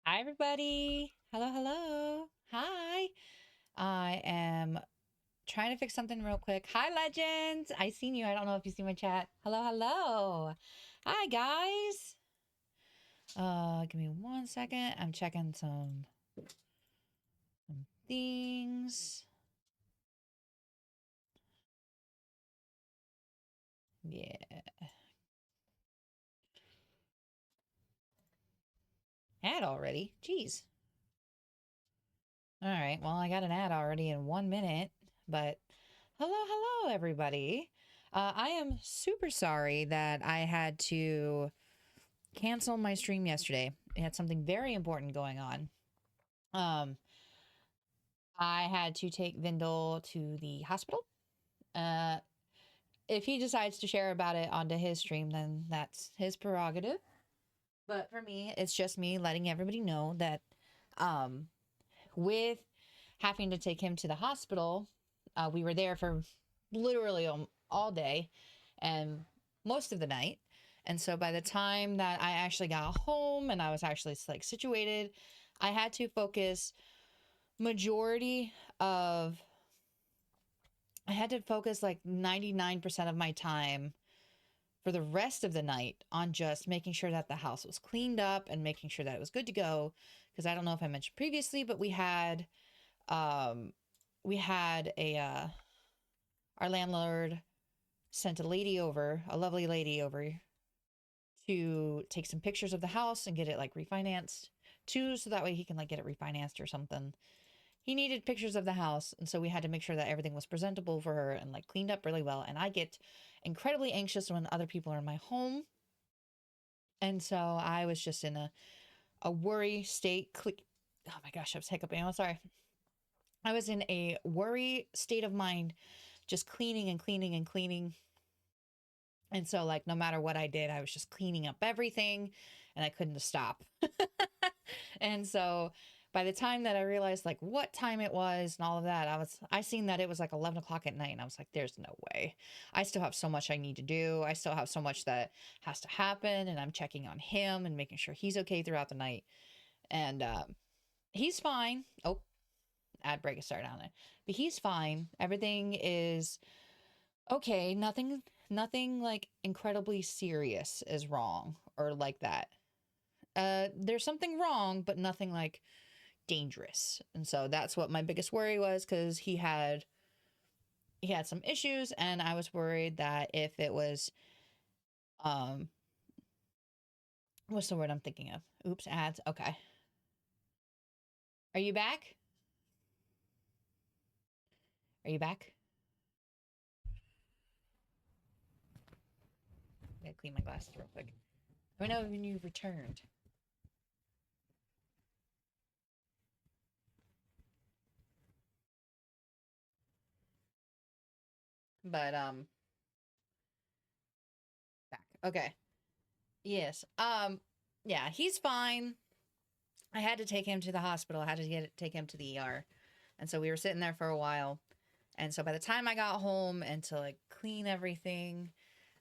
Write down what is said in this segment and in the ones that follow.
Hi, everybody. Hello, hello. Hi. I am trying to fix something real quick. Hi, legends. I seen you. I don't know if you see my chat. Hello, hello. Hi, guys. Give me 1 second. I'm checking some things. Yeah. Ad already. Jeez. All right. Well, I got an ad already in 1 minute, but hello, hello, everybody. I am super sorry that I had to cancel my stream yesterday. It had something very important going on. Um, I had to take Vindel to the hospital. Uh, if he decides to share about it onto his stream, then that's his prerogative. But for me, it's just me letting everybody know that um, with having to take him to the hospital, we were there for literally all day and most of the night. And so by the time that I actually got home and I was actually like situated, I had to focus majority of I had to focus like 99% of my time for the rest of the night on just making sure that the house was cleaned up and making sure that it was good to go. Because I don't know if I mentioned previously, but um we had a our landlord sent a lovely lady over to take some pictures of the house and get it like refinanced too, so that way he can like get it refinanced or something. He needed pictures of the house, and so we had to make sure that everything was presentable for her and like cleaned up really well. And I get incredibly anxious when other people are in my home, and so I was just in a worry state. Oh my gosh, I was hiccuping. I'm sorry. I was in a worry state of mind, just cleaning and cleaning and cleaning. And so, like, no matter what I did, I was just cleaning up everything and I couldn't stop. And so, by the time that I realized like what time it was and all of that, I seen that it was like 11 o'clock at night. And I was like, there's no way. I still have so much I need to do. I still have so much that has to happen. And I'm checking on him and making sure he's okay throughout the night. And he's fine. Oh, ad break is started on it. But he's fine. Everything is okay. Nothing like incredibly serious is wrong or like that. There's something wrong, but nothing like dangerous. And so that's what my biggest worry was, because he had some issues, and I was worried that if it was um what's the word I'm thinking of? Oops, ads. Okay. Are you back? Are you back? I gotta clean my glasses real quick. I know when you returned. But back. Okay. Yes. Yeah, he's fine. I had to take him to the hospital. I had to take him to the ER. And so we were sitting there for a while. And so by the time I got home and to like clean everything,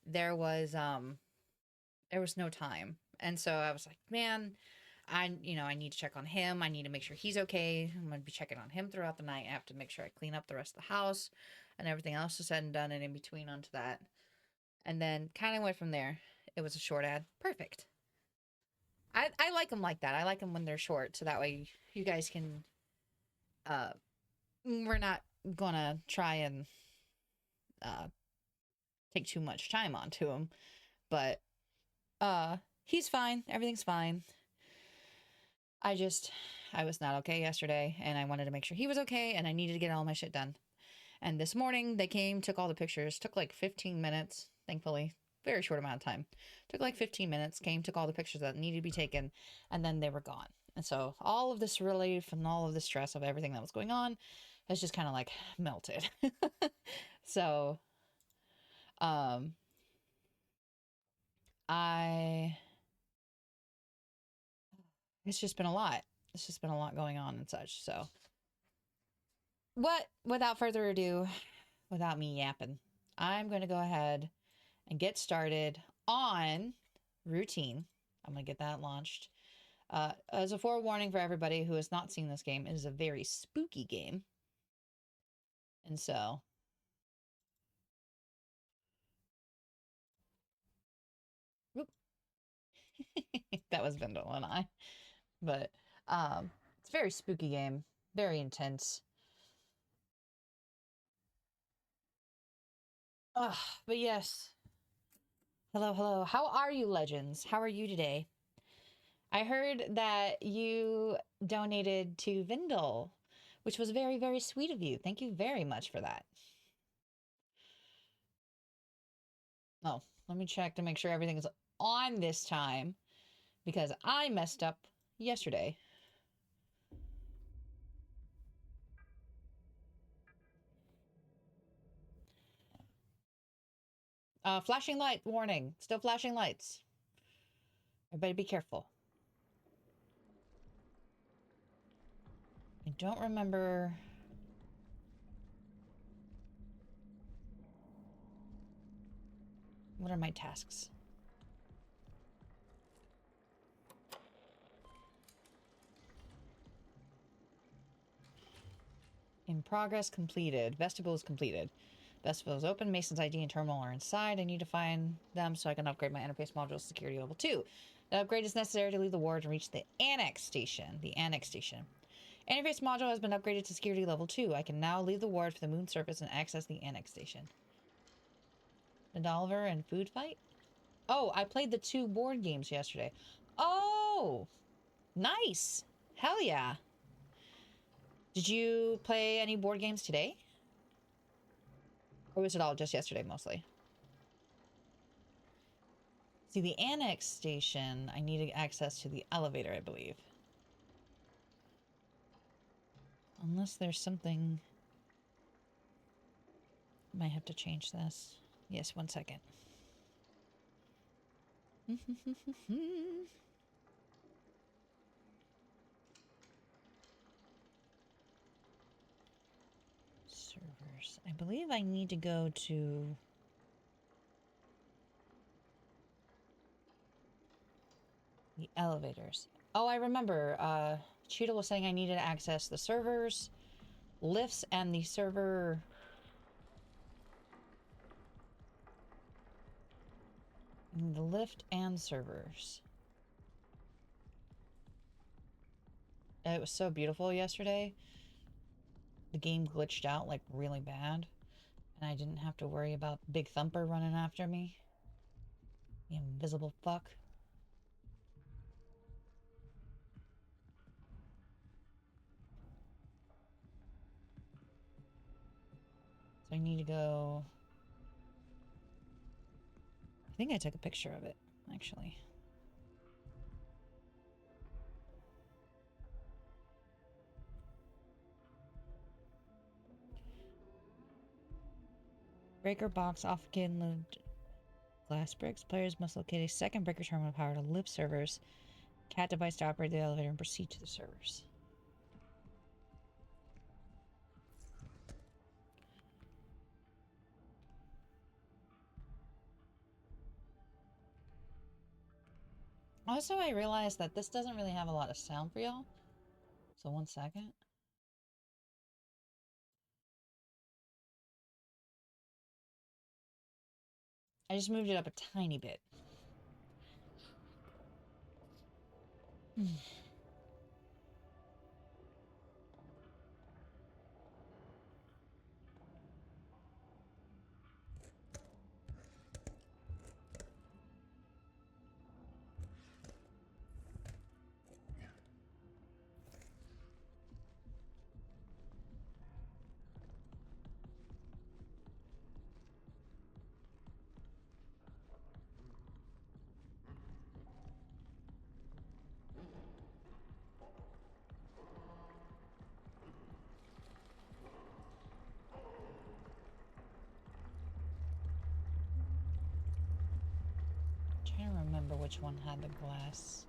there was no time. And so I was like, man, I need to check on him. I need to make sure he's okay. I'm going to be checking on him throughout the night. I have to make sure I clean up the rest of the house and everything else is said and done and in between onto that. And then kind of went from there. It was a short ad. Perfect. I like them like that. I like them when they're short, so that way you guys can uh we're not gonna try and uh take too much time onto him. But he's fine. Everything's fine. I was not okay yesterday, and I wanted to make sure he was okay, and I needed to get all my shit done. And this morning they came, took all the pictures, took like 15 minutes, thankfully. Very short amount of time. Took like 15 minutes, came, took all the pictures that needed to be taken, and then they were gone. And so all of this relief and all of the stress of everything that was going on has just kind of like melted. So, um, I, it's just been a lot. It's just been a lot going on and such. So, without further ado, without me yapping, I'm going to go ahead and get started on routine. I'm going to get that launched. As a forewarning for everybody who has not seen this game, it is a very spooky game. And so... Whoop. That was Vendel and I. But it's a very spooky game. Very intense. But yes. Hello, hello. How are you, Legends? How are you today? I heard that you donated to Vindel, which was very, very sweet of you. Thank you very much for that. Oh, let me check to make sure everything is on this time, because I messed up yesterday. Flashing light warning. Still flashing lights. Everybody be careful. I don't remember. What are my tasks? In progress, completed. Vestibule is completed. Vestibule is open. Mason's ID and terminal are inside. I need to find them so I can upgrade my interface module to security level 2. The upgrade is necessary to leave the ward and reach the annex station. The annex station. Interface module has been upgraded to security level 2. I can now leave the ward for the moon surface and access the annex station. Nadalver and Food Fight? Oh, I played the 2 board games yesterday. Oh! Nice! Hell yeah! Did you play any board games today? Or was it all just yesterday, mostly? See, the annex station, I need access to the elevator, I believe. Unless there's something... Might have to change this. Yes, 1 second. Servers. I believe I need to go to... the elevators. Oh, I remember. Cheetah was saying I needed to access the servers, lifts, and the server... The lift and servers. It was so beautiful yesterday. The game glitched out like really bad. And I didn't have to worry about Big Thumper running after me. The invisible fuck. So I need to go... I think I took a picture of it, actually. Breaker box off again. Load glass bricks. Players must locate a second breaker terminal power to lift servers. Cat device to operate the elevator and proceed to the servers. Also, I realized that this doesn't really have a lot of sound for y'all. So 1 second. I just moved it up a tiny bit. Trying to remember which one had the glass.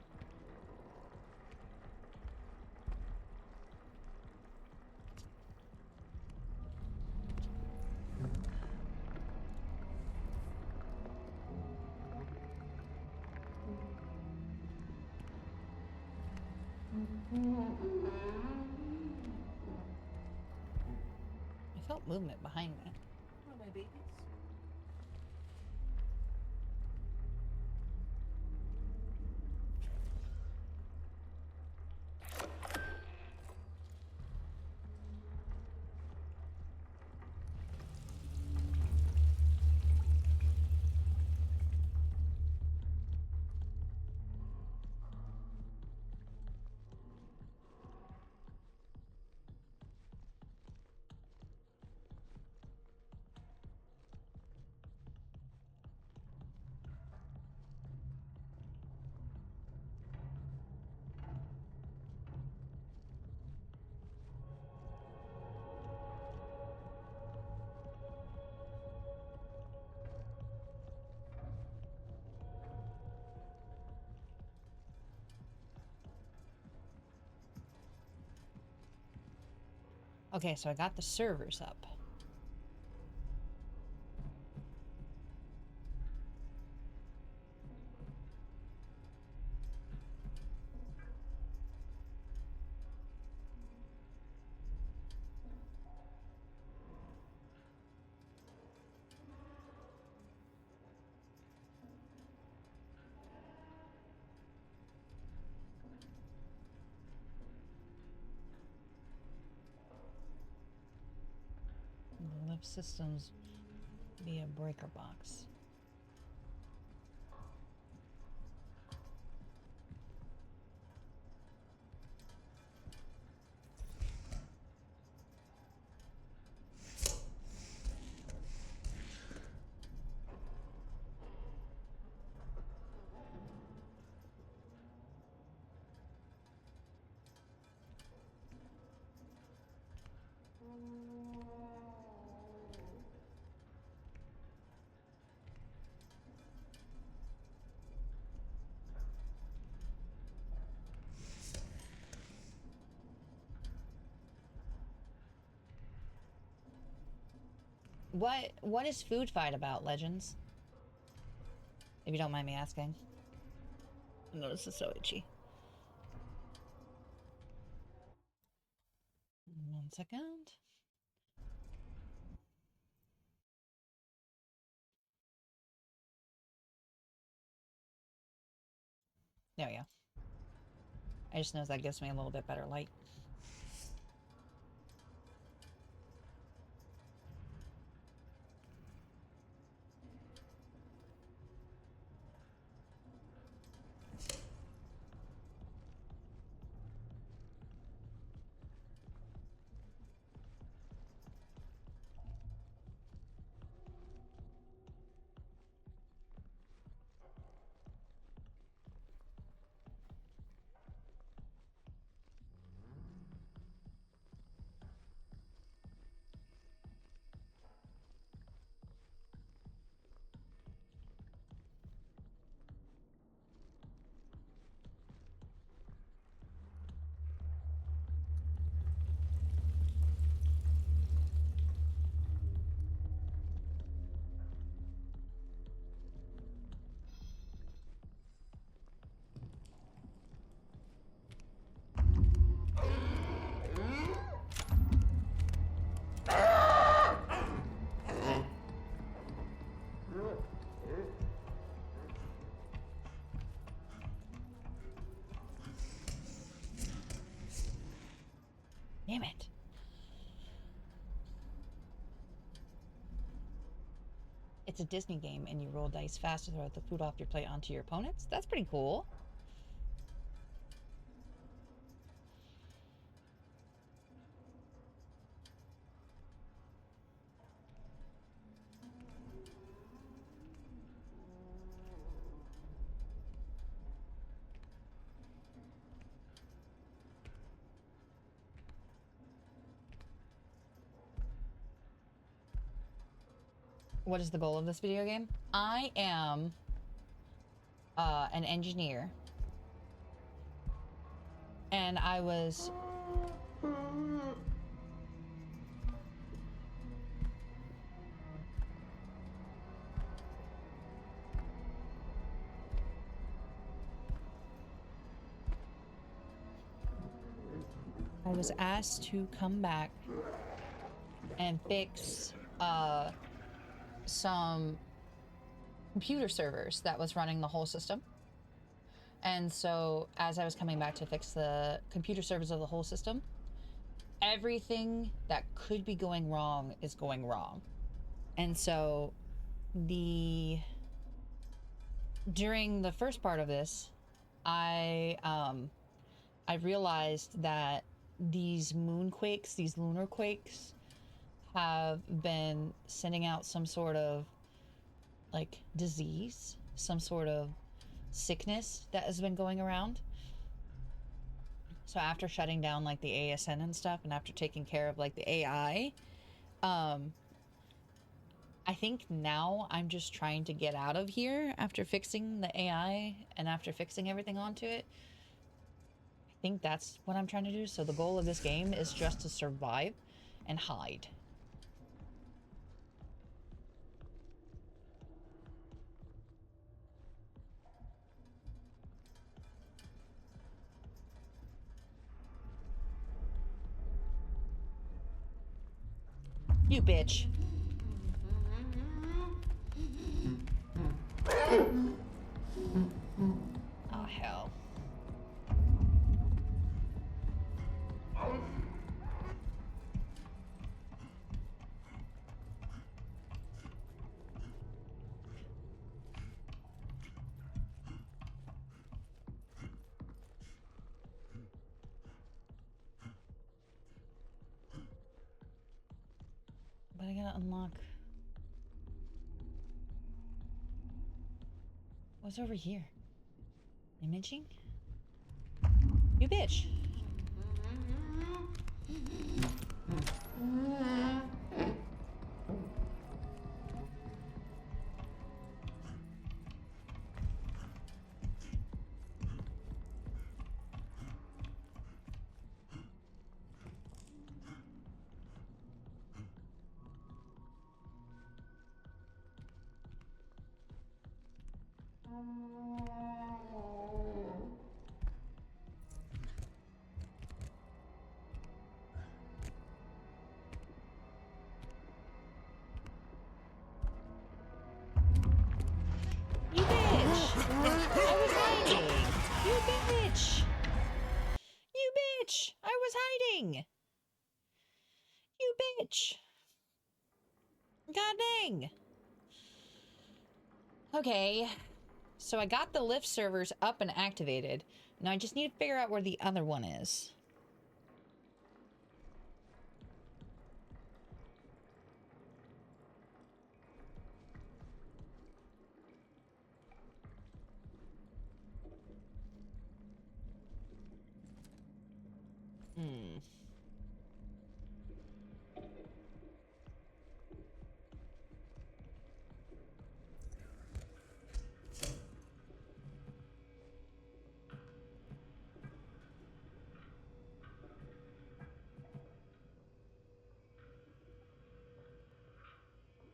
I felt movement behind me. Oh, my babies. Okay, so I got the servers up. The left systems via breaker box. What is Food Fight about, Legends? If you don't mind me asking. I know this is so itchy. 1 second. There we go. I just know that gives me a little bit better light. Damn it. It's a Disney game and you roll dice fast to throw the food off your plate onto your opponents. That's pretty cool. What is the goal of this video game? I am an engineer. And I was... I was asked to come back and fix some computer servers that was running the whole system. And so as I was coming back to fix the computer servers of the whole system, everything that could be going wrong is going wrong. And so during the first part of this, I realized that these moonquakes, these lunar quakes, have been sending out some sort of like disease, some sort of sickness that has been going around. So after shutting down like the ASN and stuff, and after taking care of like the AI, I think now I'm just trying to get out of here after fixing the AI and after fixing everything onto it. I think that's what I'm trying to do. So the goal of this game is just to survive and hide. You bitch. Oh, hell. But I gotta unlock. What's over here? Imaging? You bitch. You bitch! I was hiding! You bitch! You bitch! I was hiding! You bitch! God dang! Okay, so I got the lift servers up and activated. Now I just need to figure out where the other one is.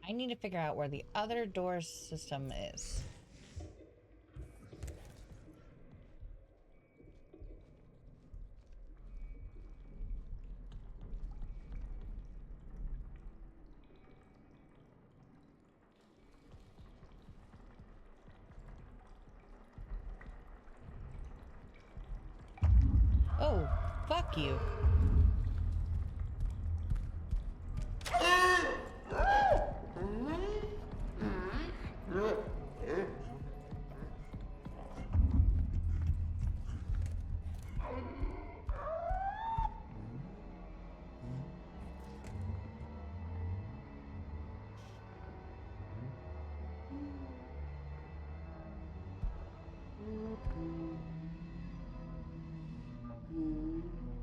I need to figure out where the other door system is. Oh, fuck you.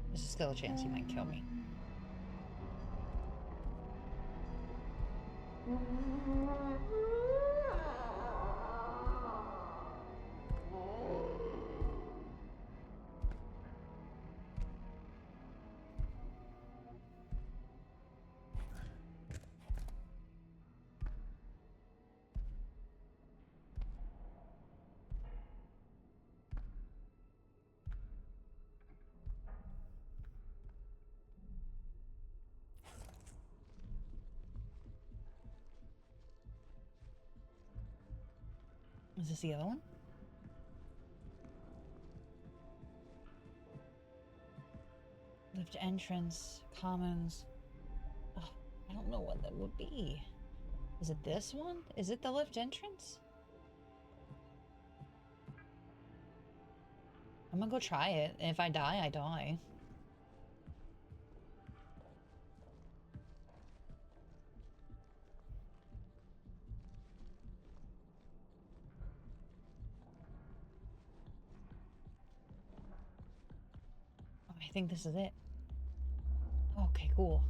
There's still a chance he might kill me. Is this the other one? Lift entrance, commons. Oh, I don't know what that would be. Is it this one? Is it the lift entrance? I'm gonna go try it. If I die, I die. Oh, I think this is it. Okay, cool.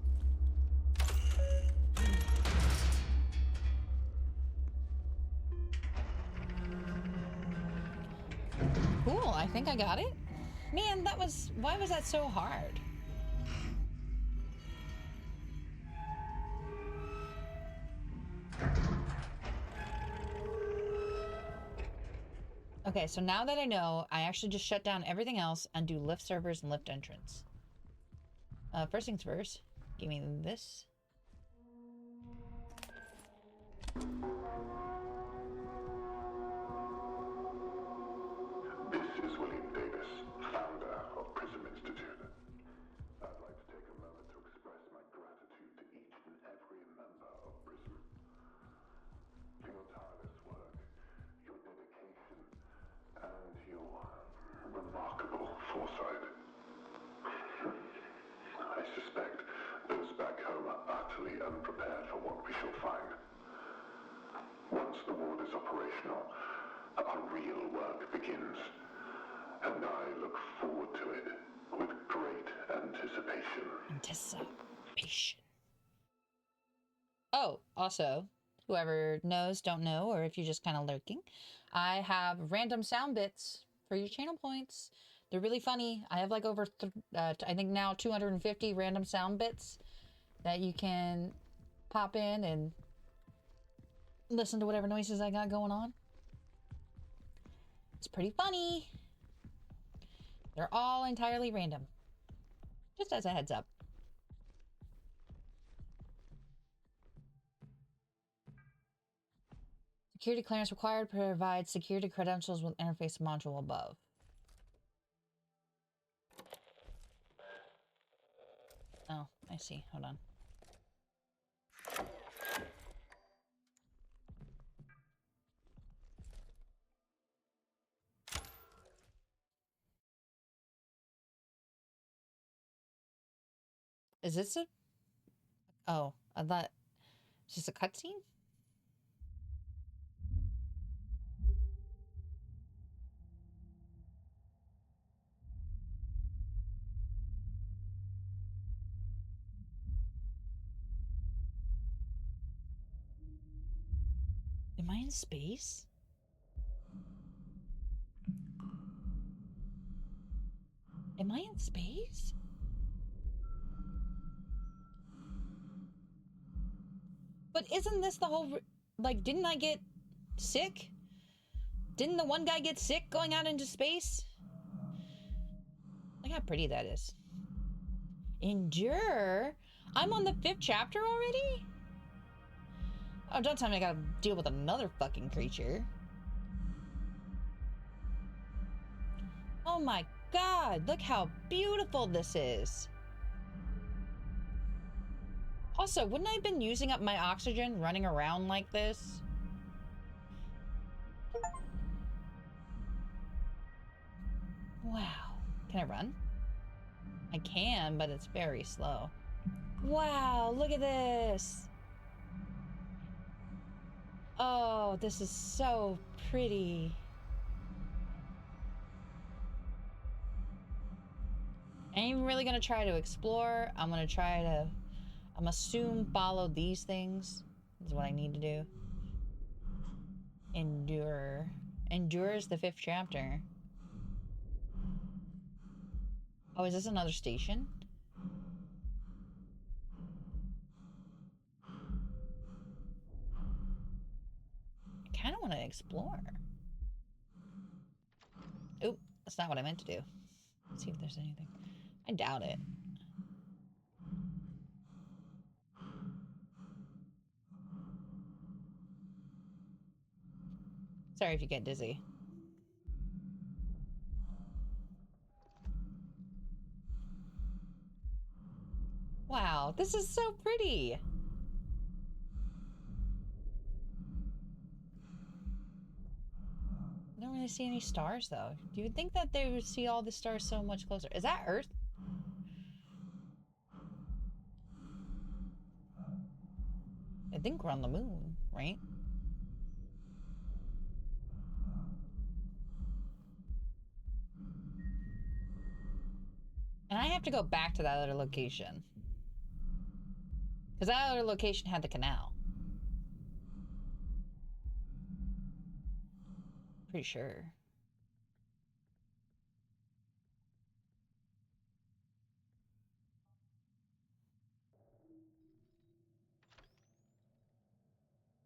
Cool, I think I got it. Man, that was... Why was that so hard? Okay, so now that I know, I actually just shut down everything else and do lift servers and lift entrance. First things first, give me this. This is William Davis, founder of Prism Institute. I'd like to take a moment to express my gratitude to each and every member of Prism. For your tireless work, your dedication, and your remarkable foresight. I suspect those back home are utterly unprepared for what we shall find. Once the ward is operational, our real work begins. And I look forward to it with great anticipation. Anticipation. Oh, also, whoever knows, don't know, or if you're just kind of lurking, I have random sound bits for your channel points. They're really funny. I have like over, I think now 250 random sound bits that you can pop in and listen to whatever noises I got going on. It's pretty funny. They're all entirely random. Just as a heads up. Security clearance required. Provide security credentials with interface module above. Oh, I see. Hold on. Is this a... Oh, I thought... Is this a cutscene? Am I in space? Am I in space? But isn't this the whole... Like, didn't I get sick? Didn't the one guy get sick going out into space? Look how pretty that is. Endure? I'm on the 5th chapter already? Oh, don't tell me I gotta deal with another fucking creature. Oh my god, look how beautiful this is. Also, wouldn't I have been using up my oxygen running around like this? Wow. Can I run? I can, but it's very slow. Wow, look at this. Oh, this is so pretty. I ain't really gonna try to explore. I'm gonna try to, I'm assume follow these things is what I need to do. Endure. Endure is the 5th chapter. Oh, is this another station? I kind of want to explore. Oop, that's not what I meant to do. Let's see if there's anything. I doubt it. Sorry if you get dizzy. Wow, this is so pretty. I don't really see any stars, though. You would think that they would see all the stars so much closer. Is that Earth? I think we're on the moon, right? And I have to go back to that other location. Because that other location had the canal. Pretty sure.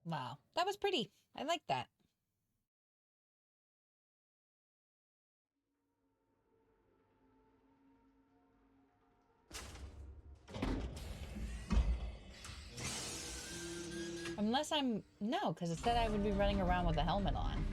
Wow, that was pretty. I like that. Unless I'm... No, because it said I would be running around with a helmet on.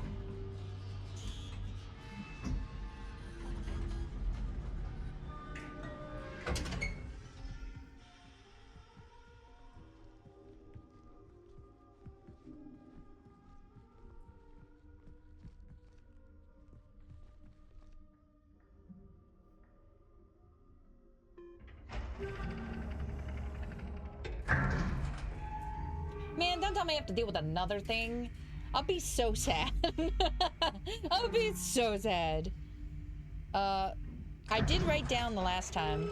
Man, don't tell me I have to deal with another thing. I'll be so sad. I'll be so sad. I did write down the last time.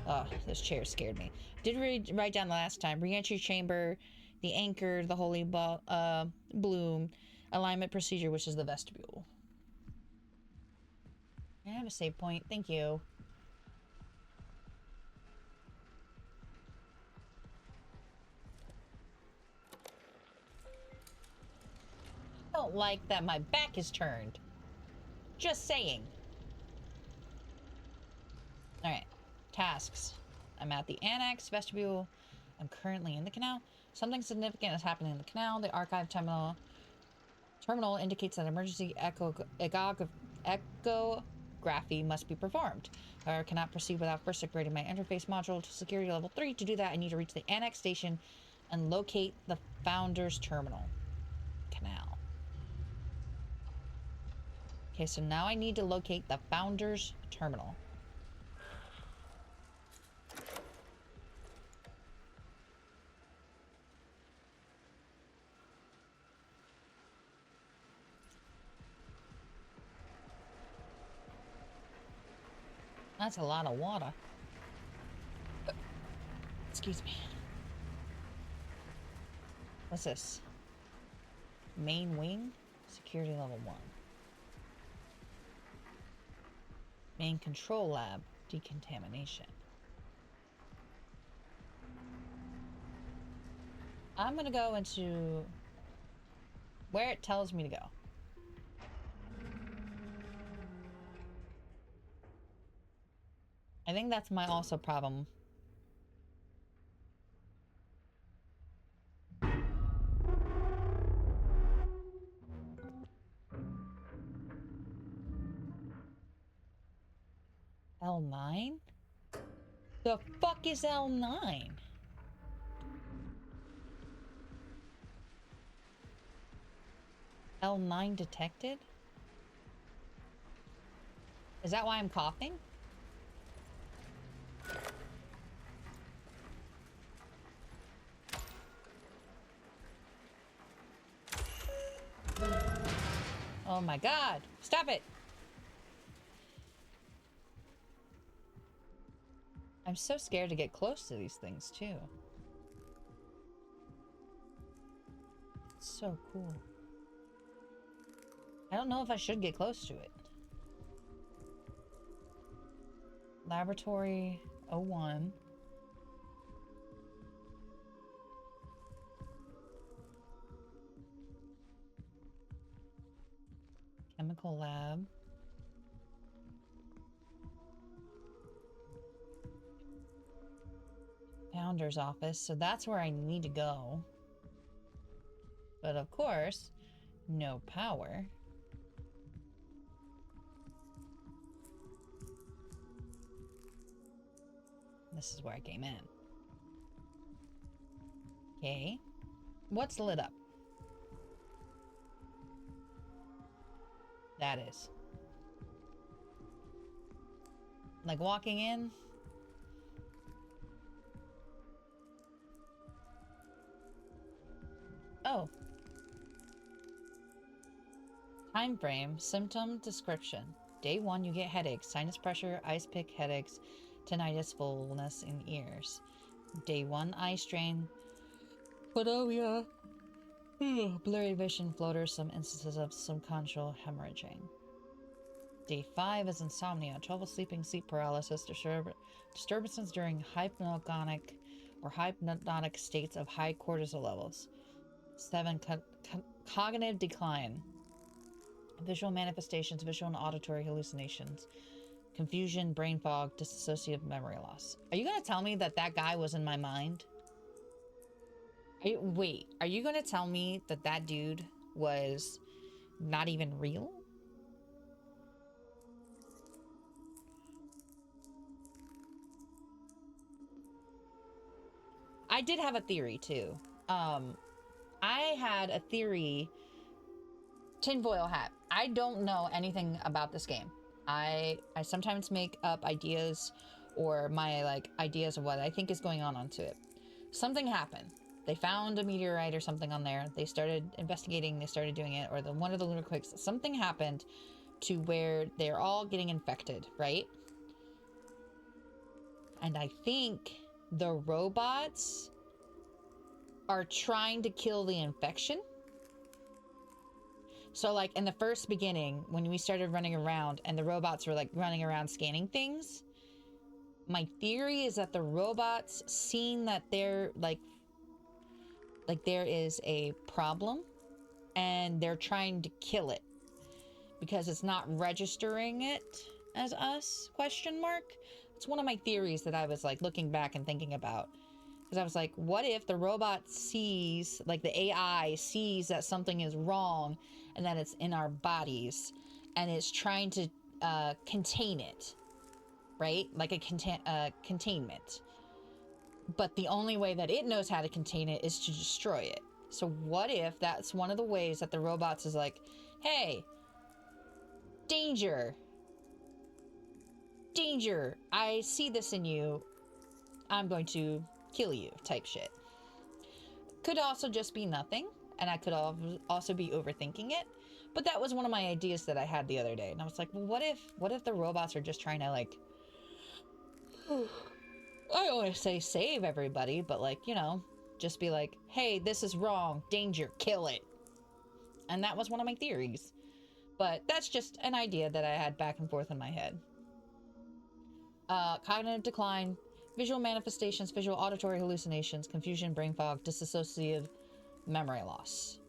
Oh, this chair scared me. Did write down the last time. Re-entry chamber, the anchor, the holy bloom, alignment procedure, which is the vestibule. I have a save point. Thank you. I don't like that my back is turned. Just saying. Alright. Tasks. I'm at the annex vestibule. I'm currently in the canal. Something significant is happening in the canal. The archive terminal indicates that emergency echography must be performed. However, I cannot proceed without first upgrading my interface module to security level 3. To do that, I need to reach the annex station and locate the Founders Terminal. Canal. Okay, so now I need to locate the Founders Terminal. That's a lot of water. Excuse me. What's this? Main wing? Security level 1. Main control lab. Decontamination. I'm gonna go into where it tells me to go. I think that's my also problem. L9? The fuck is L9? L9 detected? Is that why I'm coughing? Oh my god! Stop it! I'm so scared to get close to these things, too. It's so cool. I don't know if I should get close to it. Laboratory 01. Chemical lab. Founder's office. So that's where I need to go. But of course, No power. This is where I came in. Okay. What's lit up? That is. Like walking in. Oh. Time frame, symptom description. Day 1, you get headaches, sinus pressure, ice pick headaches, tinnitus, fullness in ears. Day 1, eye strain, photophobia, blurry vision, floaters, some instances of subconscious hemorrhaging. Day 5 is insomnia, trouble sleeping, sleep paralysis, disturbances during hypnagogic or hypnotic states of high cortisol levels. 7, cognitive decline. Visual manifestations, visual and auditory hallucinations, confusion, brain fog, dissociative memory loss. Are you going to tell me that that guy was in my mind? Wait, are you going to tell me that that dude was not even real? I did have a theory too. I had a theory. Tinfoil hat. I don't know anything about this game. I sometimes make up ideas or my like ideas of what I think is going on onto it. Something happened. They found a meteorite or something on there. They started investigating. They started doing it, or one of the lunar quakes. Something happened to where they're all getting infected, right? And I think the robots are trying to kill the infection. So like in the first beginning, when we started running around and the robots were like running around scanning things, my theory is that the robots seen that they're like there is a problem and they're trying to kill it because it's not registering it as us, question mark. It's one of my theories that I was like looking back and thinking about. Because I was like, what if the robot sees, like the AI sees that something is wrong and that it's in our bodies and it's trying to contain it, right? Like a containment. But the only way that it knows how to contain it is to destroy it. So what if that's one of the ways that the robots is like, hey, danger. Danger. I see this in you. I'm going to kill you type shit. Could also just be nothing, and I could also be overthinking it, but that was one of my ideas that I had the other day, and I was like, well, what if the robots are just trying to like I don't want to say save everybody, but like, you know, just be like, hey, this is wrong, danger, kill it. And that was one of my theories, but that's just an idea that I had back and forth in my head. Cognitive decline, visual manifestations, visual auditory hallucinations, confusion, brain fog, dissociative memory loss.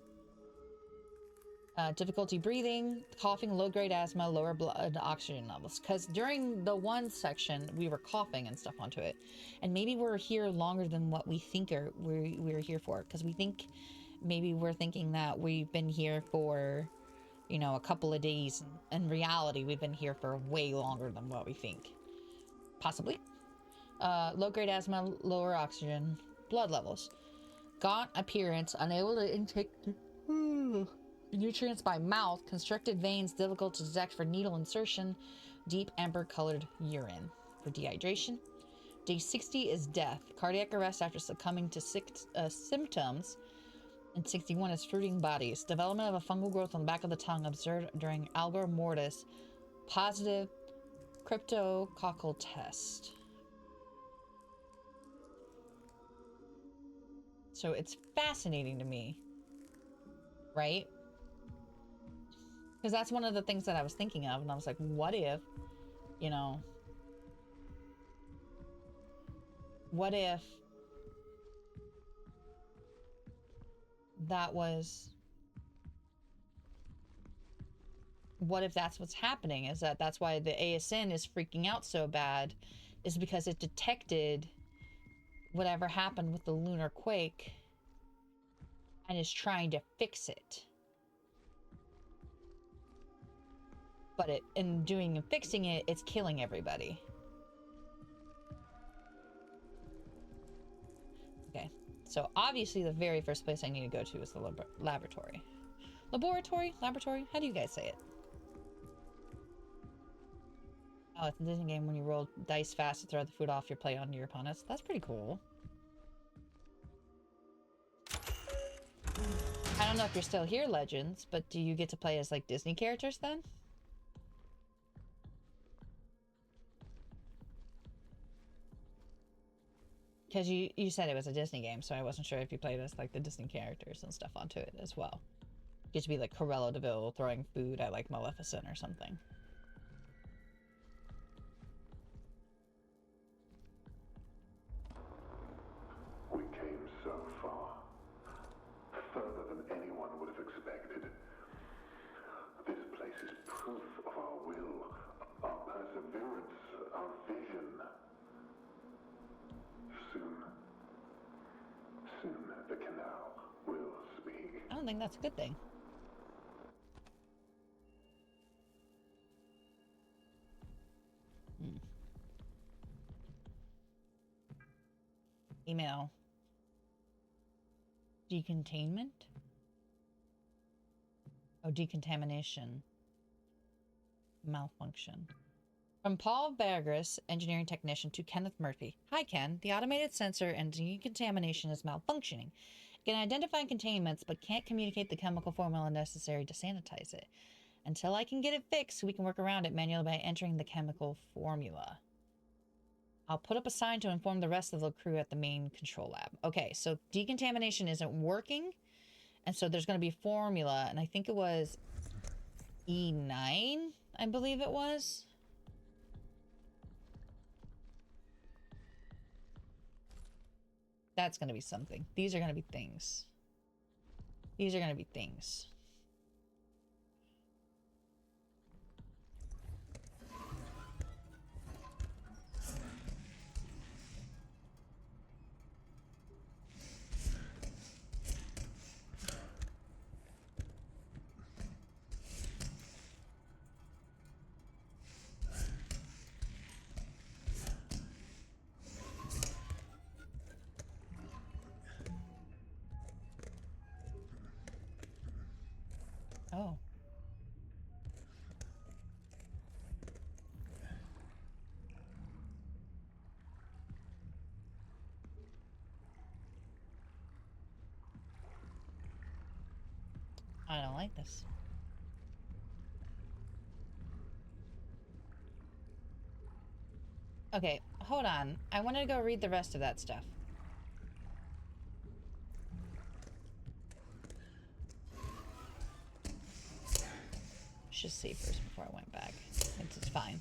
Difficulty breathing, coughing, low-grade asthma, lower blood oxygen levels. Because during the one section, we were coughing and stuff onto it. And maybe we're here longer than what we think we're here for. Because we think, maybe we're thinking that we've been here for, you know, a couple of days. In reality, we've been here for way longer than what we think. Possibly. Low-grade asthma, lower oxygen, blood levels. Gaunt appearance, unable to intake nutrients by mouth, constricted veins, difficult to detect for needle insertion, deep amber-colored urine for dehydration. Day 60 is death, cardiac arrest after succumbing to symptoms, and 61 is fruiting bodies. Development of a fungal growth on the back of the tongue observed during algor mortis, positive cryptococcal test. So it's fascinating to me, right? Because that's one of the things that I was thinking of, and I was like, what if, you know, what if that was, what if that's what's happening, is that's why the ASN is freaking out so bad, is because it detected whatever happened with the lunar quake and is trying to fix it. but in doing and fixing it, it's killing everybody. Okay, so obviously the very first place I need to go to is the laboratory. Laboratory? How do you guys say it? Oh, it's a Disney game when you roll dice fast to throw the food off your plate onto your opponents. That's pretty cool. I don't know if you're still here, Legends, but do you get to play as, like, Disney characters then? Because you said it was a Disney game, so I wasn't sure if you played as, like, the Disney characters and stuff onto it as well. You get to be, like, Cruella de Vil throwing food at, like, Maleficent or something. We came so far. Further than anyone would have expected. This place is proof of our will, our perseverance, our vision. Soon the canal will speak. I don't think that's a good thing. Email. Decontainment? Oh, decontamination. Malfunction. From Paul Bergris, engineering technician, to Kenneth Murphy. Hi, Ken. The automated sensor and decontamination is malfunctioning. It can identify containments, but can't communicate the chemical formula necessary to sanitize it. Until I can get it fixed, we can work around it manually by entering the chemical formula. I'll put up a sign to inform the rest of the crew at the main control lab. Okay, so decontamination isn't working, and so there's going to be a formula, and I think it was E9, I believe it was. That's going to be something. These are going to be things. These are going to be things. Oh. I don't like this. Okay, hold on. I wanted to go read the rest of that stuff. Just see first before I went back. It's fine.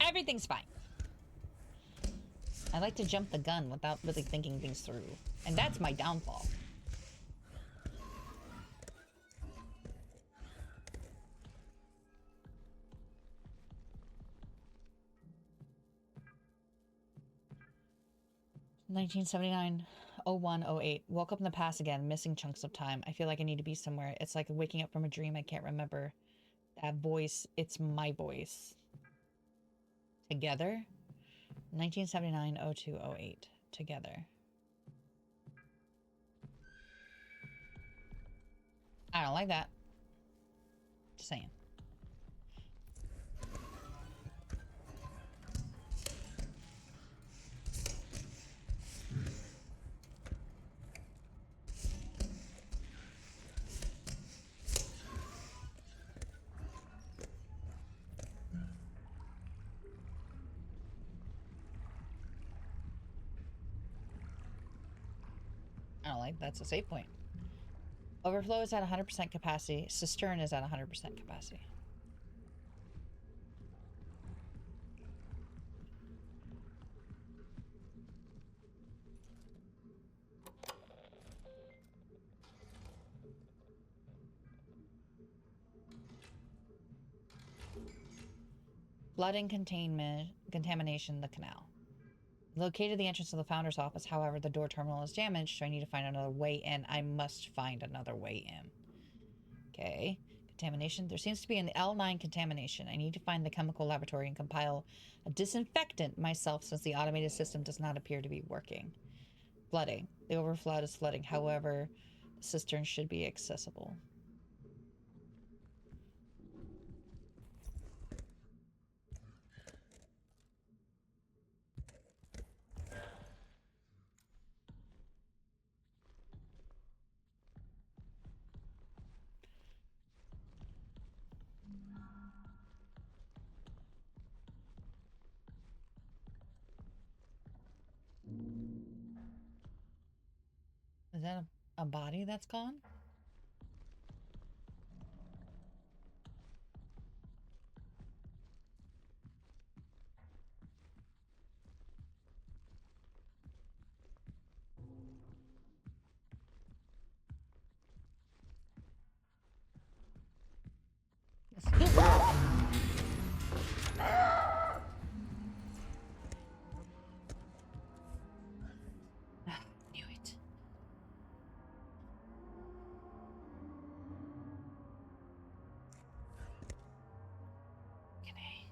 Everything's fine. I like to jump the gun without really thinking things through. And that's my downfall. (1979) 0108. Woke up in the past again, missing chunks of time. I feel like I need to be somewhere. It's like waking up from a dream I can't remember. That voice, it's my voice. Together? 1979 0208. Together. I don't like that. Just saying. I don't like that's a save point. Overflow is at 100% capacity. Cistern is at 100% capacity. Blood and contamination, the canal. Located the entrance to the founder's office. However, the door terminal is damaged, so I need to find another way in. I must find another way in. Okay. contamination. There seems to be an L9 contamination. I need to find the chemical laboratory and compile a disinfectant myself since the automated system does not appear to be working. Flooding. The overflow is flooding. However, the cistern should be accessible. Is that a body that's gone? Knew it. Okay.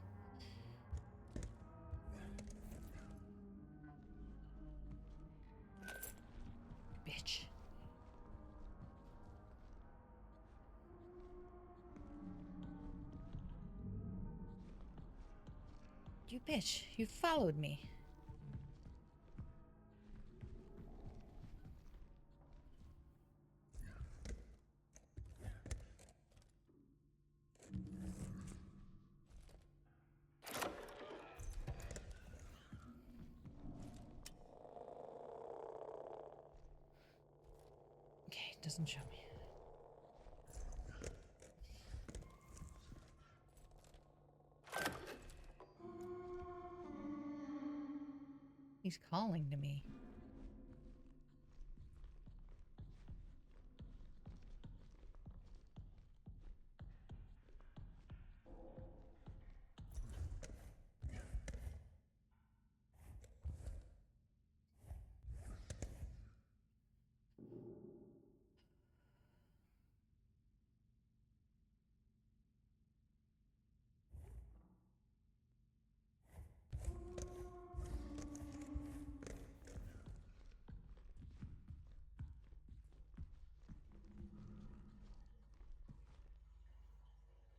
Bitch. You bitch. You followed me. Okay, it doesn't show me. He's calling to me.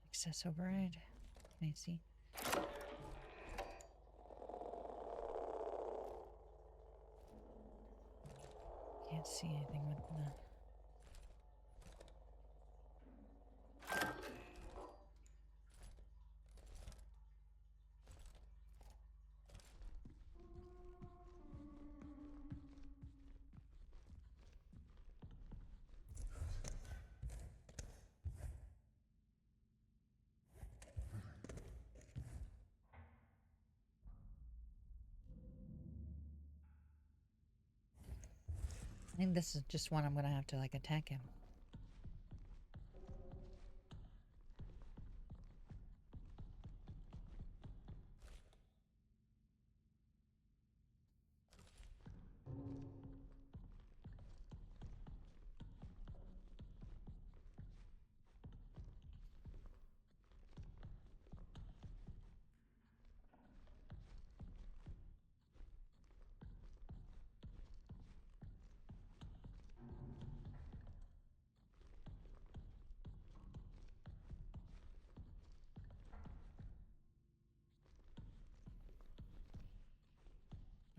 Access override. Can I see? Can't see anything with that. I think this is just one I'm gonna have to like attack him.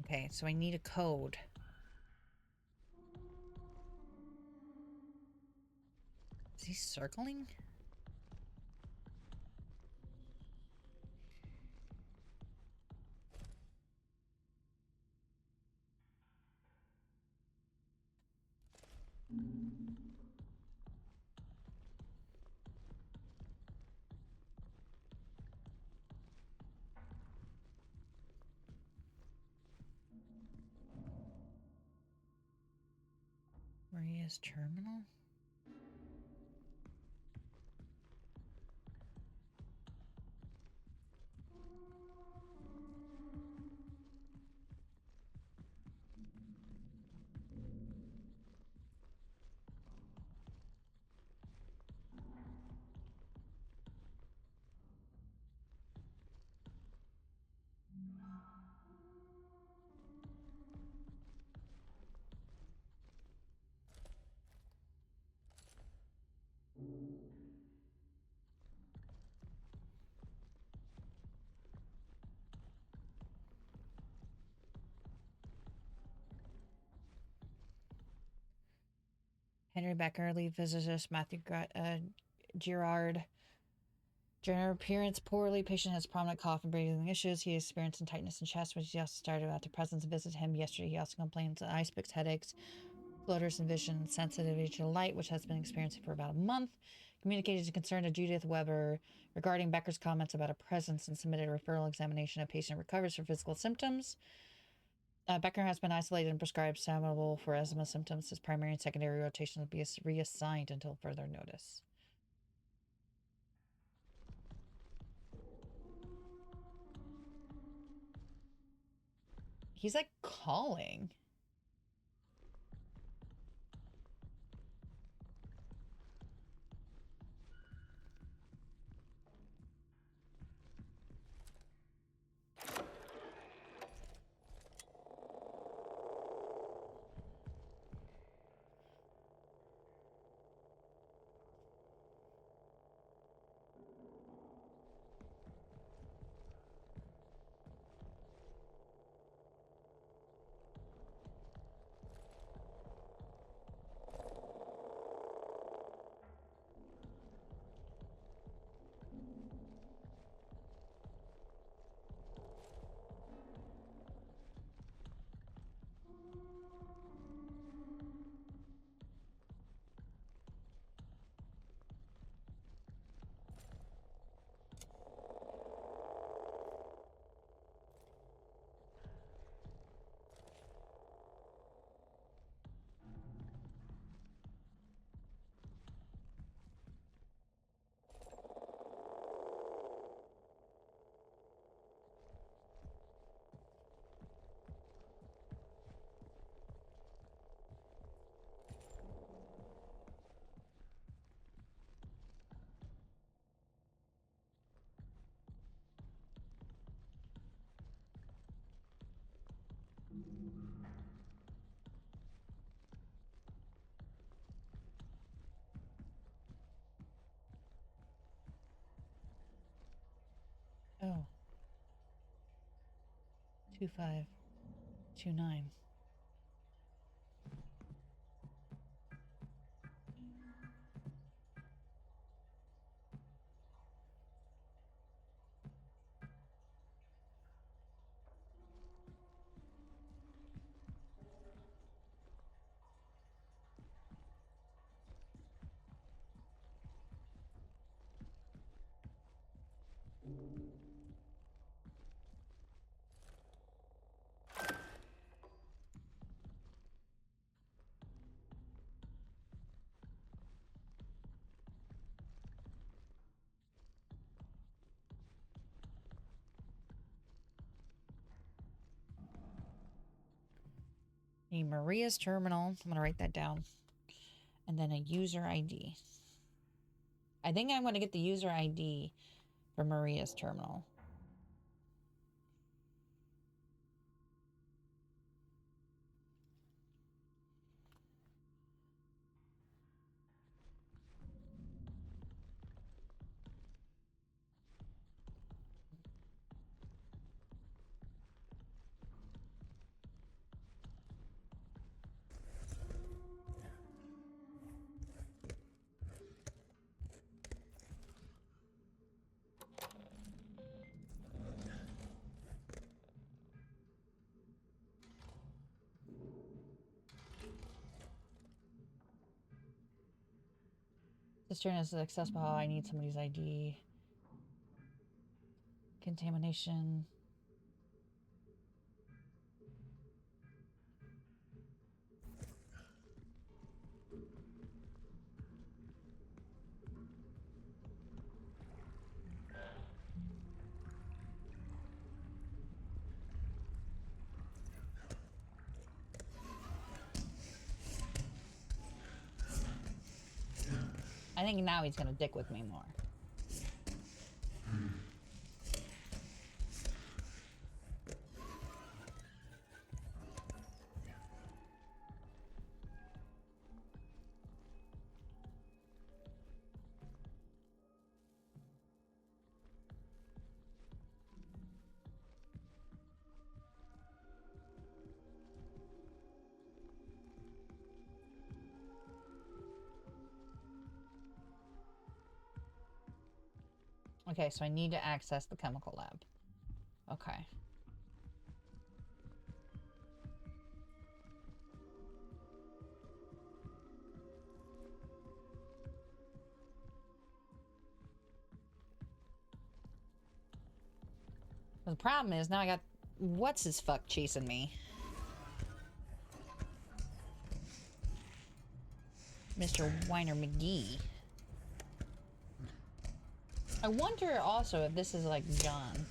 Okay, so I need a code. Is he circling? Maria's terminal? Henry Becker, lead physicist, Girard. General appearance poorly. Patient has prominent cough and breathing issues. He experienced tightness in chest, which he also started after presence visited him yesterday. He also complains of ice picks, headaches, floaters, and vision sensitivity to light, which has been experiencing for about a month. Communicated his concern to Judith Weber regarding Becker's comments about a presence and submitted a referral examination. A patient recovers for physical symptoms. Becker has been isolated and prescribed Samotil for asthma symptoms. His primary and secondary rotation will be reassigned until further notice. He's like calling. Oh. 2529. A Maria's terminal. I'm going to write that down. And then a user ID. I think I'm going to get the user ID for Maria's terminal. This turn is accessible. I need somebody's ID. Contamination. I think now he's going to dick with me more. Okay, so I need to access the chemical lab. Okay. The problem is now I got what's his fuck chasing me. Mr. Weiner McGee. I wonder also if this is like John.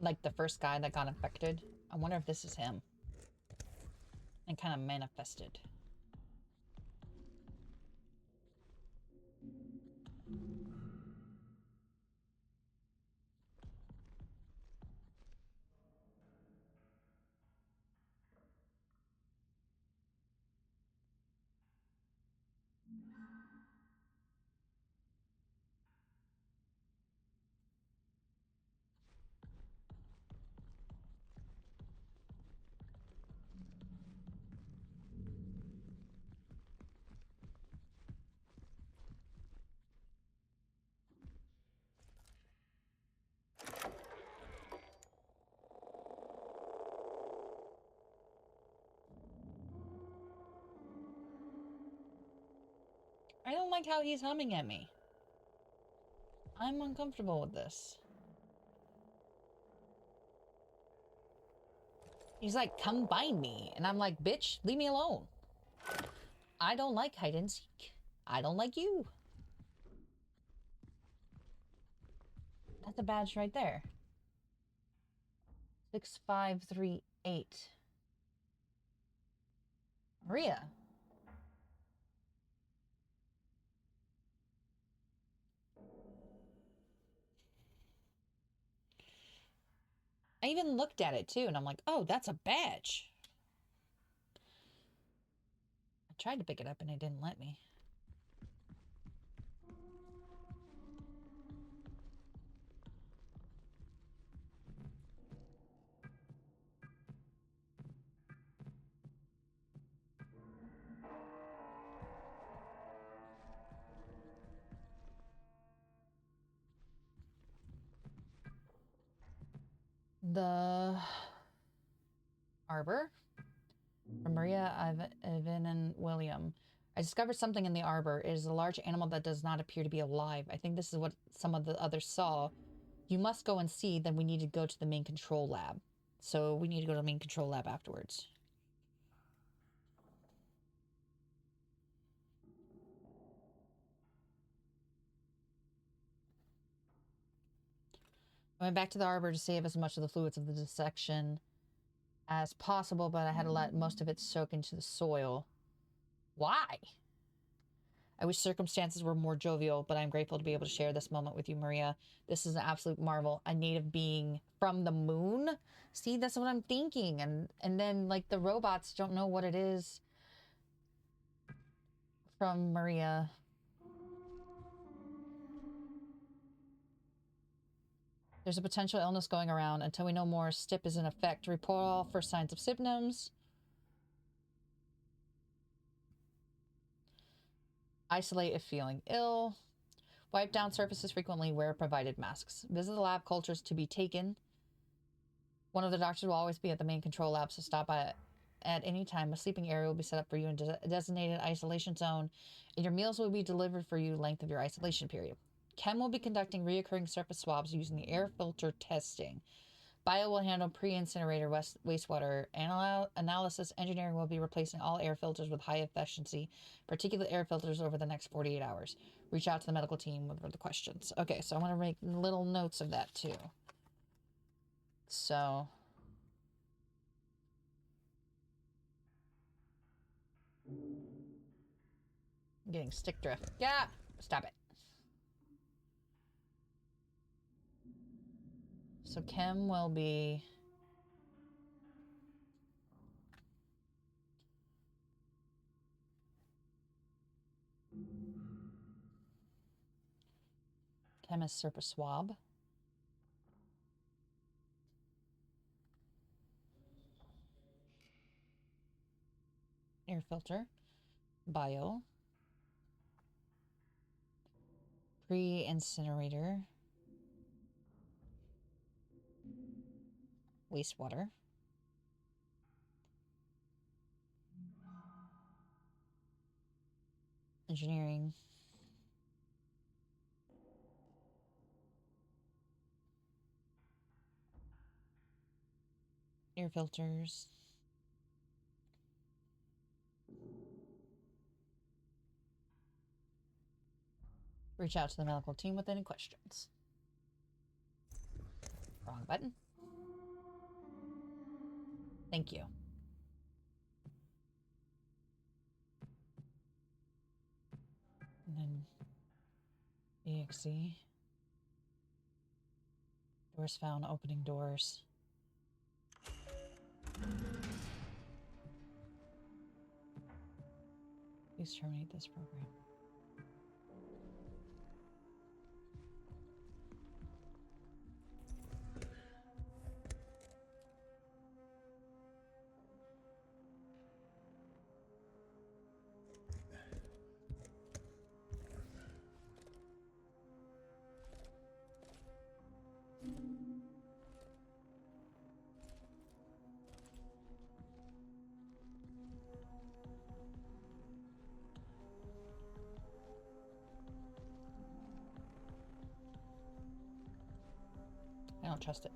Like the first guy that got infected. I wonder if this is him. And kind of manifested. I don't like how he's humming at me. I'm uncomfortable with this. He's like, come bind me. And I'm like, bitch, leave me alone. I don't like hide and seek. I don't like you. That's a badge right there. 6538. Maria. I even looked at it too, and I'm like, oh, that's a badge. I tried to pick it up and it didn't let me. The arbor from Maria, Ivan, and William. I discovered something in the arbor. It is a large animal that does not appear to be alive. I think this is what some of the others saw. You must go and see. Then we need to go to the main control lab. So we need to go to the main control lab afterwards. I went back to the arbor to save as much of the fluids of the dissection as possible, but I had to let most of it soak into the soil. Why? I wish circumstances were more jovial, but I'm grateful to be able to share this moment with you, Maria. This is an absolute marvel. A native being from the moon? See, that's what I'm thinking. And then, like, the robots don't know what it is from Maria. There's a potential illness going around. Until we know more, STIP is in effect. Report all first signs of symptoms. Isolate if feeling ill. Wipe down surfaces frequently. Wear provided masks. Visit the lab cultures to be taken. One of the doctors will always be at the main control lab, so stop by at any time. A sleeping area will be set up for you in a designated isolation zone, and your meals will be delivered for you length of your isolation period. Chem will be conducting reoccurring surface swabs using the air filter testing. Bio will handle pre-incinerator wastewater analysis. Engineering will be replacing all air filters with high efficiency particulate air filters over the next 48 hours. Reach out to the medical team with further questions. Okay, so I want to make little notes of that too. So I'm getting stick drift. Yeah, stop it. So Chem will be chemist surface swab. air filter, bio, pre-incinerator, wastewater, engineering, air filters, reach out to the medical team with any questions. Wrong button. Thank you. And then EXE. Doors found, opening doors. Please terminate this program. I don't trust it.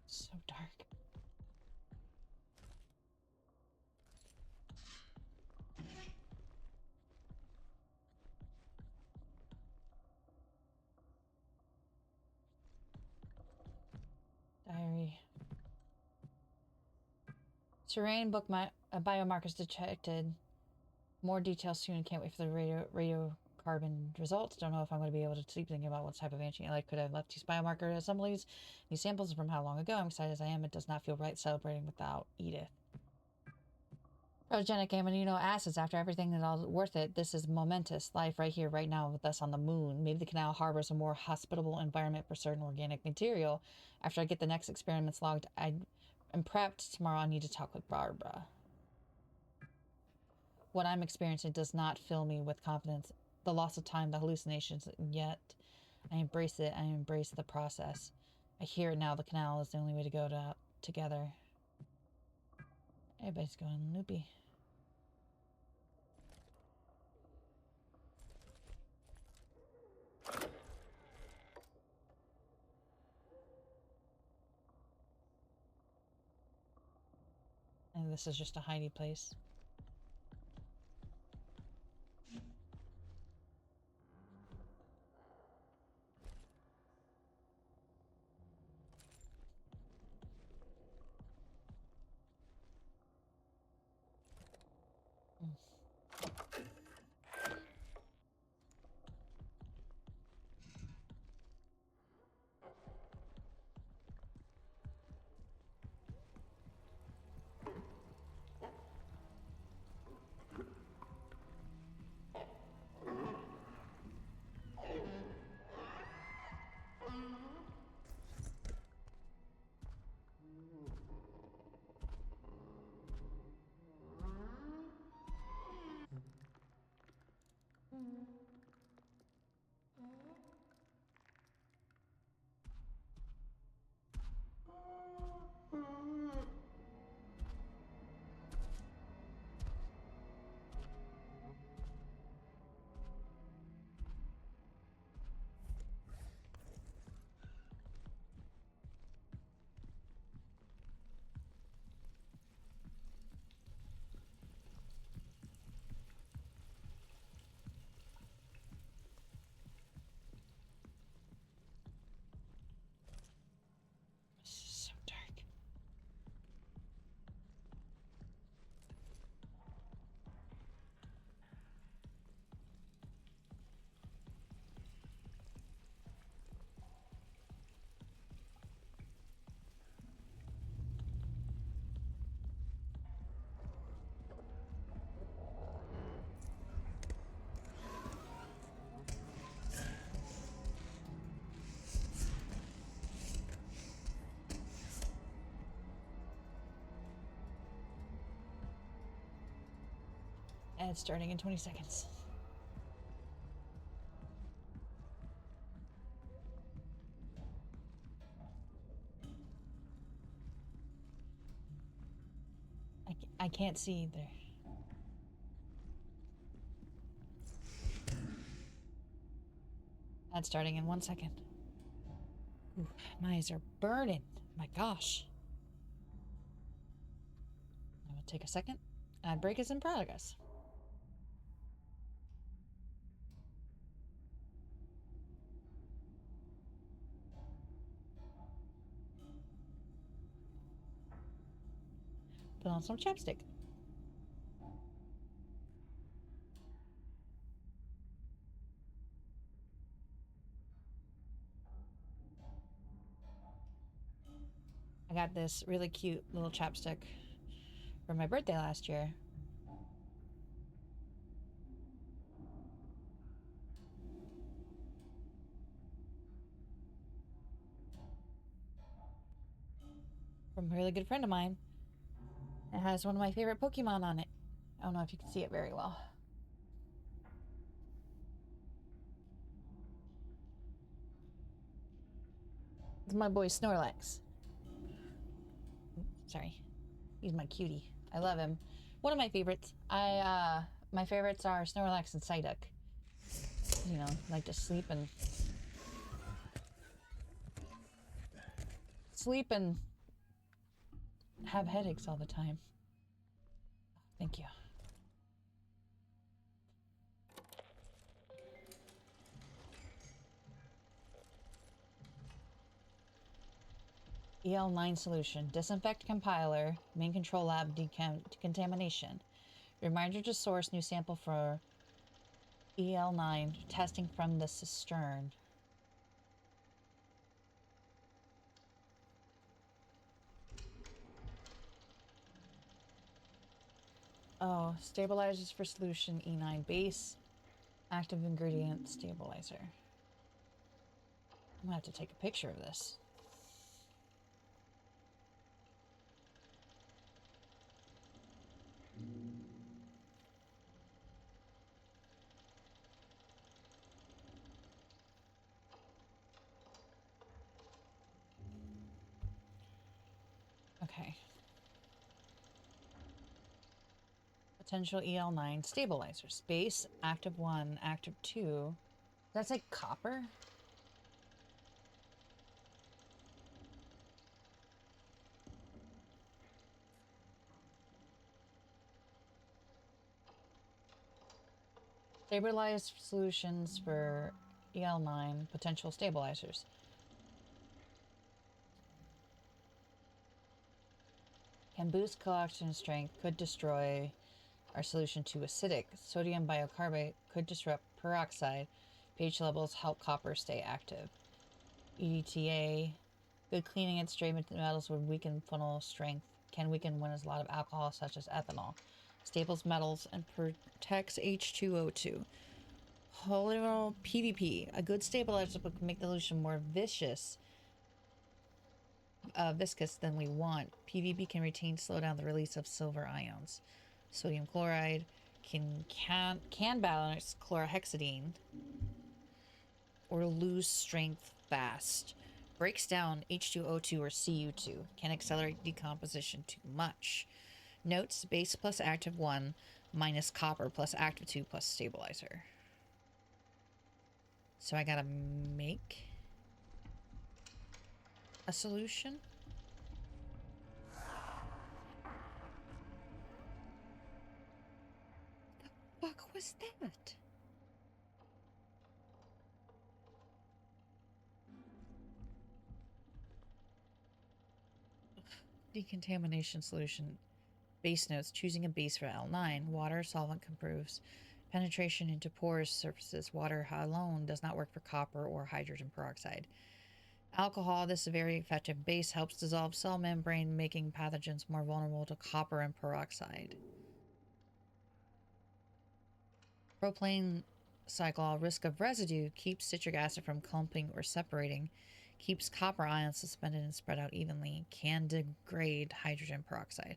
It's so dark. Diary. Terrain book biomarkers detected. More details soon. Can't wait for the radiocarbon results. Don't know if I'm going to be able to sleep thinking about what type of anti-life could have left these biomarker assemblies. These samples from how long ago. I'm excited as I am. It does not feel right celebrating without Edith. Protogenic amino acids. After everything is all worth it. This is momentous. Life right here, right now with us on the moon. Maybe the canal harbors a more hospitable environment for certain organic material. After I get the next experiments logged, I'm prepped. Tomorrow I need to talk with Barbara. What I'm experiencing does not fill me with confidence. The loss of time, the hallucinations, and yet I embrace it. I embrace the process. I hear it now. The canal is the only way to go together. Everybody's going loopy. And this is just a hidey place. Ad starting in 20 seconds. I can't see either. Ad starting in 1 second. Ooh, my eyes are burning. My gosh. I will take a second. Ad break is in progress. Put on some chapstick. I got this really cute little chapstick for my birthday last year. From a really good friend of mine. It has one of my favorite Pokemon on it. I don't know if you can see it very well. It's my boy Snorlax. Sorry. He's my cutie. I love him. One of my favorites. My favorites are Snorlax and Psyduck. You know, like to sleep and have headaches all the time. Thank you. EL9 solution. Disinfect compiler. Main control lab decontamination. Reminder to source new sample for EL9. Testing from the cistern. Oh, stabilizers for solution E9 base. Active ingredient stabilizer. I'm gonna have to take a picture of this. Okay. Potential EL9 stabilizers. Base, active 1, active 2. That's like copper? Stabilized solutions for EL9 potential stabilizers. Can boost collection strength, could destroy our solution to acidic. Sodium biocarbonate could disrupt peroxide. pH levels help copper stay active. EDTA, good cleaning and stray metals would weaken funnel strength, can weaken when there's a lot of alcohol such as ethanol. Staples metals and protects H2O2. Polymer PvP, a good stabilizer would make the solution more viscous than we want. PvP can retain slow down the release of silver ions. Sodium chloride can balance chlorhexidine or lose strength fast. Breaks down H2O2 or Cu2. Can accelerate decomposition too much. Notes: base plus active 1 minus copper plus active 2 plus stabilizer. So I gotta make a solution. The fuck was that? Decontamination solution. Base notes. Choosing a base for L9. Water solvent improves penetration into porous surfaces. Water alone does not work for copper or hydrogen peroxide. Alcohol. This is a very effective base. Helps dissolve cell membrane, making pathogens more vulnerable to copper and peroxide. Propylene glycol. Risk of residue. Keeps citric acid from clumping or separating. Keeps copper ions suspended and spread out evenly. Can degrade hydrogen peroxide.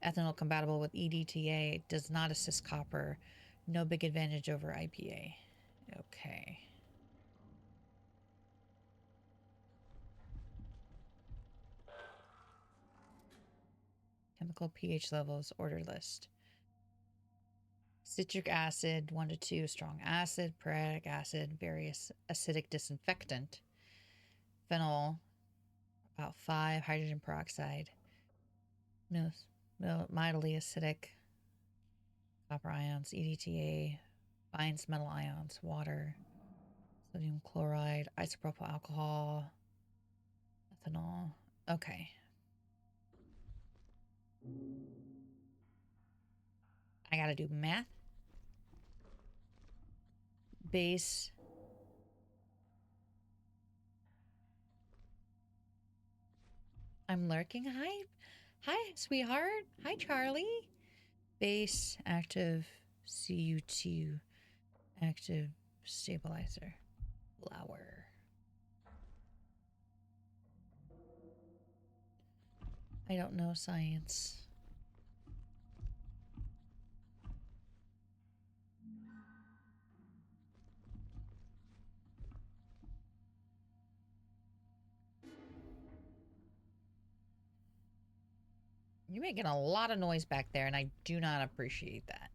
Ethanol compatible with EDTA. Does not assist copper. No big advantage over IPA. Okay. Chemical pH levels, order list. Citric acid, 1 to 2, strong acid, prussic acid, various acidic disinfectant. Phenol, about 5, hydrogen peroxide. No, mildly acidic. Copper ions, EDTA, binds metal ions, water, sodium chloride, isopropyl alcohol, ethanol. Okay. I gotta do math. Base. I'm lurking. Hi, sweetheart. Hi, Charlie. Base, active, CU2, active, stabilizer, flour. I don't know science. You're making a lot of noise back there, and I do not appreciate that.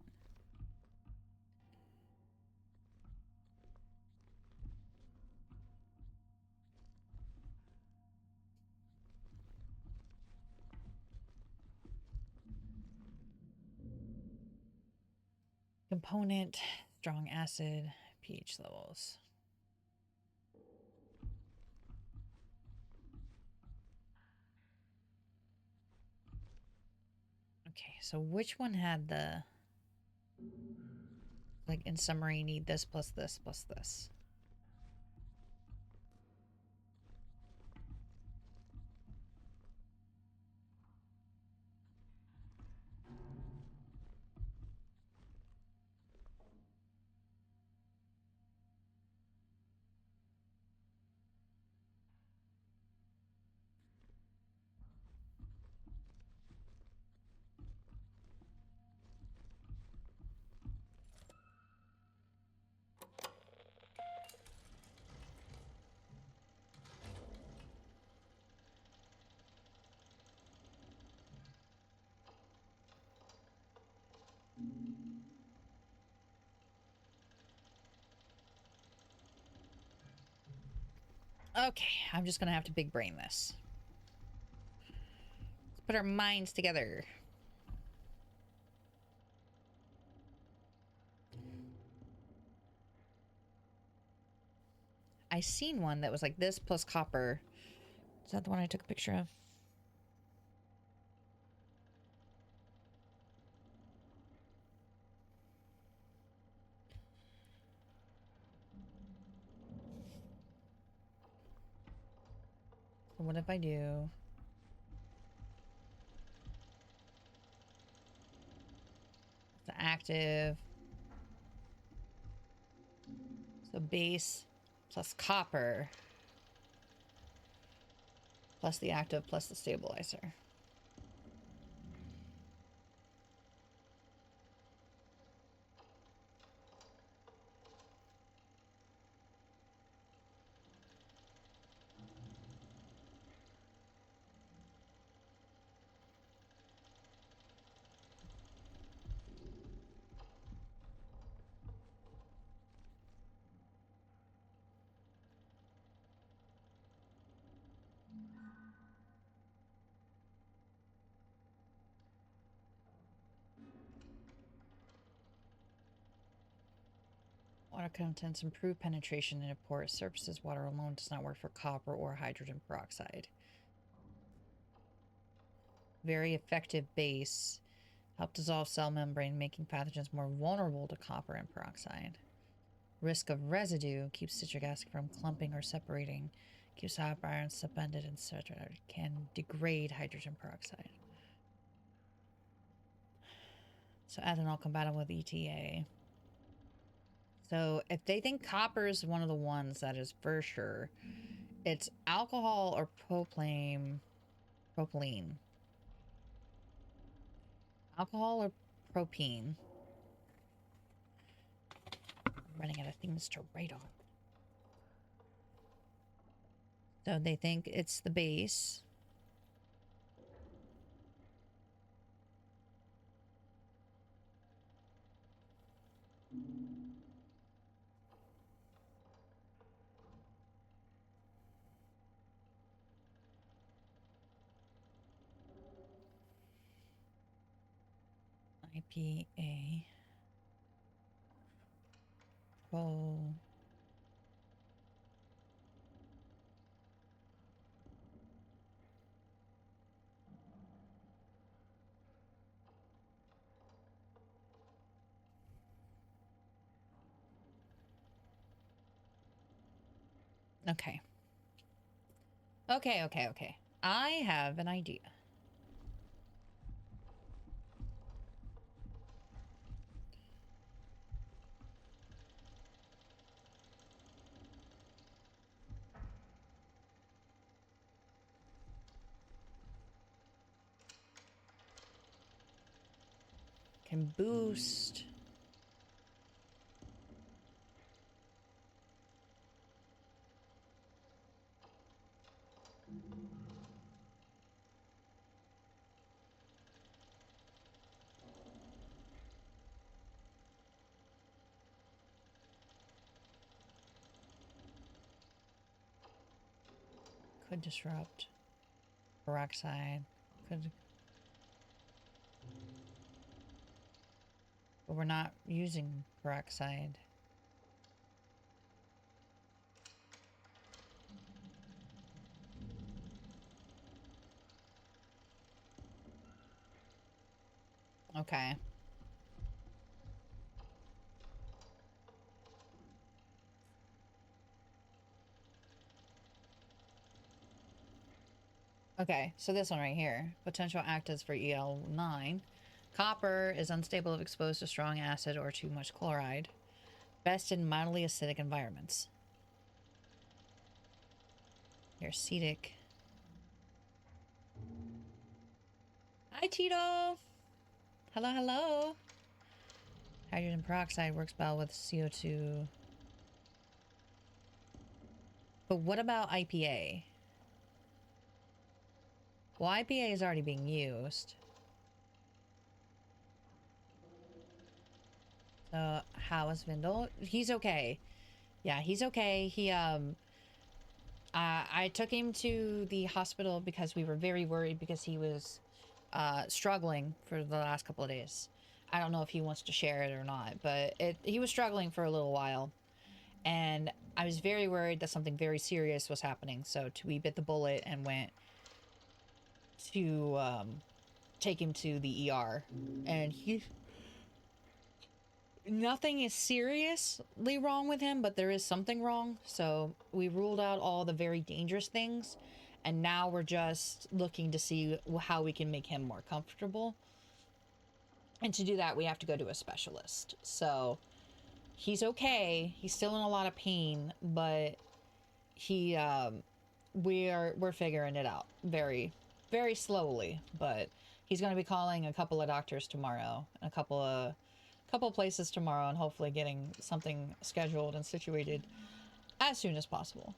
Component, strong acid, pH levels. Okay, so which one had the, like in summary, need this plus this plus this? Okay, I'm just gonna have to big brain this. Let's put our minds together. I seen one that was like this plus copper. Is that the one I took a picture of? So what if I do the active? So base plus copper plus the active plus the stabilizer. Water contents improve penetration into porous surfaces. Water alone does not work for copper or hydrogen peroxide. Very effective base. Help dissolve cell membrane, making pathogens more vulnerable to copper and peroxide. Risk of residue keeps citric acid from clumping or separating. Keeps hot iron suspended, etc. Can degrade hydrogen peroxide. So ethanol compatible with ETA. So if they think copper is one of the ones that is for sure, it's alcohol or propylene. Alcohol or propene? I'm running out of things to write on. So they think it's the base. IPA. Pro. Okay. Okay. I have an idea. Can boost. Could disrupt. Peroxide. Could. But we're not using peroxide. Okay. Okay, so this one right here. Potential actives for EL9. Copper is unstable if exposed to strong acid or too much chloride. Best in mildly acidic environments. Your acetic. Hi, Tito! Hello. Hydrogen peroxide works well with CO2. But what about IPA? Well, IPA is already being used. So, how is Vindel? He's okay. Yeah, he's okay. I took him to the hospital because we were very worried because he was struggling for the last couple of days. I don't know if he wants to share it or not, but he was struggling for a little while. And I was very worried that something very serious was happening. So we bit the bullet and went to take him to the ER. And nothing is seriously wrong with him, but there is something wrong. So we ruled out all the very dangerous things. And now we're just looking to see how we can make him more comfortable. And to do that, we have to go to a specialist. So he's okay. He's still in a lot of pain, but we're figuring it out very, very slowly. But he's going to be calling a couple of doctors tomorrow, a couple of places tomorrow, and hopefully getting something scheduled and situated as soon as possible.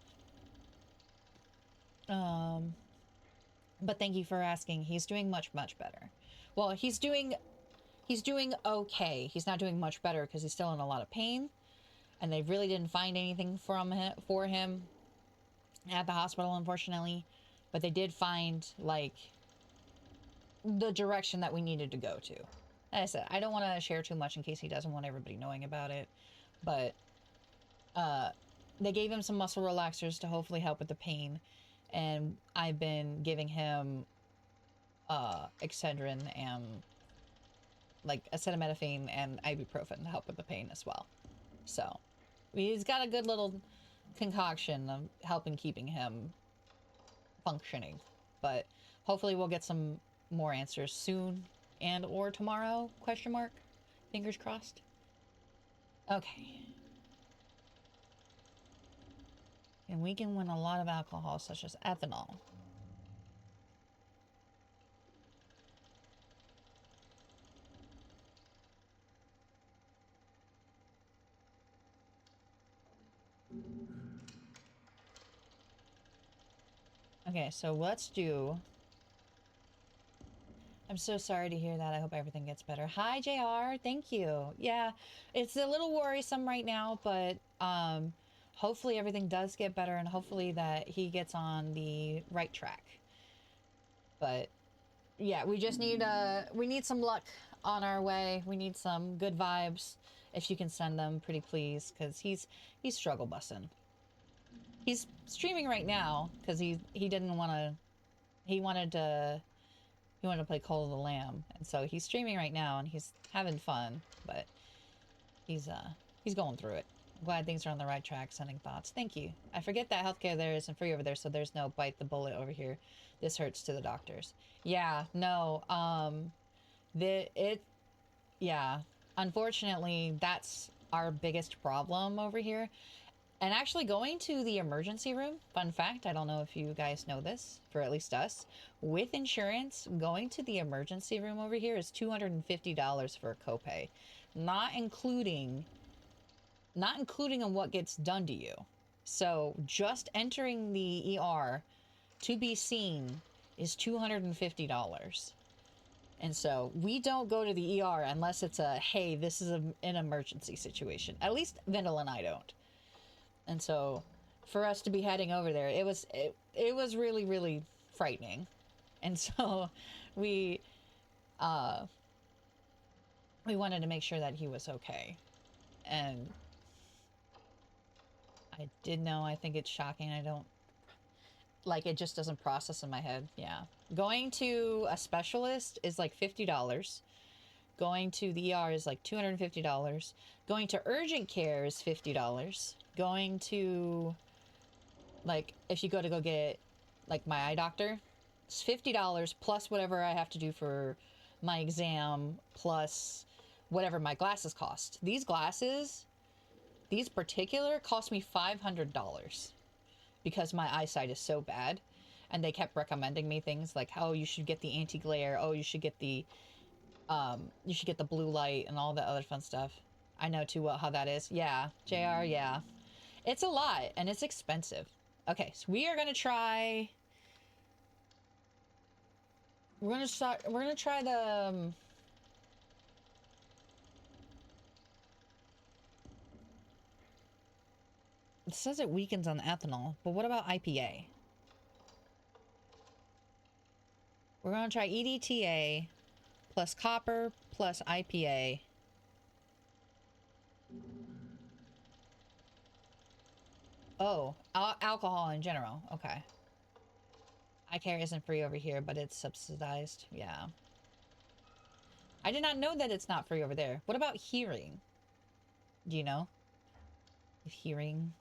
But thank you for asking. He's doing much better. Well, he's doing okay. He's not doing much better because he's still in a lot of pain, and they really didn't find anything for him at the hospital, unfortunately. But they did find like the direction that we needed to go to. As I said, I don't want to share too much in case he doesn't want everybody knowing about it, but they gave him some muscle relaxers to hopefully help with the pain, and I've been giving him Excedrin and like acetaminophen and ibuprofen to help with the pain as well. So he's got a good little concoction of helping keeping him functioning, but hopefully we'll get some more answers soon and or tomorrow, question mark, fingers crossed. Okay. And we can win a lot of alcohol such as ethanol. Okay, so let's do... I'm so sorry to hear that. I hope everything gets better. Hi, JR. Thank you. Yeah, it's a little worrisome right now, but hopefully everything does get better and hopefully that he gets on the right track. But yeah, we just need we need some luck on our way. We need some good vibes. If you can send them, pretty please, because he's struggle bussing. He's streaming right now because he didn't want to. He wanted to. He wanted to play Call of the Lamb, and so he's streaming right now and he's having fun. But he's going through it. I'm glad things are on the right track. Sending thoughts. Thank you. I forget that healthcare there isn't free over there, so there's no bite the bullet over here. This hurts to the doctors. Yeah. No. Yeah. Unfortunately, that's our biggest problem over here. And actually going to the emergency room, fun fact, I don't know if you guys know this, for at least us, with insurance, going to the emergency room over here is $250 for a copay, not including on what gets done to you. So just entering the ER to be seen is $250. And so we don't go to the ER unless it's a, hey, this is an emergency situation. At least Vendel and I don't. And so for us to be heading over there, it was really, really frightening. And so we wanted to make sure that he was okay. And I did know, I think it's shocking. I don't, like, it just doesn't process in my head. Yeah. Going to a specialist is like $50. Going to the ER is like $250. Going to urgent care is $50. Going to, like, if you go get, like, my eye doctor, it's $50 plus whatever I have to do for my exam, plus whatever my glasses cost. These glasses, these particular, cost me $500 because my eyesight is so bad. And they kept recommending me things like, oh, you should get the anti-glare. Oh, you should get the blue light and all that other fun stuff. I know too well how that is. Yeah, JR, yeah. It's a lot and it's expensive. Okay, so we are gonna try. We're gonna try the. It says it weakens on ethanol, but what about IPA? We're gonna try EDTA plus copper plus IPA. Oh, alcohol in general. Okay. Eye care isn't free over here, but it's subsidized. Yeah. I did not know that it's not free over there. What about hearing? Do you know? If hearing...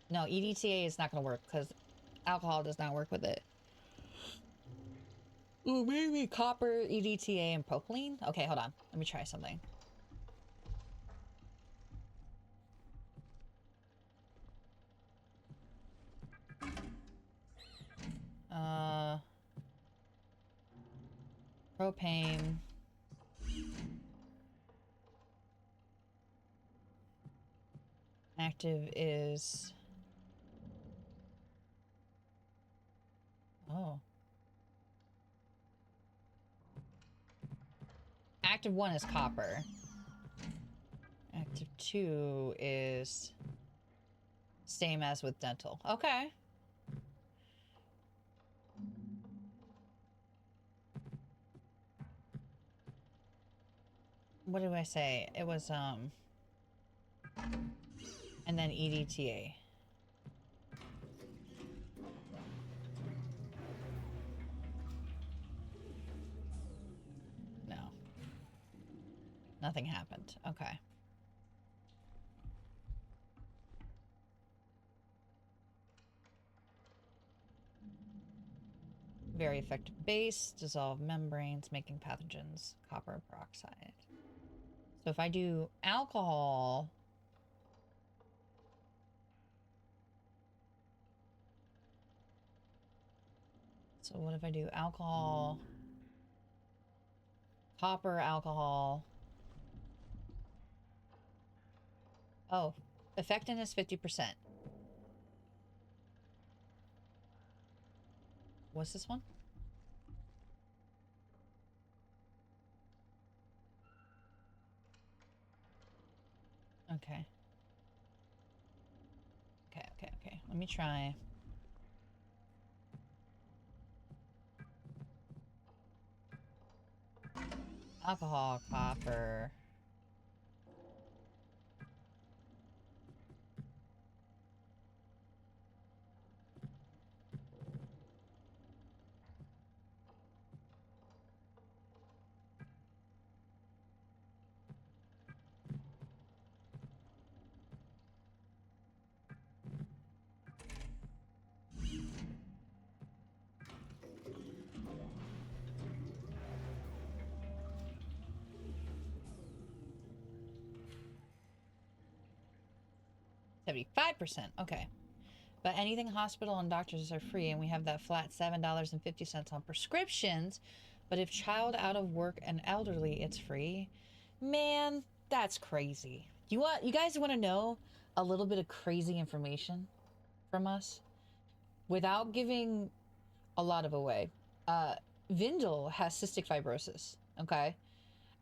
No, EDTA is not going to work because alcohol does not work with it. Ooh, maybe copper, EDTA, and propylene? Okay, hold on. Let me try something. Propane. Active is... Oh. Active 1 is copper. Active 2 is... same as with dental. Okay. What did I say? It was, and then EDTA. No. Nothing happened. Okay. Very effective base, dissolve membranes, making pathogens, copper peroxide. So if I do alcohol... So what if I do alcohol, copper, alcohol? Oh, effectiveness 50%. What's this one? Okay. Okay. Let me try. Alcohol, copper. $75%. Okay. But anything hospital and doctors are free, and we have that flat $7.50 on prescriptions. But if child out of work and elderly, it's free. Man, that's crazy. You guys want to know a little bit of crazy information from us without giving a lot of away? Vindel has cystic fibrosis. Okay,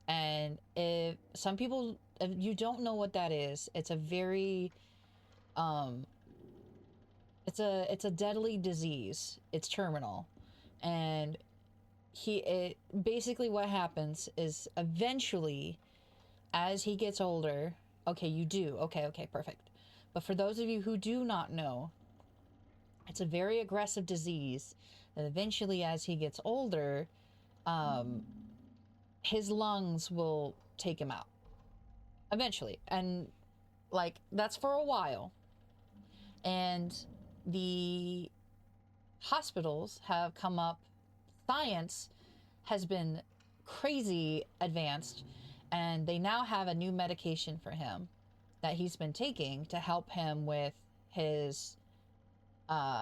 and if some people, if you don't know what that is, it's a very um it's a deadly disease. It's terminal. And basically what happens is eventually as he gets older, okay, you do. Okay, perfect. But for those of you who do not know, it's a very aggressive disease that eventually as he gets older, um his lungs will take him out eventually. And like that's for a while. And the hospitals have come up, science has been crazy advanced, and they now have a new medication for him that he's been taking to help him with his cystic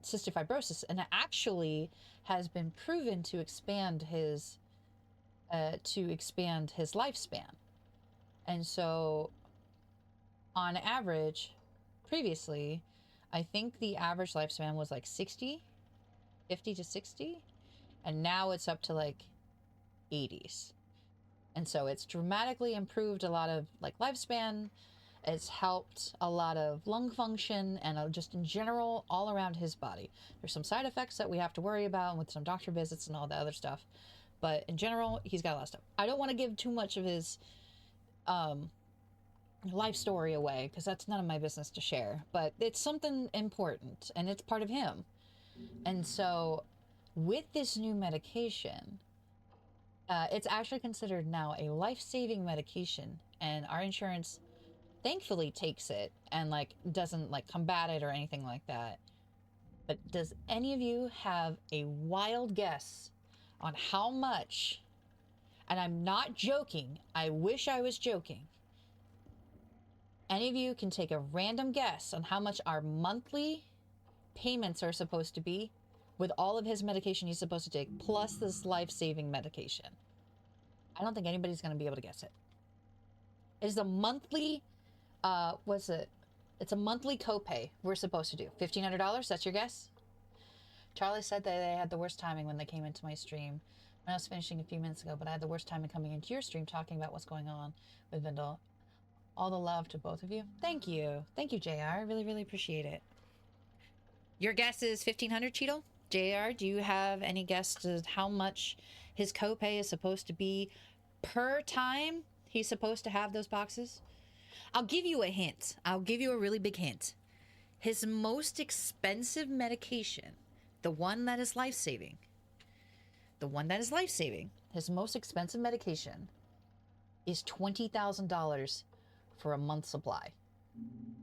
fibrosis, and it actually has been proven to expand his lifespan. And so on average, previously, I think the average lifespan was like 50 to 60, and now it's up to like 80s. And so it's dramatically improved a lot of like lifespan. It's helped a lot of lung function and just in general all around his body. There's some side effects that we have to worry about with some doctor visits and all the other stuff, but in general, he's got a lot of stuff. I don't want to give too much of his life story away because that's none of my business to share, but it's something important and it's part of him. And so with this new medication, it's actually considered now a life-saving medication, and our insurance thankfully takes it and like doesn't like combat it or anything like that. But does any of you have a wild guess on how much, and I'm not joking, I wish I was joking, any of you can take a random guess on how much our monthly payments are supposed to be with all of his medication he's supposed to take, plus this life-saving medication? I don't think anybody's going to be able to guess it. It's a monthly, what's it? It's a monthly copay we're supposed to do. $1,500, that's your guess? Charlie said that they had the worst timing when they came into my stream. When I was finishing a few minutes ago, but I had the worst timing coming into your stream talking about what's going on with Vindel. All the love to both of you. Thank you. Thank you, JR. I really, really appreciate it. Your guess is $1,500, Cheeto? JR, do you have any guess to how much his copay is supposed to be per time he's supposed to have those boxes? I'll give you a hint. I'll give you a really big hint. His most expensive medication, the one that is life-saving, his most expensive medication is $20,000 for a month's supply.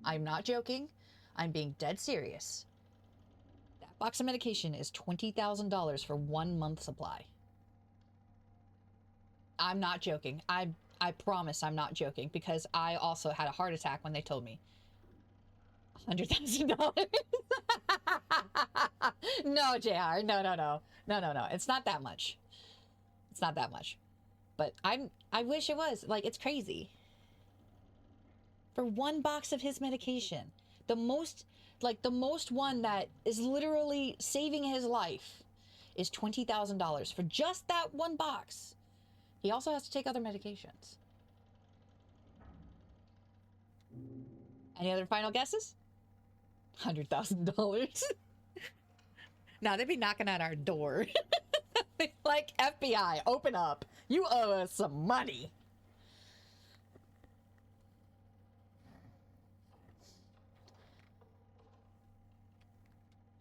I'm not joking. I'm being dead serious. That box of medication is $20,000 for 1 month supply. I'm not joking. I promise I'm not joking, because I also had a heart attack when they told me $100,000. No, JR. No. It's not that much. It's not that much. But I wish it was. Like, it's crazy. For 1 box of his medication. The most, like the most one that is literally saving his life is $20,000 for just that one box. He also has to take other medications. Any other final guesses? $100,000. Now they'd be knocking at our door. Like, FBI, open up. You owe us some money.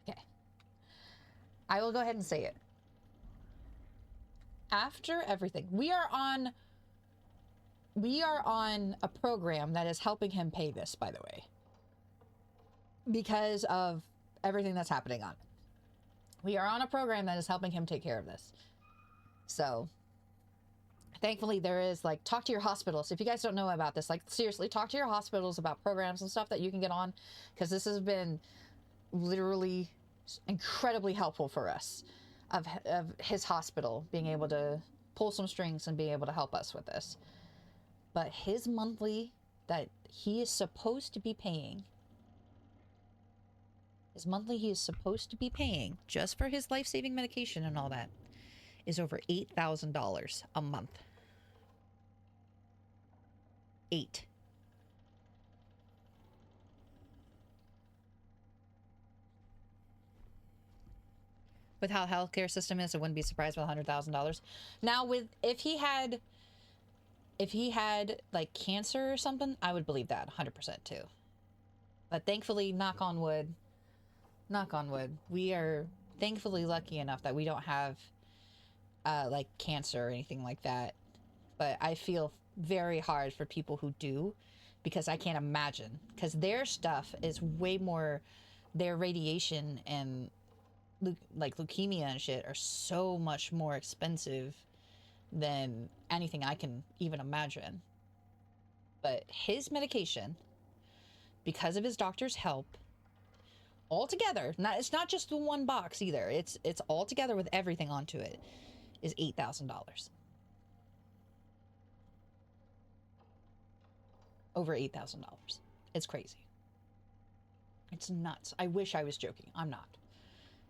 Okay. I will go ahead and say it. After everything, we are on a program that is helping him pay this, by the way, because of everything that's happening on it. We are on a program that is helping him take care of this. So thankfully there is, like, talk to your hospitals. If you guys don't know about this, like, seriously, talk to your hospitals about programs and stuff that you can get on, because this has been literally incredibly helpful for us, of his hospital being able to pull some strings and being able to help us with this. But his monthly that he is supposed to be paying, just for his life-saving medication and all that, is over $8,000 a month. 8. With how healthcare system is, I wouldn't be surprised with $100,000. Now, with if he had like cancer or something, I would believe that 100% too. But thankfully, knock on wood, we are thankfully lucky enough that we don't have like cancer or anything like that. But I feel very hard for people who do, because I can't imagine, because their stuff is way more, their radiation and like leukemia and shit are so much more expensive than anything I can even imagine. But his medication, because of his doctor's help, all together, it's not just the one box either, it's all together with everything onto it, is $8,000. Over $8,000. It's crazy. It's nuts. I wish I was joking. I'm not.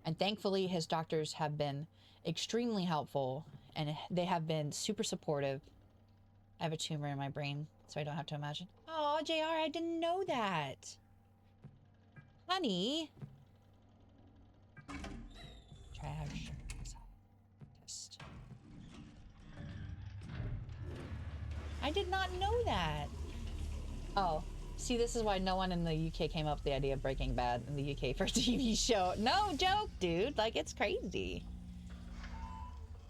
And thankfully, his doctors have been extremely helpful, and they have been super supportive. I have a tumor in my brain, so I don't have to imagine. Oh, JR, I didn't know that. Honey. Trash. Test. I did not know that. Oh, see, this is why no one in the UK came up with the idea of Breaking Bad in the UK for a TV show. No joke, dude. Like, it's crazy.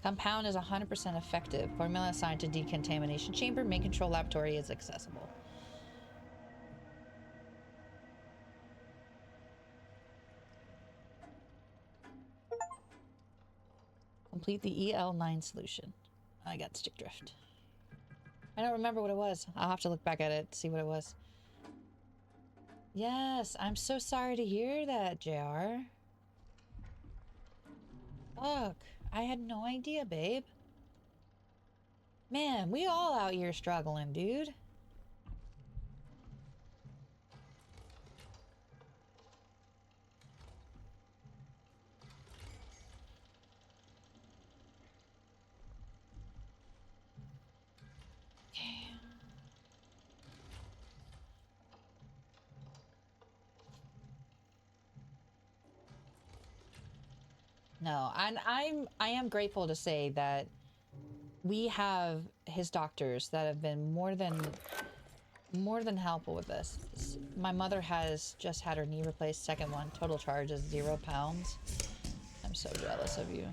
Compound is 100% effective. Formula assigned to decontamination chamber. Main control laboratory is accessible. Complete the EL9 solution. I got stick drift. I don't remember what it was. I'll have to look back at it to see what it was. Yes, I'm so sorry to hear that, JR. Fuck, I had no idea, babe. Man, we all out here struggling, dude. No, and I am grateful to say that we have his doctors that have been more than helpful with this. My mother has just had her knee replaced, second one. Total charge is £0. I'm so jealous of you.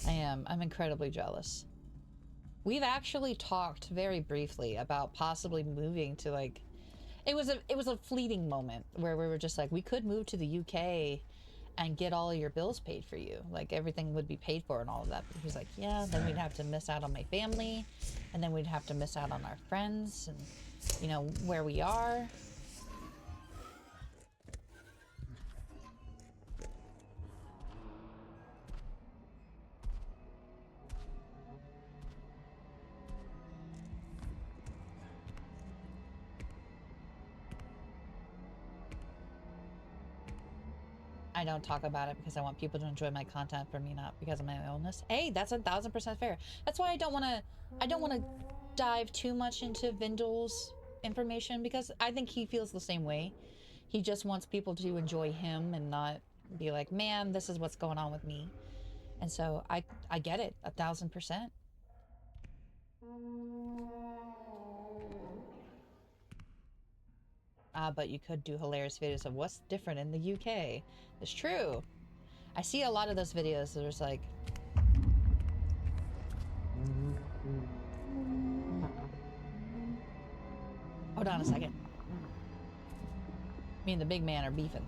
I am. I'm incredibly jealous. We've actually talked very briefly about possibly moving to, like, it was a fleeting moment where we were just like, we could move to the UK and get all of your bills paid for you. Like, everything would be paid for and all of that. But he was like, yeah, then we'd have to miss out on my family, and then we'd have to miss out on our friends and, you know, where we are. I don't talk about it because I want people to enjoy my content for me, not because of my illness. Hey, that's 1000% fair. That's why I don't want to dive too much into Vindal's information, because I think he feels the same way. He just wants people to enjoy him and not be like, man, this is what's going on with me. And so I get it 1000%. But you could do hilarious videos of what's different in the UK. It's true. I see a lot of those videos. There's like, hold on a second. Me and the big man are beefing.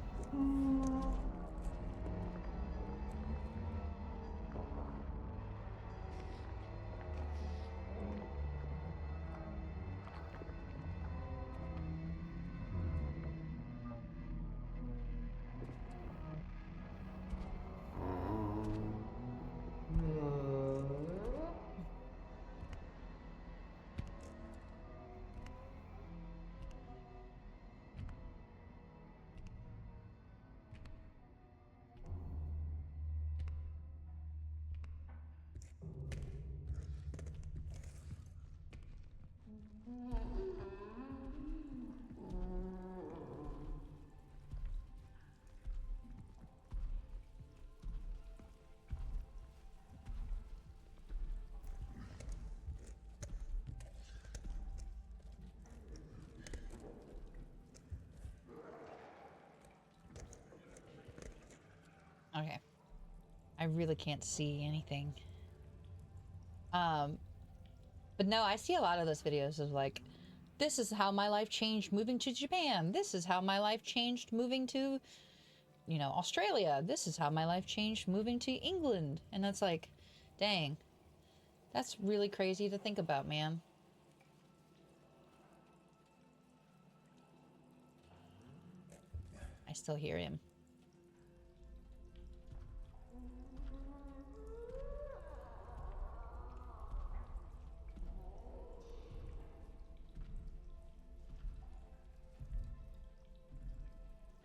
Okay. I really can't see anything. But no, I see a lot of those videos of like, this is how my life changed moving to Japan. This is how my life changed moving to, you know, Australia. This is how my life changed moving to England. And it's like, dang, that's really crazy to think about, man. I still hear him.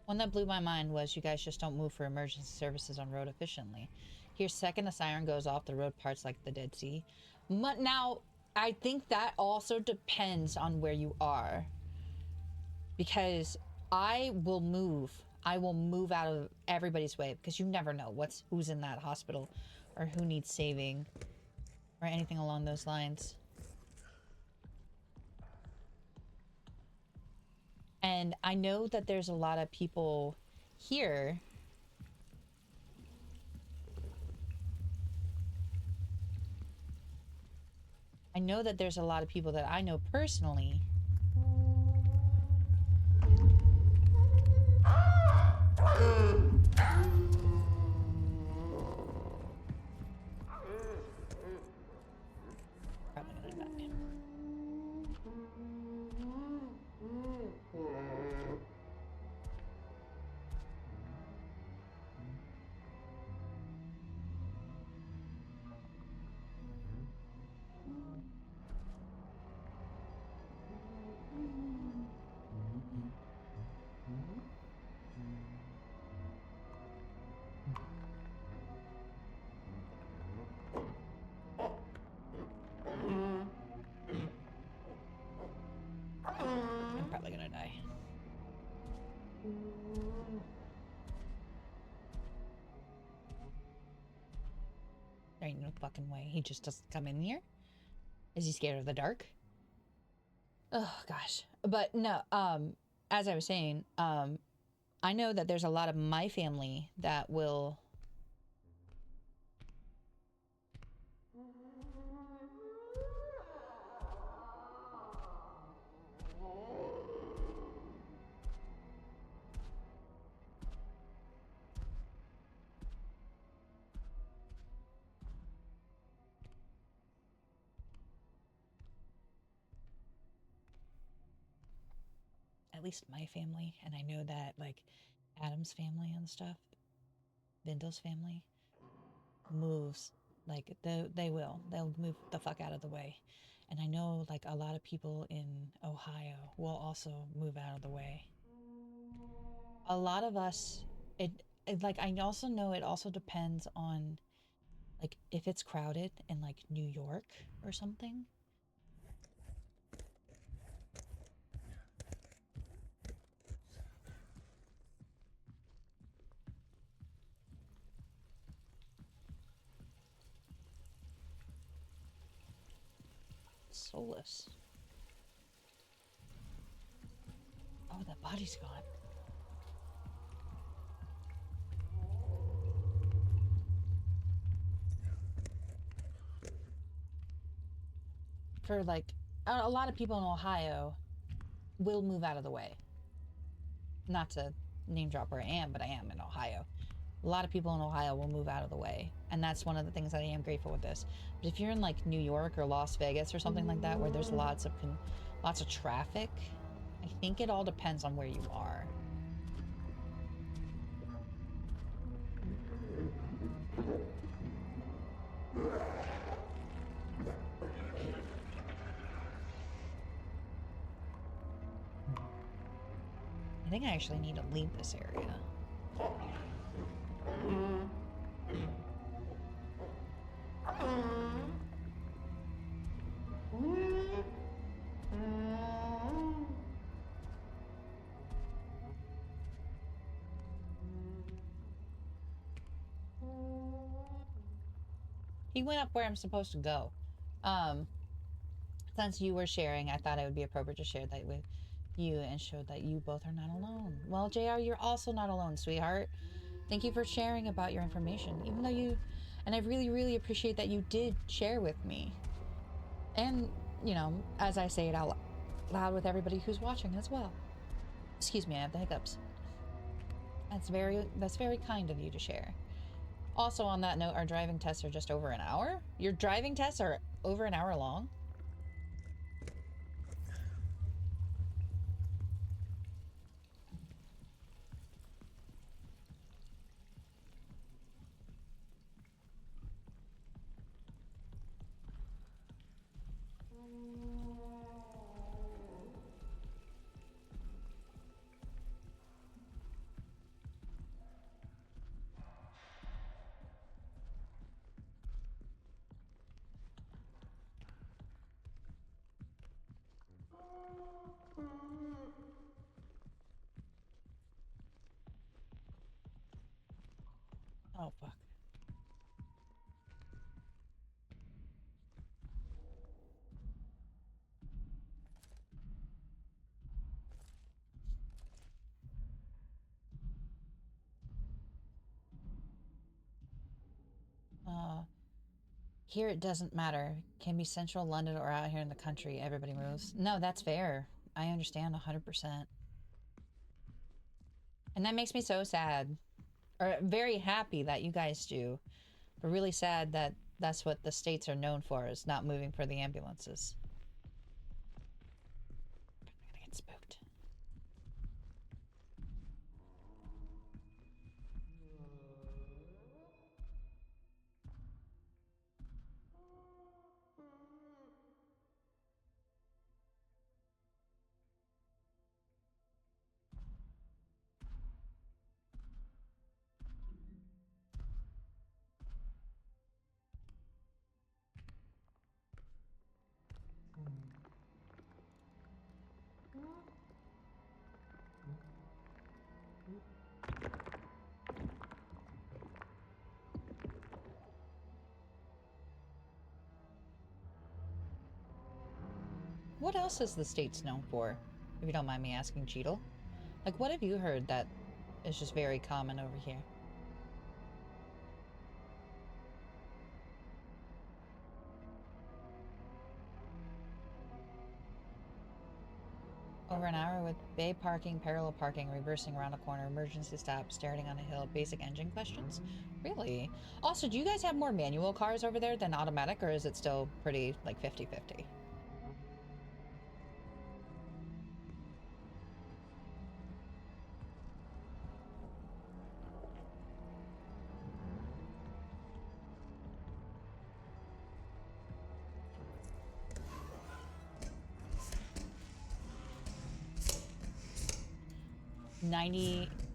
One that blew my mind was you guys just don't move for emergency services on road efficiently. Here, second a siren goes off, the road parts like the Dead Sea. But now, I think that also depends on where you are. Because I will move. I will move out of everybody's way because you never know who's in that hospital or who needs saving or anything along those lines. And I know that there's a lot of people here I know that there's a lot of people that I know personally probably gonna die. I'm probably gonna die. There ain't no fucking way. He just doesn't come in here? Is he scared of the dark? Oh gosh. But no, as I was saying, I know that there's a lot of my family that will at least my family, and I know that like Adam's family and stuff, Vindal's family moves like they'll move the fuck out of the way. And I know like a lot of people in Ohio will also move out of the way. A lot of us, like I also know it also depends on like if it's crowded in like New York or something. Soulless. Oh, that body's gone. For like a lot of people in Ohio will move out of the way. Not to name drop where I am, but I am in Ohio. A lot of people in Ohio will move out of the way, and that's one of the things that I am grateful with this. But if you're in like New York or Las Vegas or something like that, where there's lots of traffic, I think it all depends on where you are. I think I actually need to leave this area. He went up where I'm supposed to go. Um, since you were sharing, I thought it would be appropriate to share that with you and show that you both are not alone. Well, JR, you're also not alone, sweetheart. Thank you for sharing about your information, even though and I really, really appreciate that you did share with me. And, you know, as I say it out loud with everybody who's watching as well. Excuse me, I have the hiccups. That's very kind of you to share. Also, on that note, our driving tests are just over an hour. Your driving tests are over an hour long? Oh, fuck. Here it doesn't matter. Can be central London or out here in the country. Everybody moves. No, that's fair. I understand 100%. And that makes me so sad. Or very happy that you guys do. But really sad that that's what the states are known for, is not moving for the ambulances. I'm gonna get spooked. What else is the states known for? If you don't mind me asking, Cheetle. Like, what have you heard that is just very common over here? Over an hour with bay parking, parallel parking, reversing around a corner, emergency stop, starting on a hill, basic engine questions? Really? Also, do you guys have more manual cars over there than automatic, or is it still pretty, like, 50-50?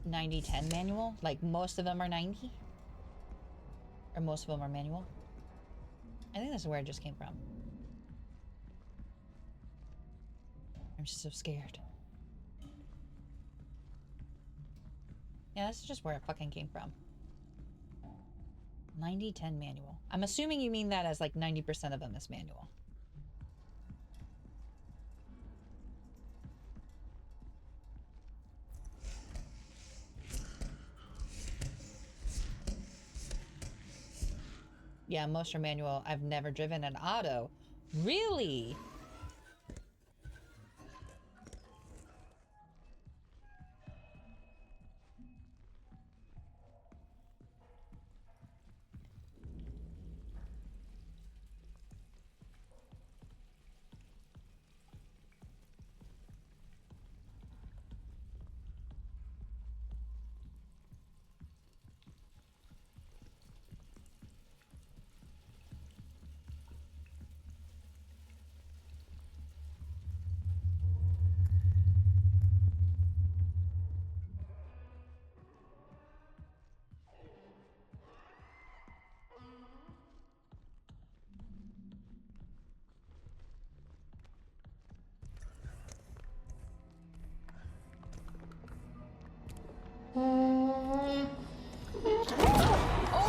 90-10 manual. Like most of them are 90. Or most of them are manual. I think that's where it just came from. I'm just so scared. Yeah, this is just where it fucking came from. 90-10 manual. I'm assuming you mean that as like 90% of them is manual. Yeah, most are manual. I've never driven an auto. Really? Oh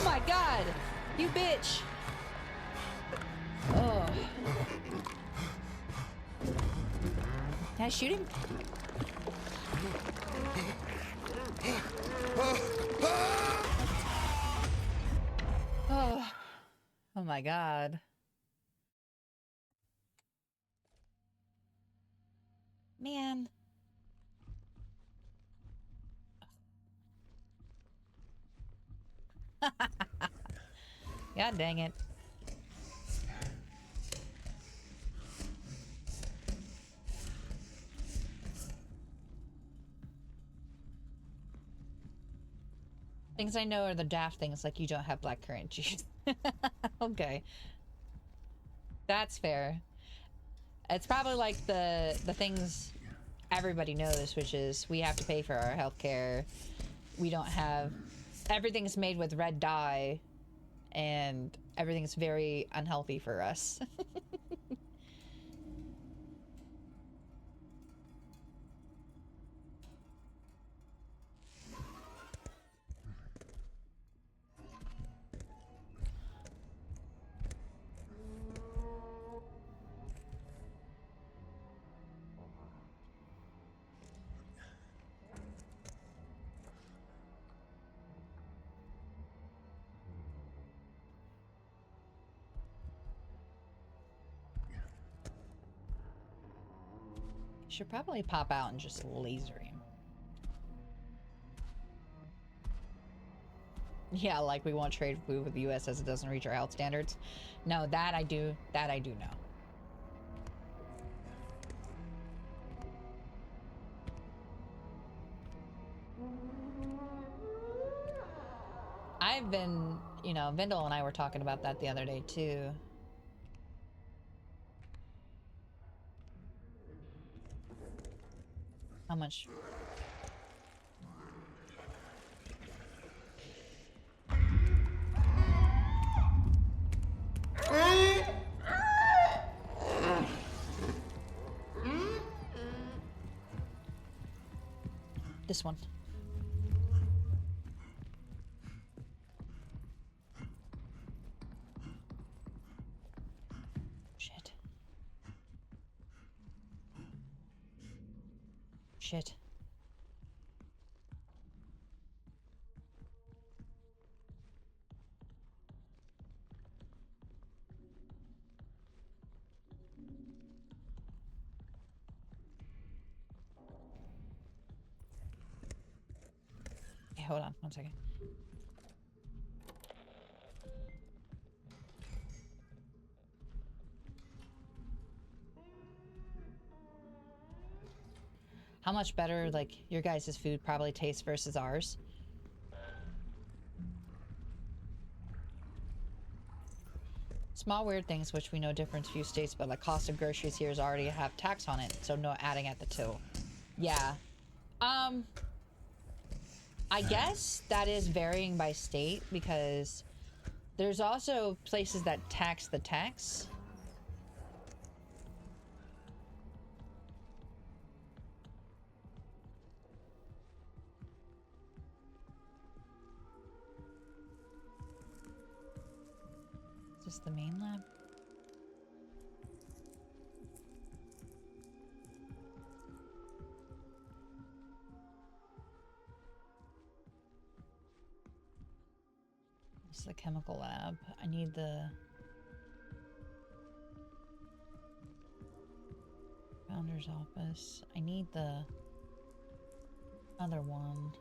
my god! You bitch! Oh. Can I shoot him? Oh. Oh my god. Man. God dang it. Things I know are the daft things, like you don't have blackcurrant juice. Okay. That's fair. It's probably like the things everybody knows, which is we have to pay for our healthcare. We don't have... Everything's made with red dye, and everything's very unhealthy for us. Should probably pop out and just laser him. Yeah, like we won't trade food with the US as it doesn't reach our health standards. No, that I do know. I've been, you know, Vindel and I were talking about that the other day too. How much? This one. Shit. Shit. Okay, hold on, 1 second. How much better, like, your guys' food probably tastes versus ours? Small weird things which we know different in few states, but like cost of groceries here is already have tax on it, so no adding at the till. Yeah. I guess that is varying by state because there's also places that tax the tax. Is this the main lab? This is the chemical lab. I need the founder's office. I need the other one.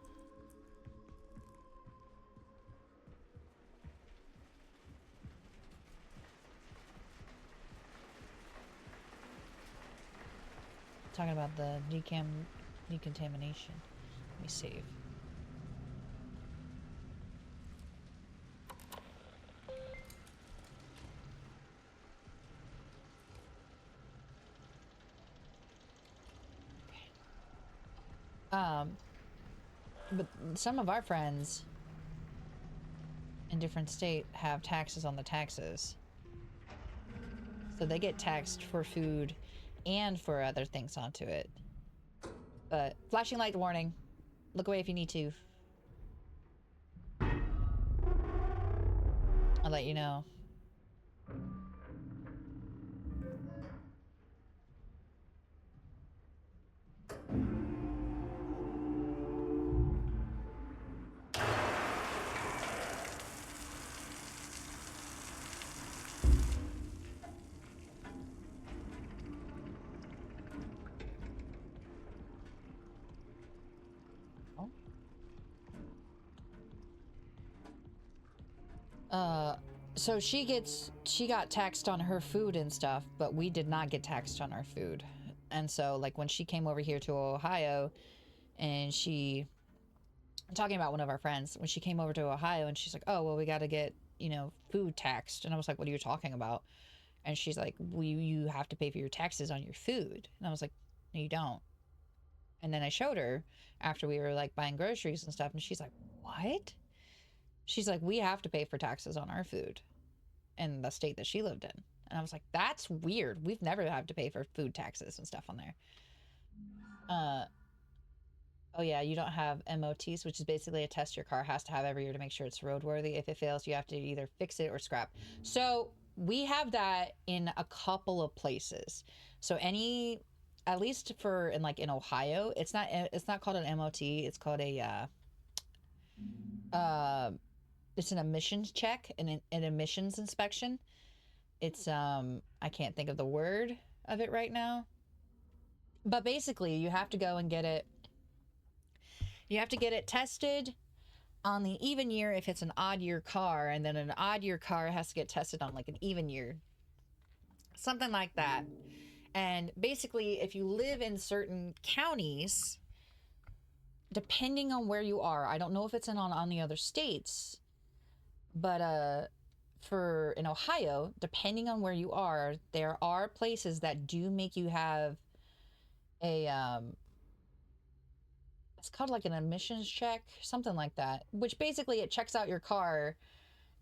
Talking about the decontamination. Let me save. But some of our friends in different state have taxes on the taxes. So they get taxed for food and for other things onto it. But flashing light warning. Look away if you need to. I'll let you know. So she got taxed on her food and stuff, but we did not get taxed on our food. And so like when she came over here to Ohio and I'm talking about one of our friends, when she came over to Ohio and she's like, oh, well, we got to get, food taxed. And I was like, what are you talking about? And she's like, you have to pay for your taxes on your food. And I was like, no, you don't. And then I showed her after we were like buying groceries and stuff. And she's like, what? She's like, we have to pay for taxes on our food in the state that she lived in. And I was like, that's weird. We've never had to pay for food taxes and stuff on there. Oh yeah, you don't have MOTs, which is basically a test your car has to have every year to make sure it's roadworthy. If it fails, you have to either fix it or scrap. So we have that in a couple of places. So at least in Ohio, it's not called an MOT. It's called it's an emissions check and an emissions inspection. It's I can't think of the word of it right now. But basically, you have to go and get it. You have to get it tested on the even year if it's an odd year car, and then an odd year car has to get tested on like an even year. Something like that. And basically, if you live in certain counties, depending on where you are, I don't know if it's on the other states, but in Ohio, depending on where you are, there are places that do make you have a it's called like an emissions check, something like that, which basically it checks out your car,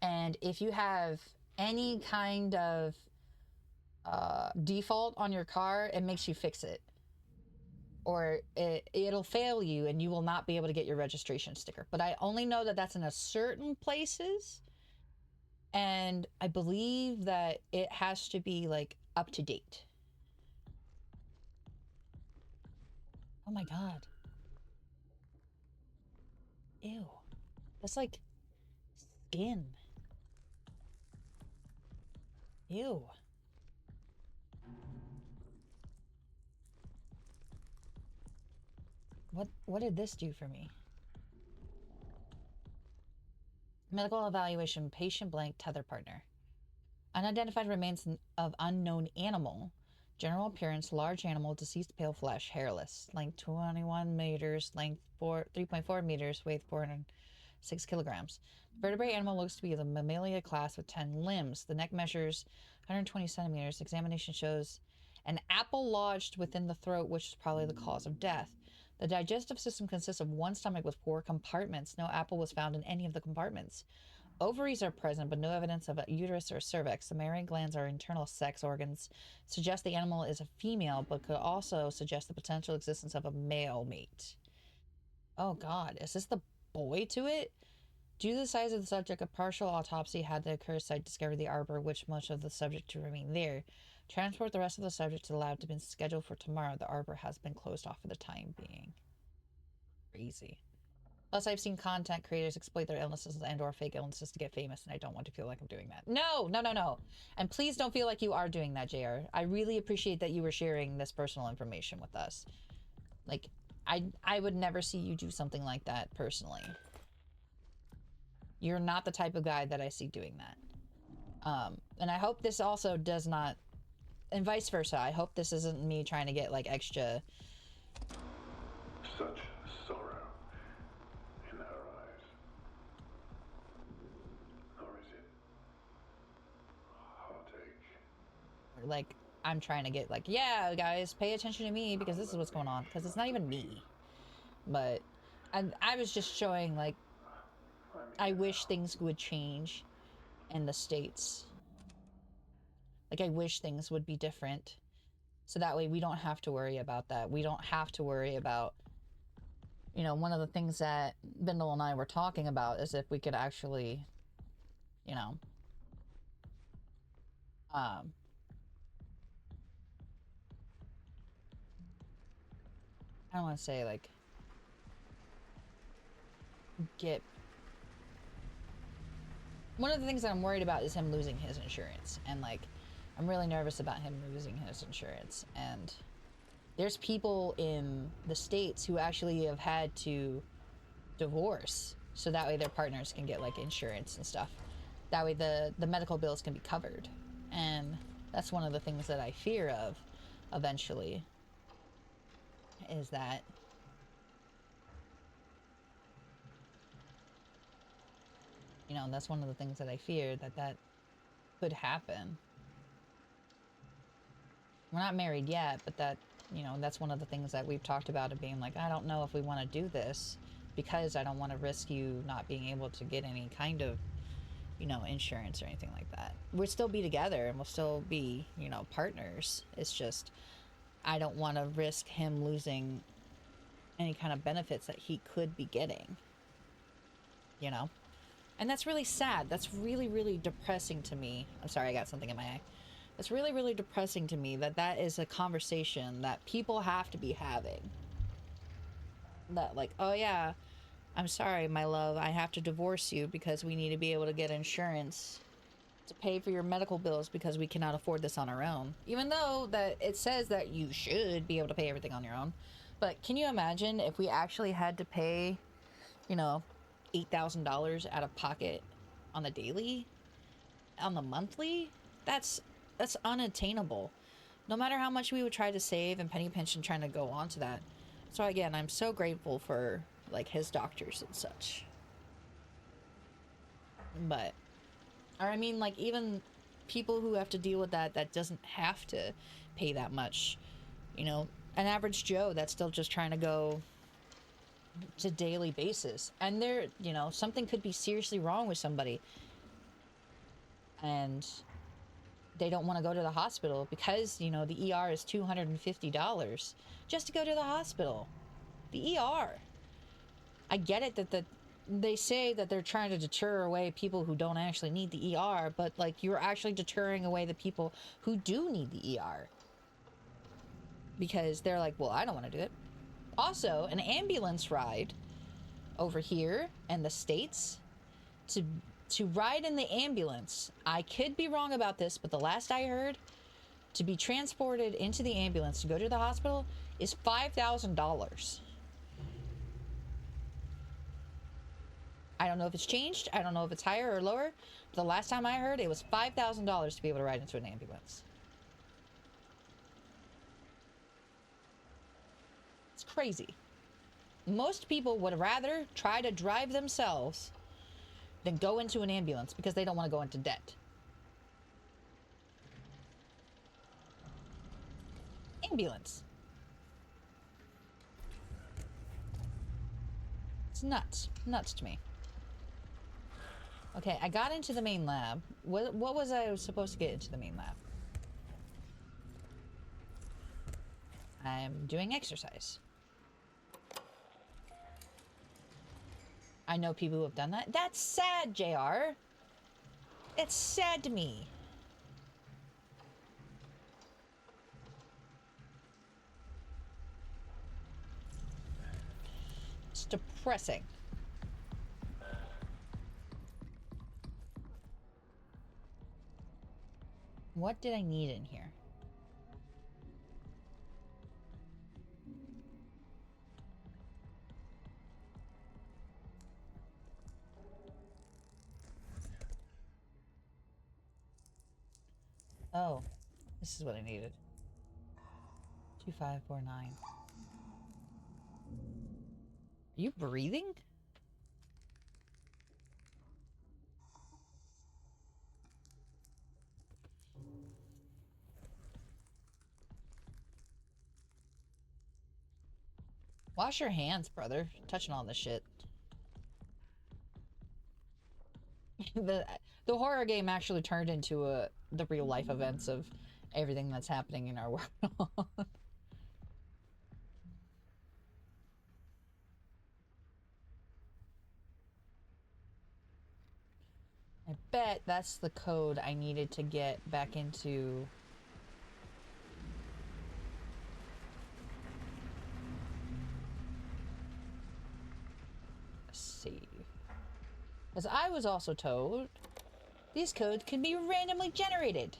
and if you have any kind of default on your car, it makes you fix it, or it'll fail you and you will not be able to get your registration sticker. But I only know that that's in a certain places, and I believe that it has to be like up to date. Oh my god. Ew. That's like skin. Ew. What did this do for me? Medical evaluation, patient blank, tether partner. Unidentified remains of unknown animal. General appearance, large animal, deceased, pale flesh, hairless. Length 21 meters, length 3.4 meters, weight 406 kilograms. The vertebrate animal looks to be the Mammalia class with 10 limbs. The neck measures 120 centimeters. Examination shows an apple lodged within the throat, which is probably the cause of death. The digestive system consists of one stomach with 4 compartments. No apple was found in any of the compartments. Ovaries are present, but no evidence of a uterus or cervix. The mammary glands are internal sex organs, suggest the animal is a female, but could also suggest the potential existence of a male mate. Oh God, is this the boy to it? Due to the size of the subject, a partial autopsy had to occur site discovered the arbor, which much of the subject to remain there. Transport the rest of the subject to the lab to be scheduled for tomorrow. The arbor has been closed off for the time being. Crazy. Plus, I've seen content creators exploit their illnesses and or fake illnesses to get famous, and I don't want to feel like I'm doing that. No, no, no, no. And please don't feel like you are doing that, JR. I really appreciate that you were sharing this personal information with us. Like, I would never see you do something like that personally. You're not the type of guy that I see doing that. And I hope this also does not, and vice versa, I hope this isn't me trying to get like extra. Such sorrow in her eyes. Or is it heartache? Like, I'm trying to get like, yeah, guys, pay attention to me because this is what's going on. Because it's not even me. But I was just showing like, I wish things would change in the States. Like, I wish things would be different. So that way we don't have to worry about that. We don't have to worry about, you know, one of the things that Bindle and I were talking about is if we could actually, you know, I don't want to say like, get, one of the things that I'm worried about is him losing his insurance. And like, I'm really nervous about him losing his insurance. And there's people in the States who actually have had to divorce so that way their partners can get like insurance and stuff. That way the medical bills can be covered. And that's one of the things that I fear of eventually, is that you know, that's one of the things that I fear, that could happen. We're not married yet, but that, you know, that's one of the things that we've talked about, of being like, I don't know if we want to do this because I don't want to risk you not being able to get any kind of, you know, insurance or anything like that. We'll still be together and we'll still be, you know, partners. It's just, I don't want to risk him losing any kind of benefits that he could be getting, you know? And that's really sad. That's really, really depressing to me. I'm sorry, I got something in my eye. It's really, really depressing to me that that is a conversation that people have to be having. That like, oh yeah, I'm sorry, my love, I have to divorce you because we need to be able to get insurance to pay for your medical bills because we cannot afford this on our own. Even though that it says that you should be able to pay everything on your own. But can you imagine if we actually had to pay, you know, $8,000 out of pocket on the daily, on the monthly? That's unattainable. No matter how much we would try to save and penny pinch and trying to go on to that. So again, I'm so grateful for like his doctors and such. But, or I mean, like even people who have to deal with that doesn't have to pay that much. You know, an average Joe that's still just trying to go to daily basis, and there, you know, something could be seriously wrong with somebody and they don't want to go to the hospital because, you know, the ER is $250 just to go to the hospital. The ER. I get it that they say that they're trying to deter away people who don't actually need the ER, but like you're actually deterring away the people who do need the ER because they're like, well, I don't want to do it. Also, an ambulance ride over here in the States, to ride in the ambulance, I could be wrong about this, but the last I heard, to be transported into the ambulance to go to the hospital is $5,000. I don't know if it's changed. I don't know if it's higher or lower. But the last time I heard, it was $5,000 to be able to ride into an ambulance. It's crazy. Most people would rather try to drive themselves than go into an ambulance because they don't want to go into debt. Ambulance. It's nuts. Nuts to me. Okay, I got into the main lab. What was I supposed to get into the main lab? I'm doing exercise. I know people who have done that. That's sad, JR. It's sad to me. It's depressing. What did I need in here? Oh, this is what I needed. 2549. Are you breathing? Wash your hands, brother. Touching all this shit. the horror game actually turned into the real life events of everything that's happening in our world. I bet that's the code I needed to get back into. Let's see. As I was also told, these codes can be randomly generated.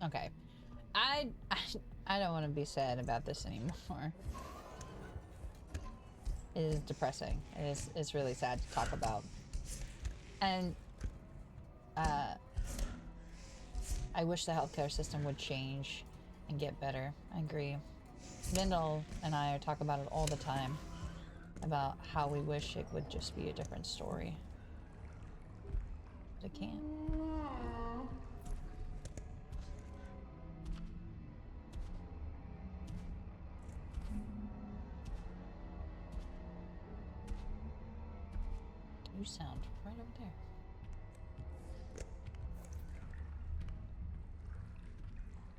Okay. I don't want to be sad about this anymore. It is depressing. It's really sad to talk about. And I wish the healthcare system would change and get better. I agree. Vindel and I talk about it all the time, about how we wish it would just be a different story. But it can't. You sound right over there.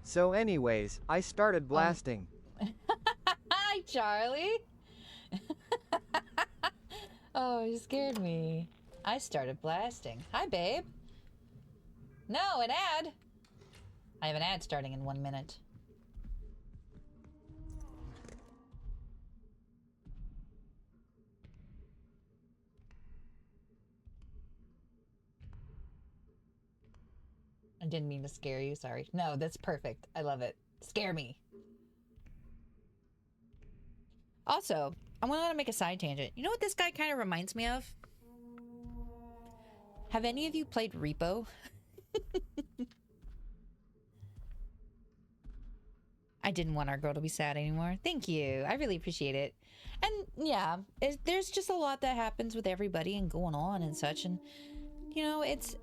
So anyways, I started blasting. Hi, Charlie. Oh, you scared me. I started blasting. Hi, babe. No, an ad. I have an ad starting in 1 minute. I didn't mean to scare you, sorry. No, that's perfect. I love it. Scare me. Also, I want to make a side tangent. You know what this guy kind of reminds me of? Have any of you played Repo? I didn't want our girl to be sad anymore. Thank you. I really appreciate it. And yeah, there's just a lot that happens with everybody and going on and such. And, you know, it's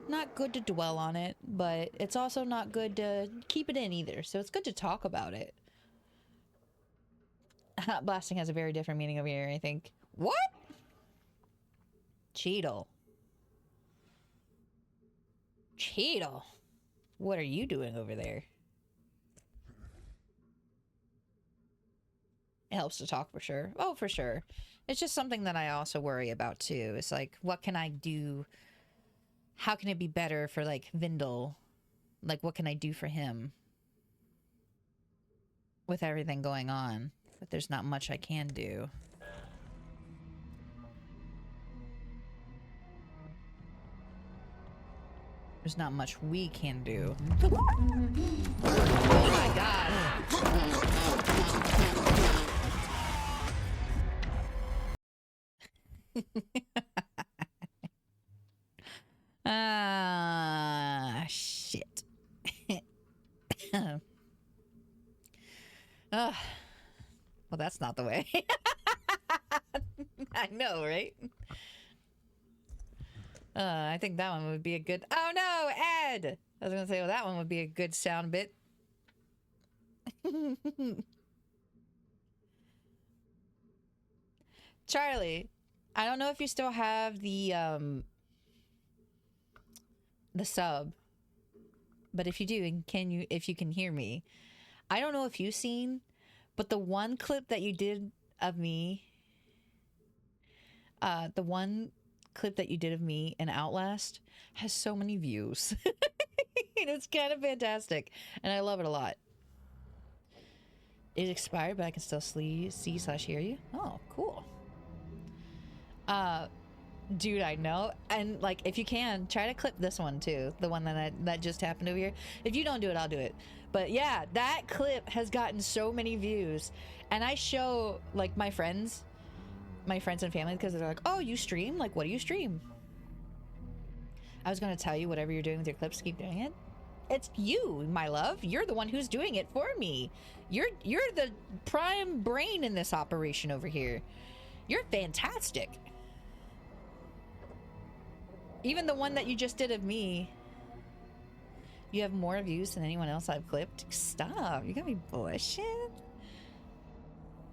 not good to dwell on it, but it's also not good to keep it in either. So it's good to talk about it. Blasting has a very different meaning over here, I think. What? Cheetle. Cheetle. What are you doing over there? It helps to talk for sure. Oh, for sure. It's just something that I also worry about too. It's like, what can I do? How can it be better for like Vindel? Like, what can I do for him? With everything going on. But there's not much I can do. There's not much we can do. Oh my god. Shit. Well, that's not the way. I know, right? I think that one would be a good... Oh no, Ed! I was gonna say, well, that one would be a good sound bit. Charlie, I don't know if you still have the sub, but if you do, and if you can hear me, I don't know if you've seen, but the one clip that you did of me, in Outlast has so many views. And it's kind of fantastic, and I love it a lot. It expired, but I can still see/hear you. Oh, cool. Dude, I know. And like, if you can, try to clip this one too, the one that just happened over here. If you don't do it, I'll do it. But yeah, that clip has gotten so many views, and I show like my friends and family, because they're like, oh, you stream? Like, what do you stream? I was gonna tell you, whatever you're doing with your clips, keep doing it. It's you, my love. You're the one who's doing it for me. You're the prime brain in this operation over here. You're fantastic. Even the one that you just did of me, you have more views than anyone else I've clipped. Stop. You got me bullshit.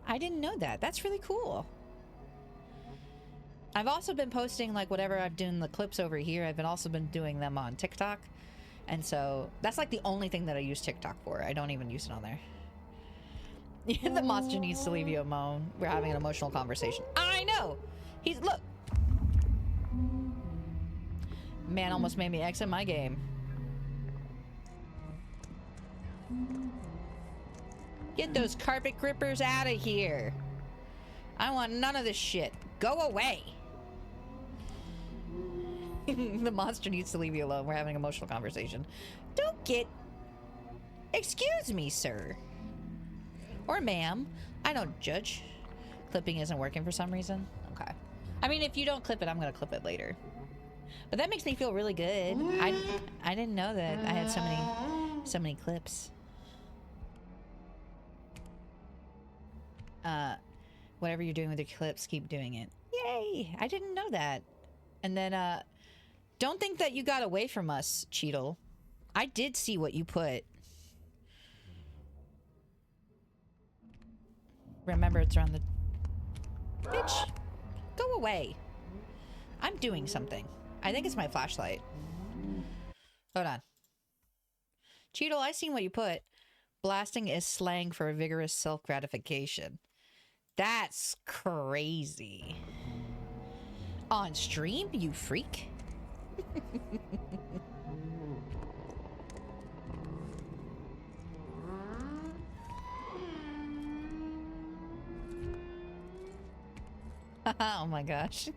I didn't know that. That's really cool. I've also been posting like whatever I've done the clips over here. I've also been doing them on TikTok. And so that's like the only thing that I use TikTok for. I don't even use it on there. The monster needs to leave you alone. We're having an emotional conversation. I know. Look. Man almost made me exit my game. Get those carpet grippers out of here. I want none of this shit. Go away. The monster needs to leave you alone. We're having an emotional conversation. Don't get... Excuse me, sir. Or ma'am. I don't judge. Clipping isn't working for some reason. Okay. I mean, if you don't clip it, I'm gonna clip it later. But that makes me feel really good. I didn't know that I had so many clips. Whatever you're doing with your clips, keep doing it. Yay! I didn't know that. And then, don't think that you got away from us, Cheetle. I did see what you put. Remember, it's around the... Bitch! Go away. I'm doing something. I think it's my flashlight. Hold on. Cheetle, I seen what you put. Blasting is slang for a vigorous self-gratification. That's crazy. On stream, you freak? Oh my gosh.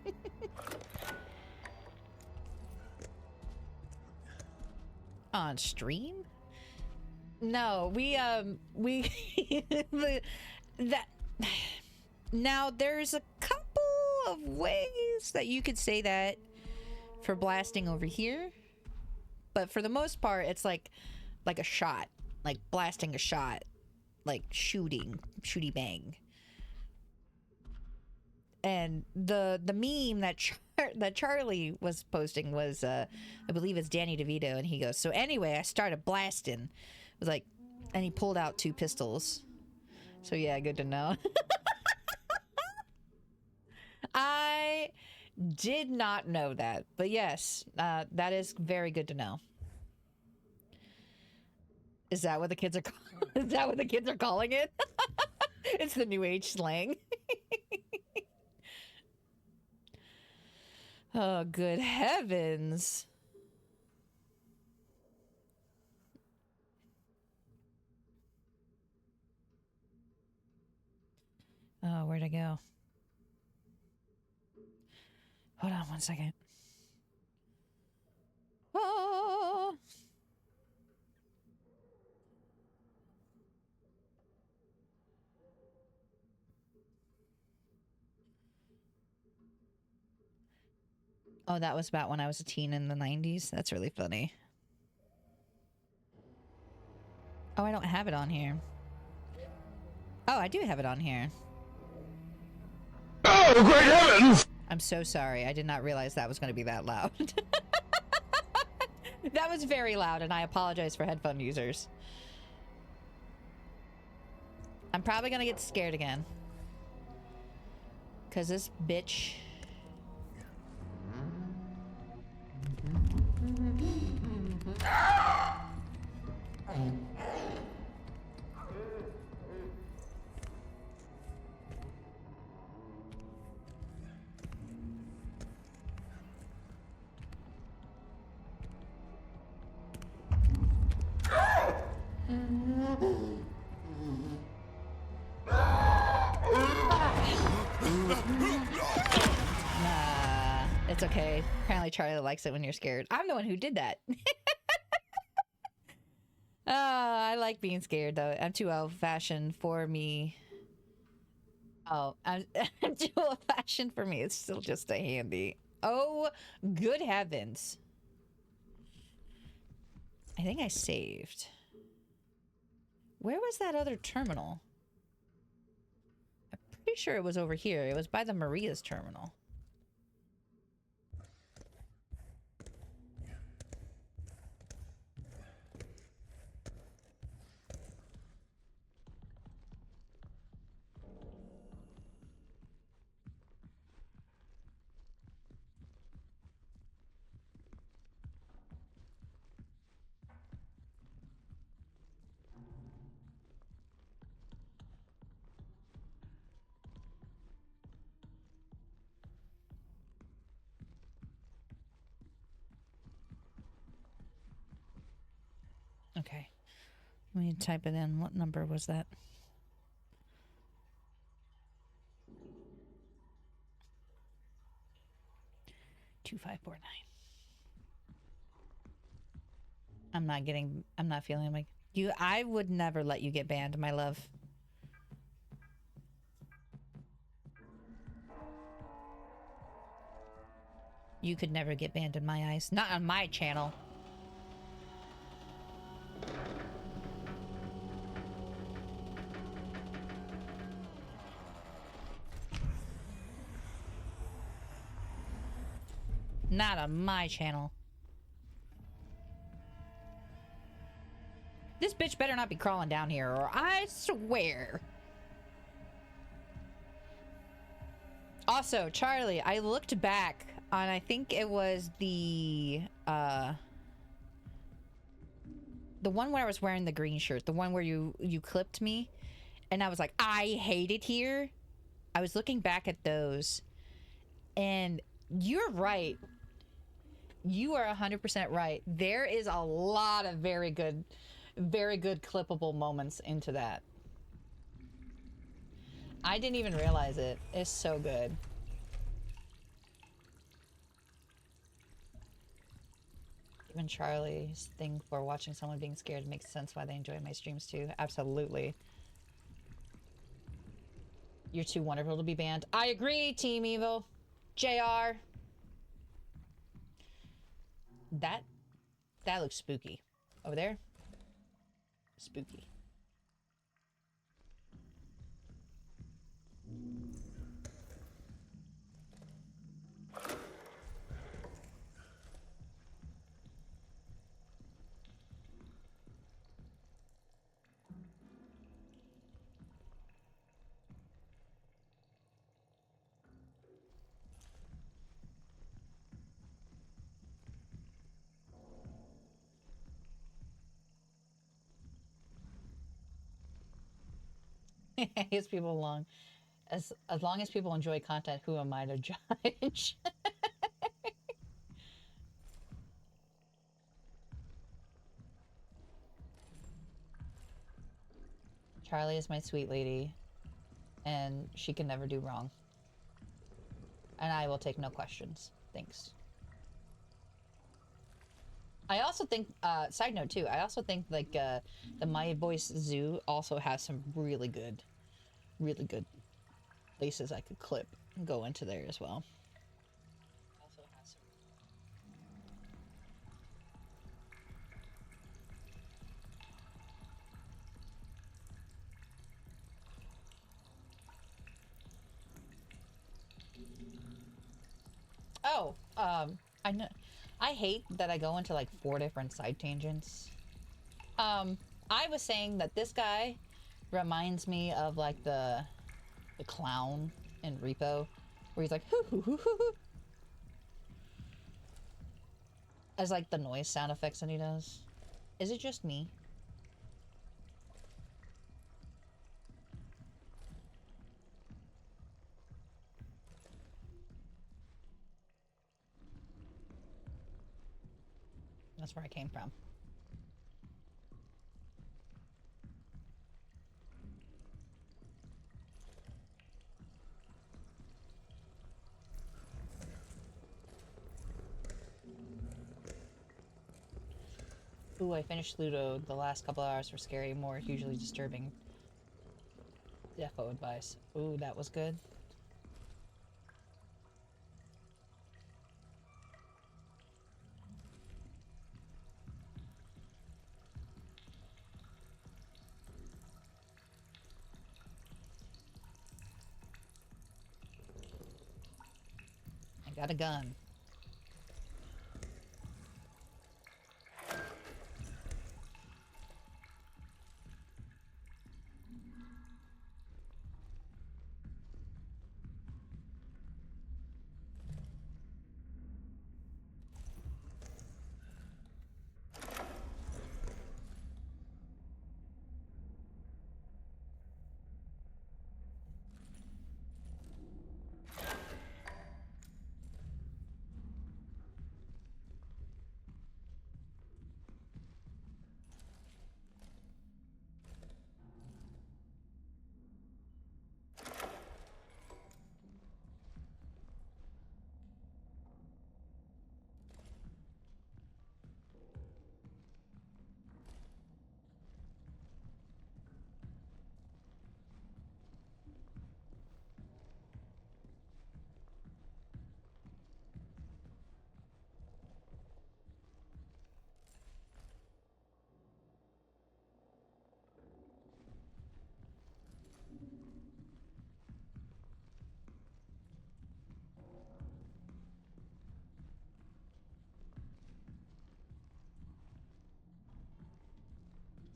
On stream? No, now there's a couple of ways that you could say that for blasting over here, but for the most part it's like a shot, like blasting a shot, like shooty bang. And the meme that that Charlie was posting was I believe it's Danny DeVito, and he goes, so anyway, I started blasting. It was like, and he pulled out 2 pistols. So yeah, good to know. I did not know that, but yes, that is very good to know. Is that what the kids are? Is that what the kids are calling it? It's the new age slang. Oh, good heavens! Oh, where'd I go? Hold on 1 second. Oh. Oh, that was about when I was a teen in the 90s. That's really funny. Oh, I don't have it on here. Oh, I do have it on here. Oh, great heavens! I'm so sorry. I did not realize that was going to be that loud. That was very loud, and I apologize for headphone users. I'm probably going to get scared again. Because this bitch... Nah, it's okay. Apparently Charlie likes it when you're scared. I'm the one who did that. I like being scared, though. I'm too old-fashioned for me. Oh, I'm too old-fashioned for me. It's still just a handy. Oh, good heavens. I think I saved. Where was that other terminal? I'm pretty sure it was over here. It was by the Maria's terminal. Okay. Let me type it in. What number was that? Two 549. I'm not feeling like you. I would never let you get banned, my love. You could never get banned in my eyes. Not on my channel. Not on my channel. This bitch better not be crawling down here, or I swear. Also, Charlie, I looked back on, I think it was the one where I was wearing the green shirt, the one where you clipped me, and I was like, I hate it here. I was looking back at those, and you're right. You are 100% right. There is a lot of very good clippable moments into that. I didn't even realize it. It's so good. Even Charlie's thing for watching someone being scared makes sense why they enjoy my streams too. Absolutely. You're too wonderful to be banned. I agree, Team Evil. JR. That looks spooky. Over there? Spooky. as people long as long as people enjoy content, who am I to judge? Charlie is my sweet lady, and she can never do wrong. And I will take no questions. Thanks. I also think, side note too, I also think like the My Voice Zoo also has some really good places I could clip and go into there as well. Also has some... Oh, I know. I hate that I go into like 4 different side tangents. I was saying that this guy reminds me of like the clown in Repo, where he's like hoo hoo hoo hoo hoo, as like the noise sound effects that he does. Is it just me? That's where I came from. Ooh, I finished Ludo. The last couple hours were scary, more hugely disturbing. Defo advice. Ooh, that was good. I got a gun.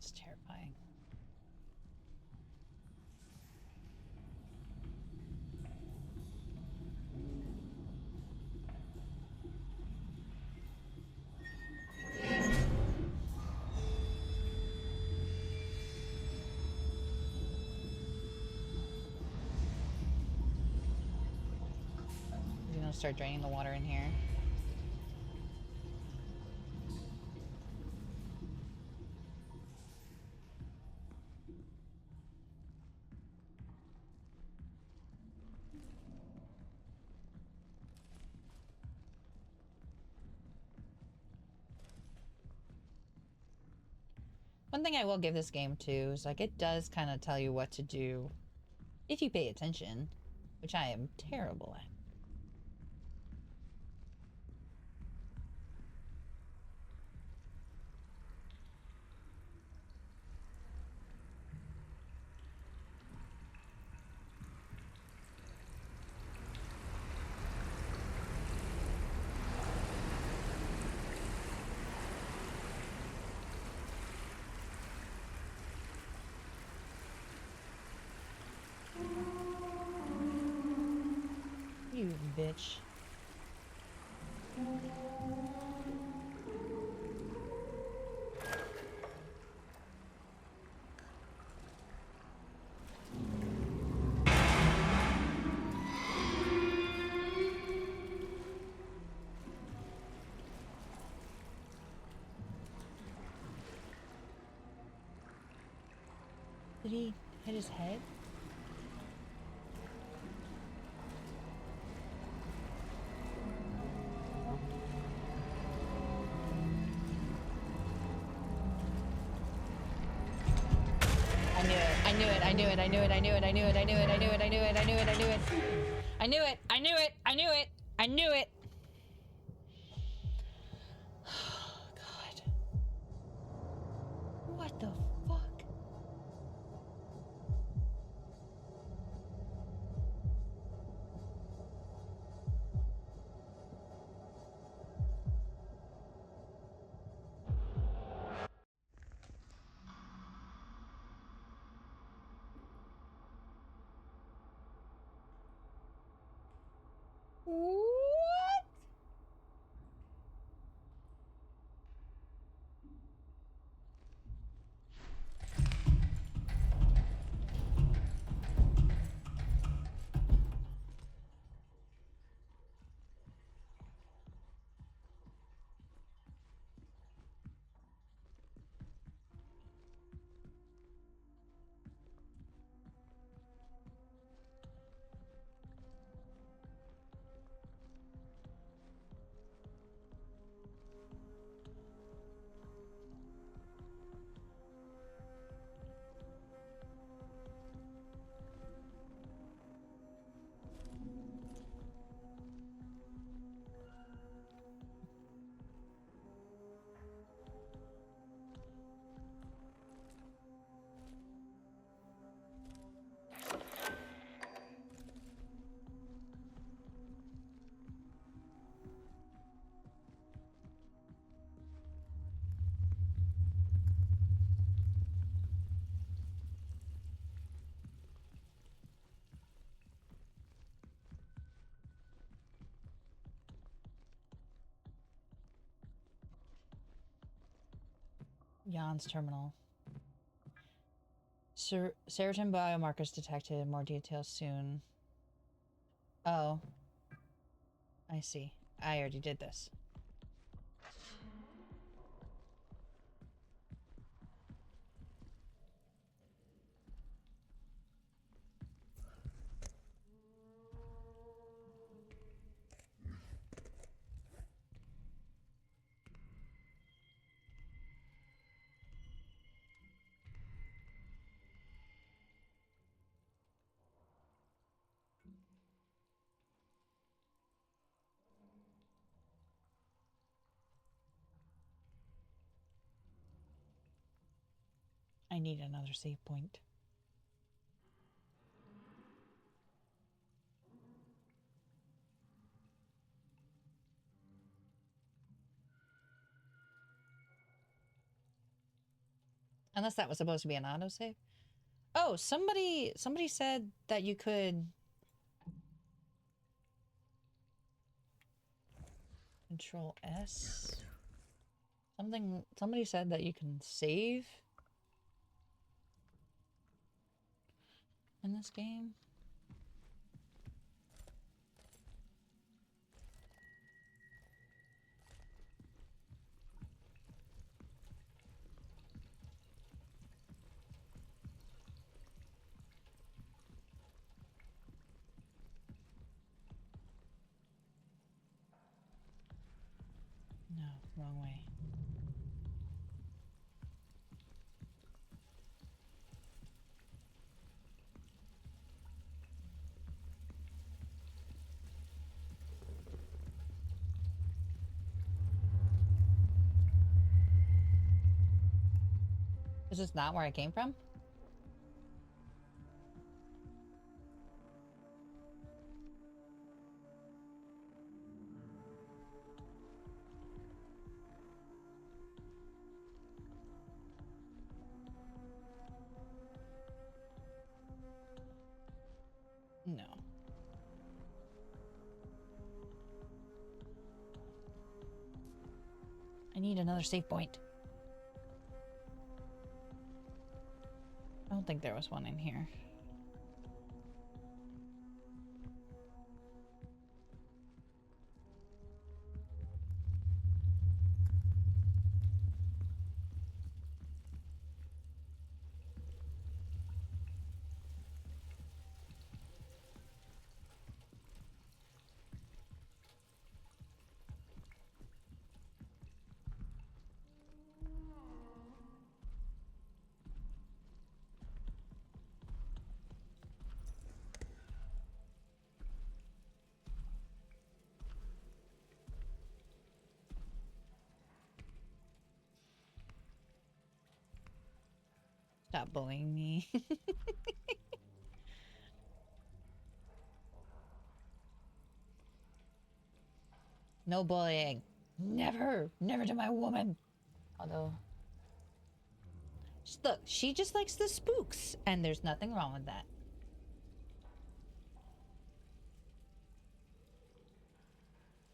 It's terrifying. You know, start draining the water in here. One thing I will give this game too is like it does kind of tell you what to do if you pay attention, which I am terrible at. You bitch. Did he hit his head? I knew it, I knew it, I knew it, I knew it, I knew it, I knew it, I knew it, I knew it, I knew it, I knew it. I knew it, I knew it, I knew it, I knew it. God. What the fuck? What? Jan's terminal. Serotonin biomarkers detected. More details soon. Oh. I see. I already did this. I need another save point. Unless that was supposed to be an autosave. Oh, somebody said that you could Control S. Somebody said that you can save in this game. No, wrong way. Is this not where I came from? No. I need another save point. I don't think there was one in here. Stop bullying me. No bullying. Never. Never to my woman. Although, look, she just likes the spooks, and there's nothing wrong with that.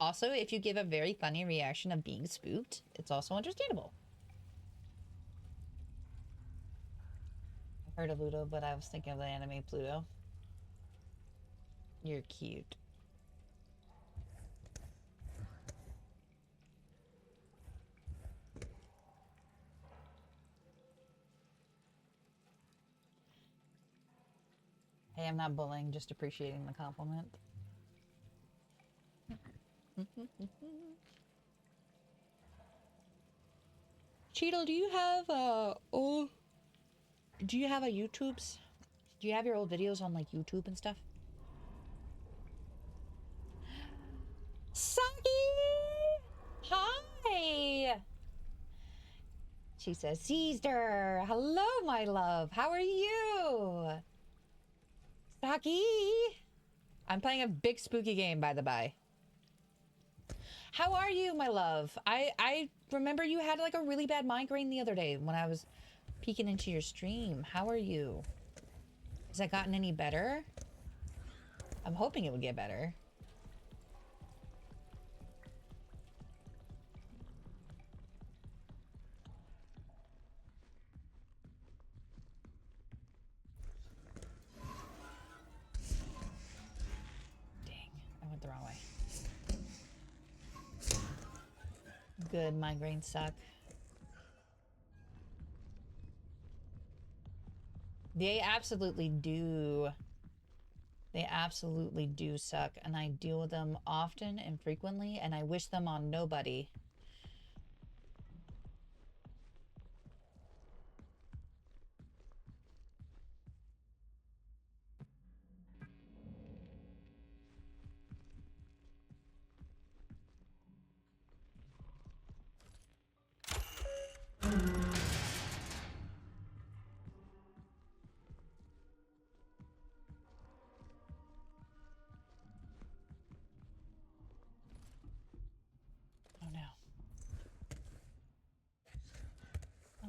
Also, if you give a very funny reaction of being spooked, it's also understandable. I heard of Ludo, but I was thinking of the anime Pluto. You're cute. Hey, I'm not bullying, just appreciating the compliment. Cheetle, do you have do you have a YouTube's? Do you have your old videos on like YouTube and stuff? Saki! Hi! She says, Caesar! Hello, my love! How are you? Saki! I'm playing a big spooky game, by the by. How are you, my love? I remember you had like a really bad migraine the other day when I was peeking into your stream. How are you? Has that gotten any better? I'm hoping it would get better. Dang, I went the wrong way. Good, migraines suck. They absolutely do. They absolutely do suck, and I deal with them often and frequently, and I wish them on nobody. Oh no. Oh.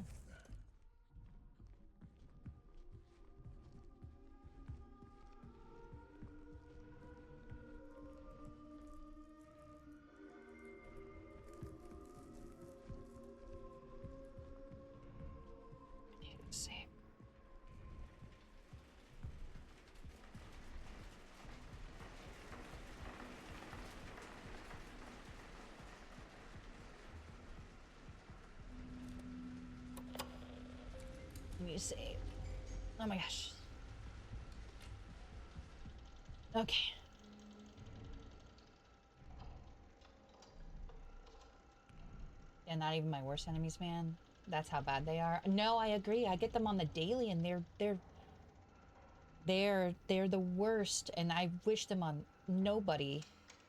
Save. Let me save. Oh my gosh. Okay. Yeah, not even my worst enemies, man. That's how bad they are. No, I agree. I get them on the daily, and they're the worst, and I wish them on nobody.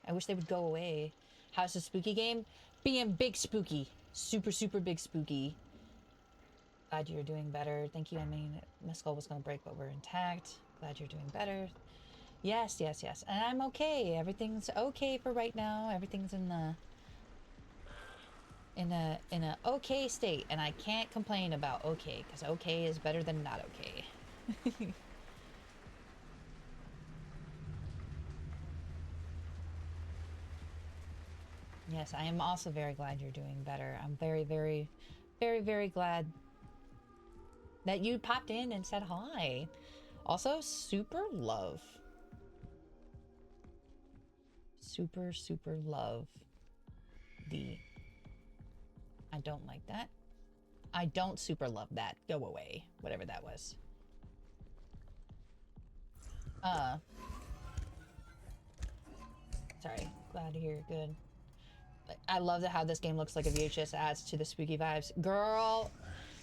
I wish they would go away. How's the spooky game? Being big spooky. Super, super big spooky. Glad you're doing better. Thank you. I mean, my skull was going to break, but we're intact. Glad you're doing better. Yes, yes, yes. And I'm okay. Everything's okay for right now. Everything's in a okay state, and I can't complain about okay, because okay is better than not okay. Yes, I am also very glad you're doing better. I'm very, very, very, very glad that you popped in and said hi. Also, super love. Super, super love the... I don't like that. I don't super love that. Go away. Whatever that was. Sorry. Glad to hear you're good. I love how this game looks like a VHS adds to the spooky vibes. Girl,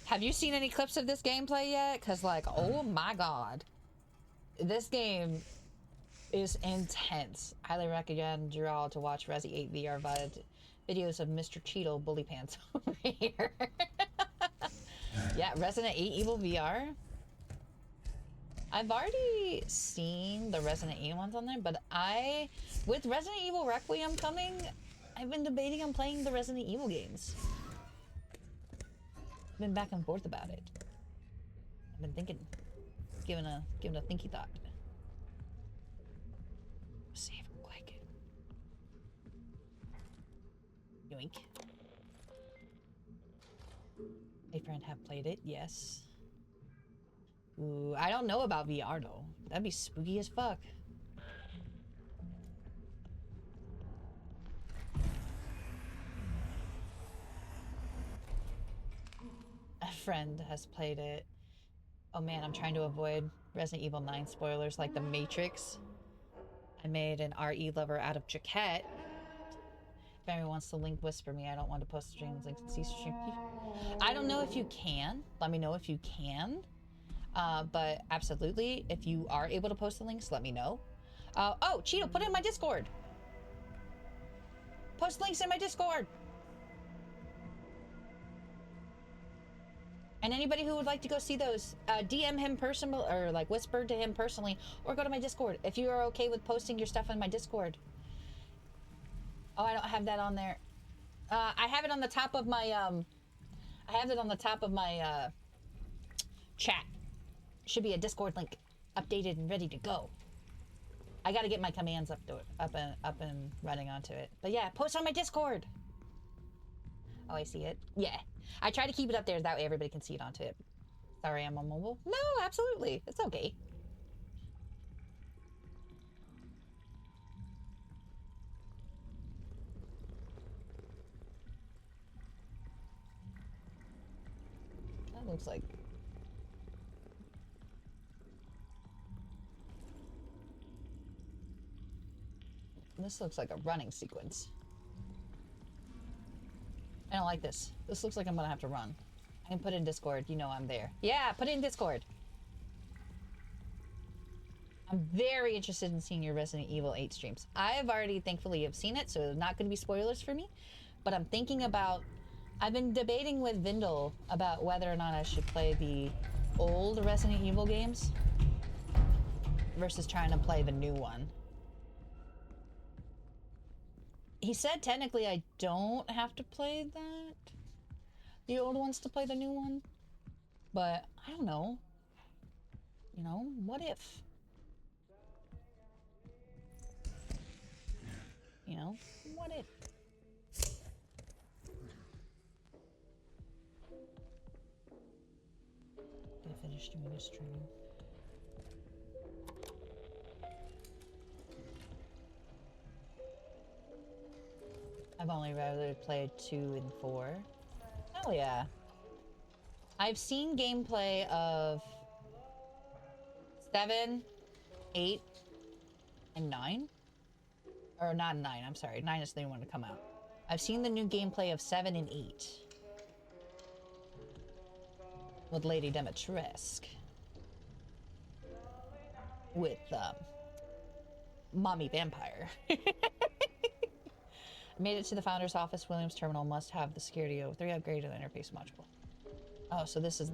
have you seen any clips of this gameplay yet? Because, like, oh my god. This game is intense. Highly recommend you all to watch Resi 8 VR videos of Mr. Cheetle Bully Pants over here. Yeah, Resident 8 Evil VR. I've already seen the Resident 8 ones on there, but with Resident Evil Requiem coming, I've been debating on playing the Resident Evil games. I've been back and forth about it. I've been thinking, giving a thinky thought. Save real quick. Yoink. A friend have played it, yes. Ooh, I don't know about VR though. That'd be spooky as fuck. A friend has played it. Oh man, I'm trying to avoid Resident Evil 9 spoilers like The Matrix. I made an RE lover out of Jaquette. If anyone wants to link whisper me, I don't want to post streams links and see stream. I don't know if you can. Let me know if you can. But absolutely, if you are able to post the links, let me know. Oh, Cheeto, put it in my Discord. Post links in my Discord. And anybody who would like to go see those, DM him personally, or like whisper to him personally, or go to my Discord if you are okay with posting your stuff in my Discord. Oh, I don't have that on there. I have it on the top of my, chat. Should be a Discord link, updated and ready to go. I gotta get my commands up and running onto it. But yeah, post on my Discord. Oh, I see it. Yeah, I try to keep it up there that way everybody can see it onto it. Sorry, I'm on mobile. No, absolutely, it's okay. That looks like. This looks like a running sequence. I don't like this. This looks like I'm gonna have to run. I can put it in Discord. You know I'm there. Yeah, put it in Discord. I'm very interested in seeing your Resident Evil 8 streams. I've already, thankfully, have seen it, so it's not going to be spoilers for me. But I'm thinking about... I've been debating with Vindel about whether or not I should play the old Resident Evil games versus trying to play the new one. He said technically I don't have to play the old ones to play the new one, but I don't know. You know, what if? You know, what if? Did I finish doing this stream? I've only rather played 2 and 4. Hell yeah. I've seen gameplay of 7, 8, and 9. Or not 9, I'm sorry. 9 is the new one to come out. I've seen the new gameplay of 7 and 8. With Lady Dimitrescu. With, Mommy Vampire. Made it to the founder's office. Williams terminal must have the security O3 upgraded interface module. Oh, so this is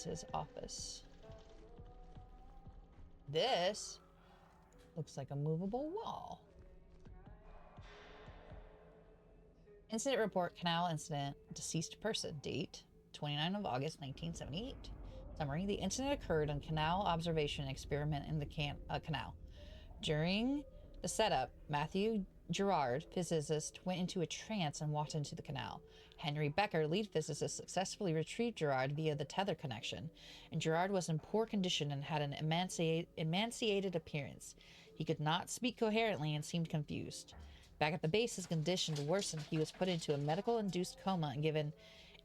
his office. This looks like a movable wall. Incident report, canal incident, deceased person, date 29 of August 1978. Summary, the incident occurred on canal observation experiment in the canal. During the setup, Matthew Gerard, physicist, went into a trance and walked into the canal. Henry Becker, lead physicist, successfully retrieved Gerard via the tether connection, and Gerard was in poor condition and had an emaciated appearance. He could not speak coherently and seemed confused. Back at the base, his condition worsened. He was put into a medical-induced coma and given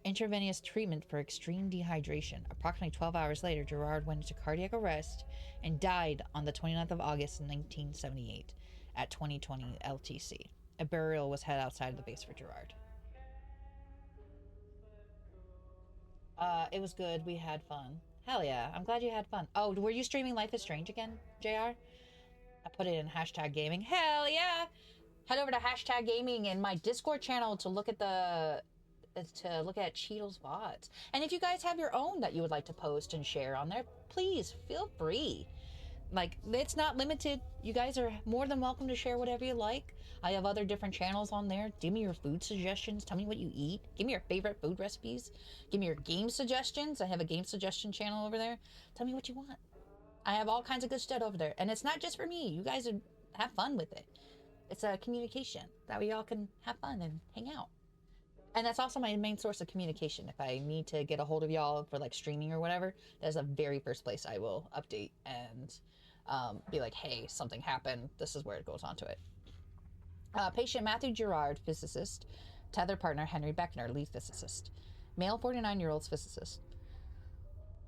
intravenous treatment for extreme dehydration. Approximately 12 hours later, Gerard went into cardiac arrest and died on the 29th of August 1978 at 2020 LTC. A burial was held outside of the base for Gerard. It was good. We had fun. Hell yeah. I'm glad you had fun. Oh, were you streaming Life is Strange again, JR? I put it in hashtag gaming. Hell yeah. Head over to hashtag gaming in my Discord channel to look at the is to look at Cheadle's VODs. And if you guys have your own that you would like to post and share on there, please feel free. Like, it's not limited. You guys are more than welcome to share whatever you like. I have other different channels on there. Give me your food suggestions. Tell me what you eat. Give me your favorite food recipes. Give me your game suggestions. I have a game suggestion channel over there. Tell me what you want. I have all kinds of good stuff over there. And it's not just for me. You guys have fun with it. It's a communication. That way y'all can have fun and hang out. And that's also my main source of communication. If I need to get a hold of y'all for like streaming or whatever, that's the very first place I will update and be like, hey, something happened. This is where it goes onto it. Patient Matthew Gerard, physicist. Tether partner Henry Beckner, lead physicist. Male 49-year-old physicist.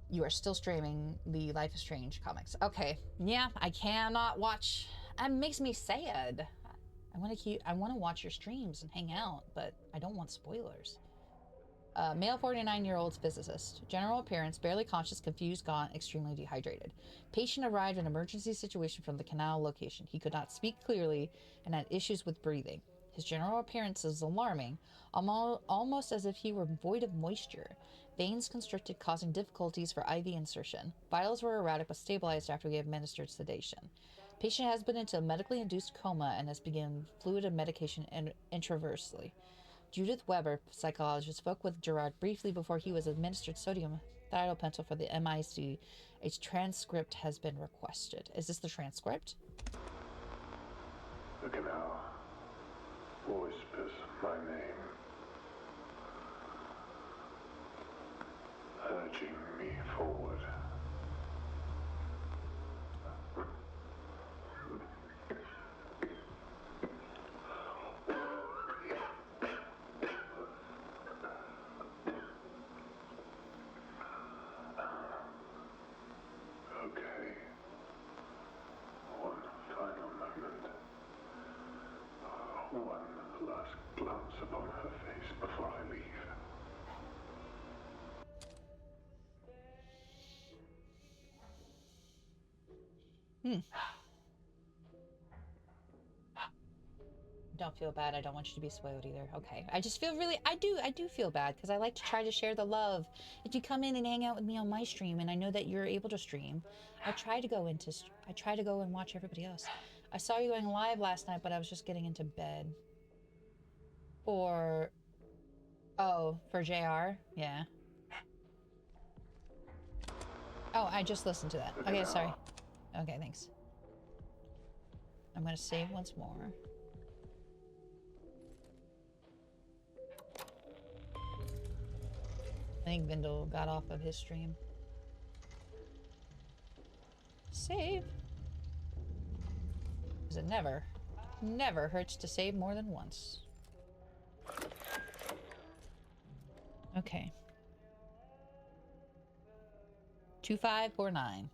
You are still streaming the Life is Strange comics. Okay, yeah, I cannot watch. It makes me sad. I want to watch your streams and hang out, but I don't want spoilers. Male 49-year-old physicist. General appearance, barely conscious, confused, gaunt, extremely dehydrated. Patient arrived in an emergency situation from the canal location. He could not speak clearly and had issues with breathing. His general appearance is alarming, almost as if he were void of moisture. Veins constricted, causing difficulties for IV insertion. Vitals were erratic but stabilized after we administered sedation. Patient has been into a medically induced coma and has begun fluid and medication intraversely. Judith Weber, psychologist, spoke with Gerard briefly before he was administered sodium thiopental for the MIC. A transcript has been requested. Is this the transcript? The canal whispers my name, urging me forward. Okay. One final moment. One last glance upon her face before I leave. Don't feel bad. I don't want you to be spoiled either. Okay. I just feel really, I do feel bad because I like to try to share the love. If you come in and hang out with me on my stream and I know that you're able to stream, I try to go and watch everybody else. I saw you going live last night, but I was just getting into bed. For JR? Yeah. Oh, I just listened to that. Okay, sorry. Okay, thanks. I'm gonna save once more. I think Vindel got off of his stream. Save. Because it never hurts to save more than once. Okay. 2549.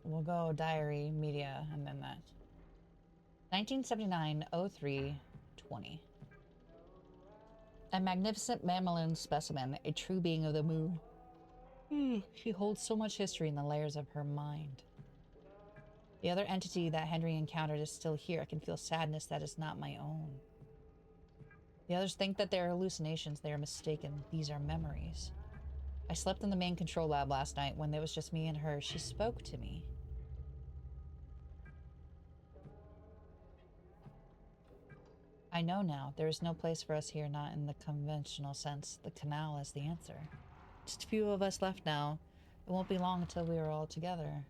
We'll go diary, media, and then that. 1979-03-20. A magnificent mammalian specimen, a true being of the moon. She holds so much history in the layers of her mind. The other entity that Henry encountered is still here. I can feel sadness that is not my own. The others think that they are hallucinations. They are mistaken. These are memories. I slept in the main control lab last night when there was just me and her. She spoke to me. I know now. There is no place for us here, not in the conventional sense. The canal is the answer. Just a few of us left now. It won't be long until we are all together.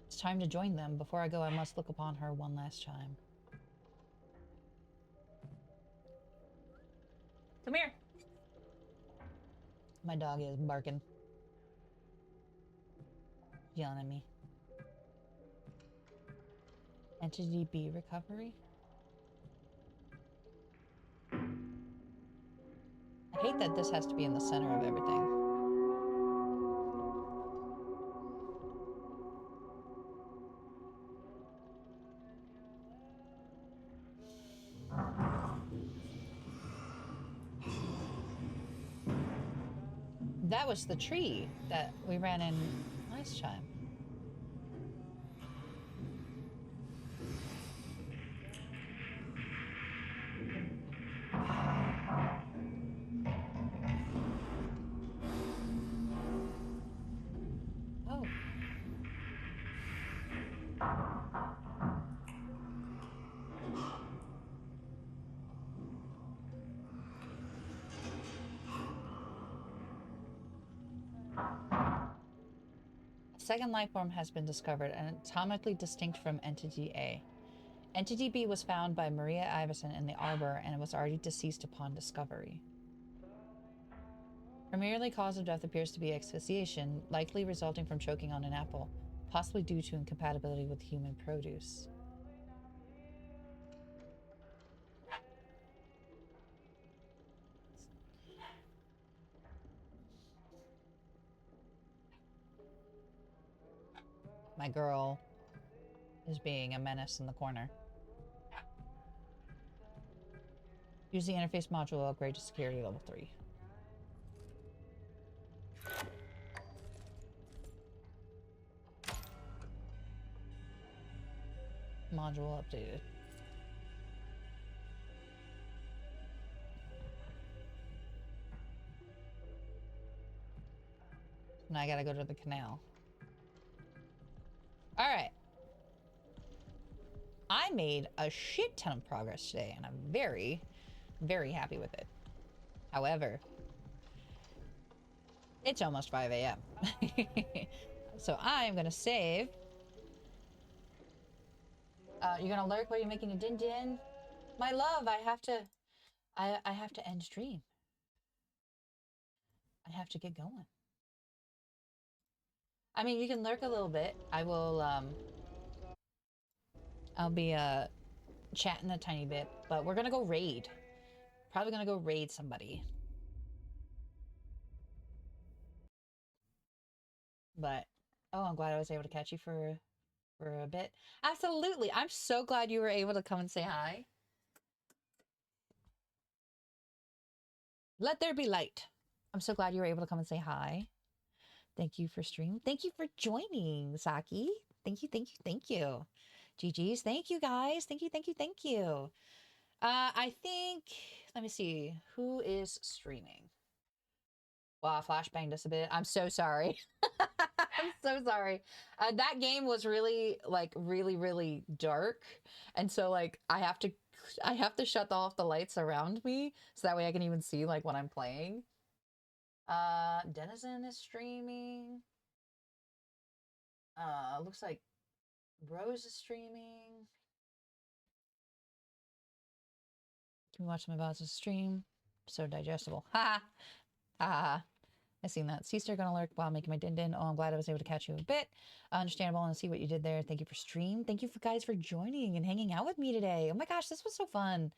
It's time to join them. Before I go, I must look upon her one last time. Come here. My dog is barking. Yelling at me. Entity B recovery? I hate that this has to be in the center of everything. That was the tree that we ran in last time. Oh. A second life form has been discovered, anatomically distinct from Entity A. Entity B was found by Maria Iverson in the arbor and was already deceased upon discovery. Primarily cause of death appears to be asphyxiation, likely resulting from choking on an apple, possibly due to incompatibility with human produce. My girl is being a menace in the corner. Use the interface module, upgrade to security level 3. Module updated. Now I gotta go to the canal. Alright. I made a shit ton of progress today, and I'm very, very happy with it. However, it's almost 5 a.m. So I'm gonna save. You're gonna lurk while you're making a din-din? My love, I have to end stream. I have to get going. I mean, you can lurk a little bit. I will, I'll be, chatting a tiny bit, but we're gonna go raid. Probably gonna go raid somebody. But, oh, I'm glad I was able to catch you for a bit. Absolutely. I'm so glad you were able to come and say hi. Let there be light. I'm so glad you were able to come and say hi. Thank you for stream. Thank you for joining, Saki. Thank you, thank you, thank you. GG's. Thank you, guys. Thank you, thank you, thank you. I think, let me see. Who is streaming? Wow, flashbanged us a bit. I'm so sorry. I'm so sorry. That game was really, like, really dark. And so, like, I have to shut off the lights around me so that way I can even see, like, what I'm playing. Denizen is streaming. Looks like Rose is streaming. Can we watch my boss's stream? So digestible. Ha ha. I seen that. Seaster gonna lurk while making my din-din. Oh, I'm glad I was able to catch you a bit. Understandable, and see what you did there. Thank you for stream. Thank you for guys for joining and hanging out with me today. Oh my gosh, this was so fun.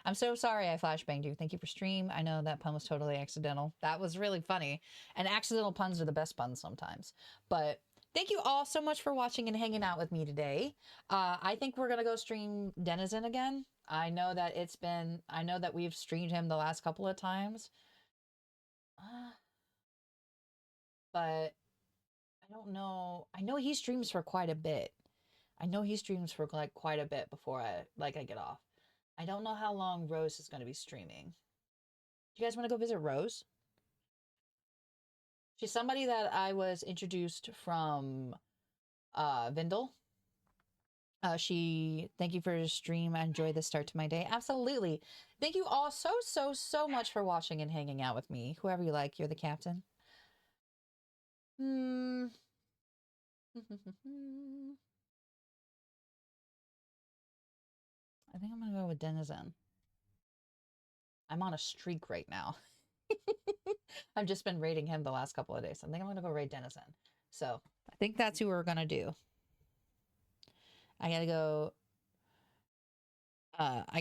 I'm so sorry I flashbanged you. Thank you for stream. I know that pun was totally accidental. That was really funny. And accidental puns are the best puns sometimes. But thank you all so much for watching and hanging out with me today. I think we're gonna go stream Denizen again. I know that we've streamed him the last couple of times. But I don't know. I know he streams for quite a bit. I know he streams for like quite a bit before I get off. I don't know how long Rose is going to be streaming. Do you guys want to go visit Rose? She's somebody that I was introduced from Vindel. Thank you for your stream. I enjoyed the start to my day. Absolutely. Thank you all so much for watching and hanging out with me. Whoever you like, you're the captain. I think I'm gonna go with Denizen. I'm on a streak right now. I've just been raiding him the last couple of days. I think I'm gonna go raid Denizen. So I think that's who we're gonna do. I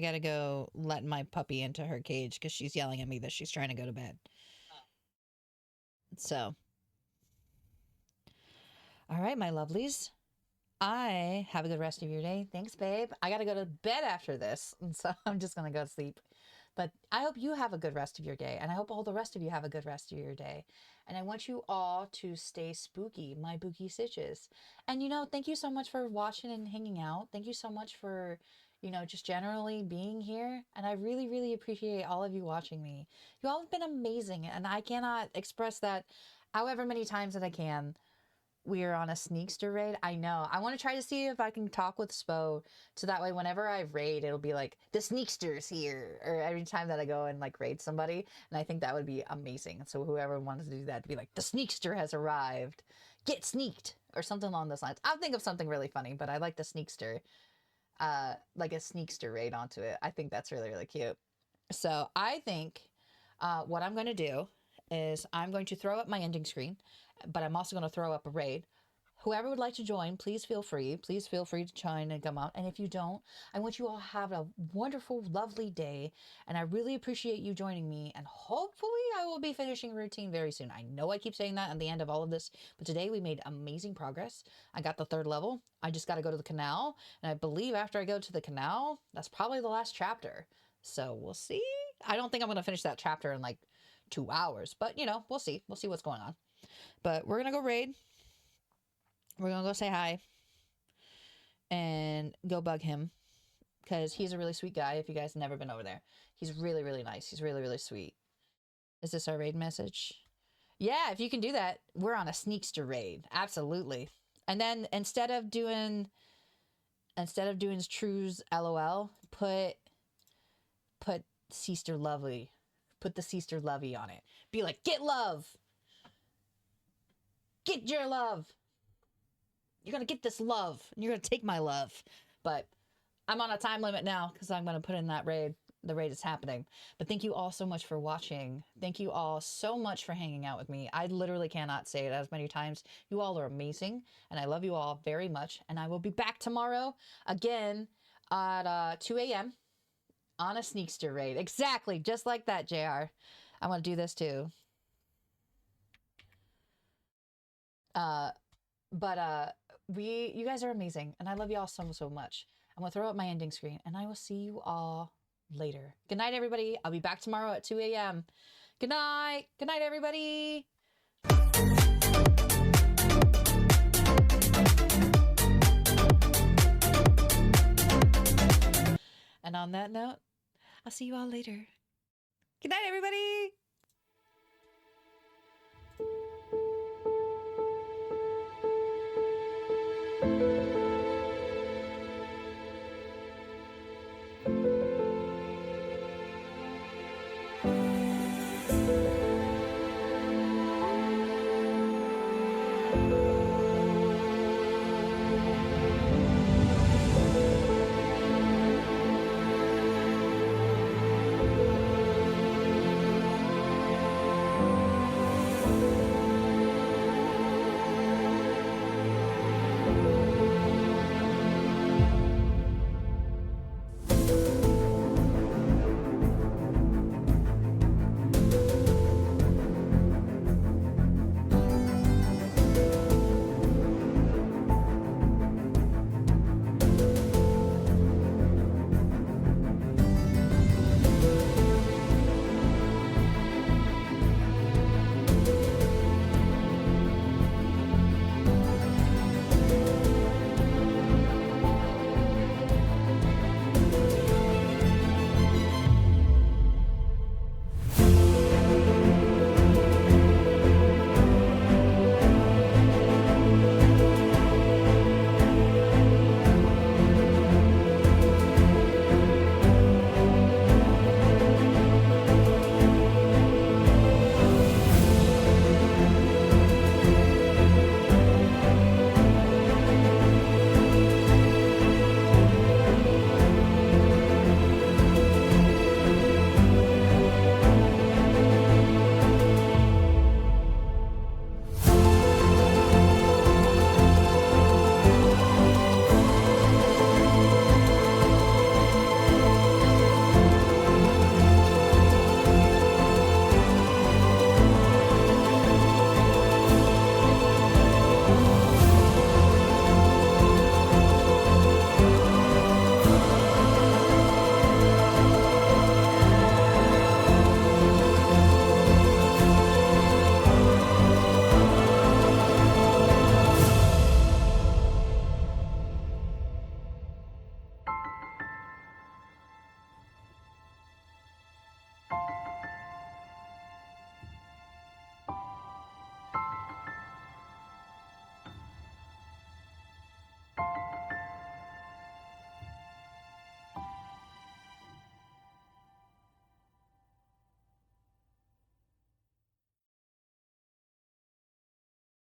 gotta go let my puppy into her cage because she's yelling at me that she's trying to go to bed. So, all right, my lovelies. I have a good rest of your day. Thanks, babe. I gotta go to bed after this, and so I'm just gonna go to sleep. But I hope you have a good rest of your day. And I hope all the rest of you have a good rest of your day. And I want you all to stay spooky, my bookie stitches. And, thank you so much for watching and hanging out. Thank you so much for, just generally being here. And I really, really appreciate all of you watching me. You all have been amazing. And I cannot express that however many times that I can. We are on a Sneakster raid. I know. I want to try to see if I can talk with Spo, so that way whenever I raid, it'll be like, the Sneakster's here, or every time that I go and like raid somebody. And I think that would be amazing. So whoever wants to do that, to be like, the Sneakster has arrived. Get sneaked, or something along those lines. I'll think of something really funny, but I like the Sneakster, like a Sneakster raid onto it. I think that's really, really cute. So I think what I'm going to do is I'm going to throw up my ending screen, but I'm also going to throw up a raid. Whoever would like to join, please feel free. Please feel free to join and come out. And if you don't, I want you all to have a wonderful, lovely day. And I really appreciate you joining me. And hopefully I will be finishing routine very soon. I know I keep saying that at the end of all of this, but today we made amazing progress. I got the 3rd level. I just got to go to the canal. And I believe after I go to the canal, that's probably the last chapter. So we'll see. I don't think I'm going to finish that chapter in like 2 hours, but we'll see. We'll see what's going on. But we're going to go raid. We're going to go say hi and go bug him, because he's a really sweet guy. If you guys have never been over there, he's really, really nice. He's really, really sweet. Is this our raid message? Yeah, if you can do that, we're on a Sneakster raid. Absolutely. And then instead of doing True's LOL, put Sister Lovely. Put the Sister Lovey on it. Be like, get love. Get your love. You're going to get this love. And you're going to take my love. But I'm on a time limit now because I'm going to put in that raid. The raid is happening. But thank you all so much for watching. Thank you all so much for hanging out with me. I literally cannot say it as many times. You all are amazing. And I love you all very much. And I will be back tomorrow again at 2 a.m. on a Sneakster raid. Exactly. Just like that, JR. I want to do this too. You guys are amazing, and I love you all so, so much. I'm gonna throw up my ending screen, and I will see you all later. Good night, everybody. I'll be back tomorrow at 2 a.m. Good night. Good night, everybody. And on that note, I'll see you all later. Good night, everybody.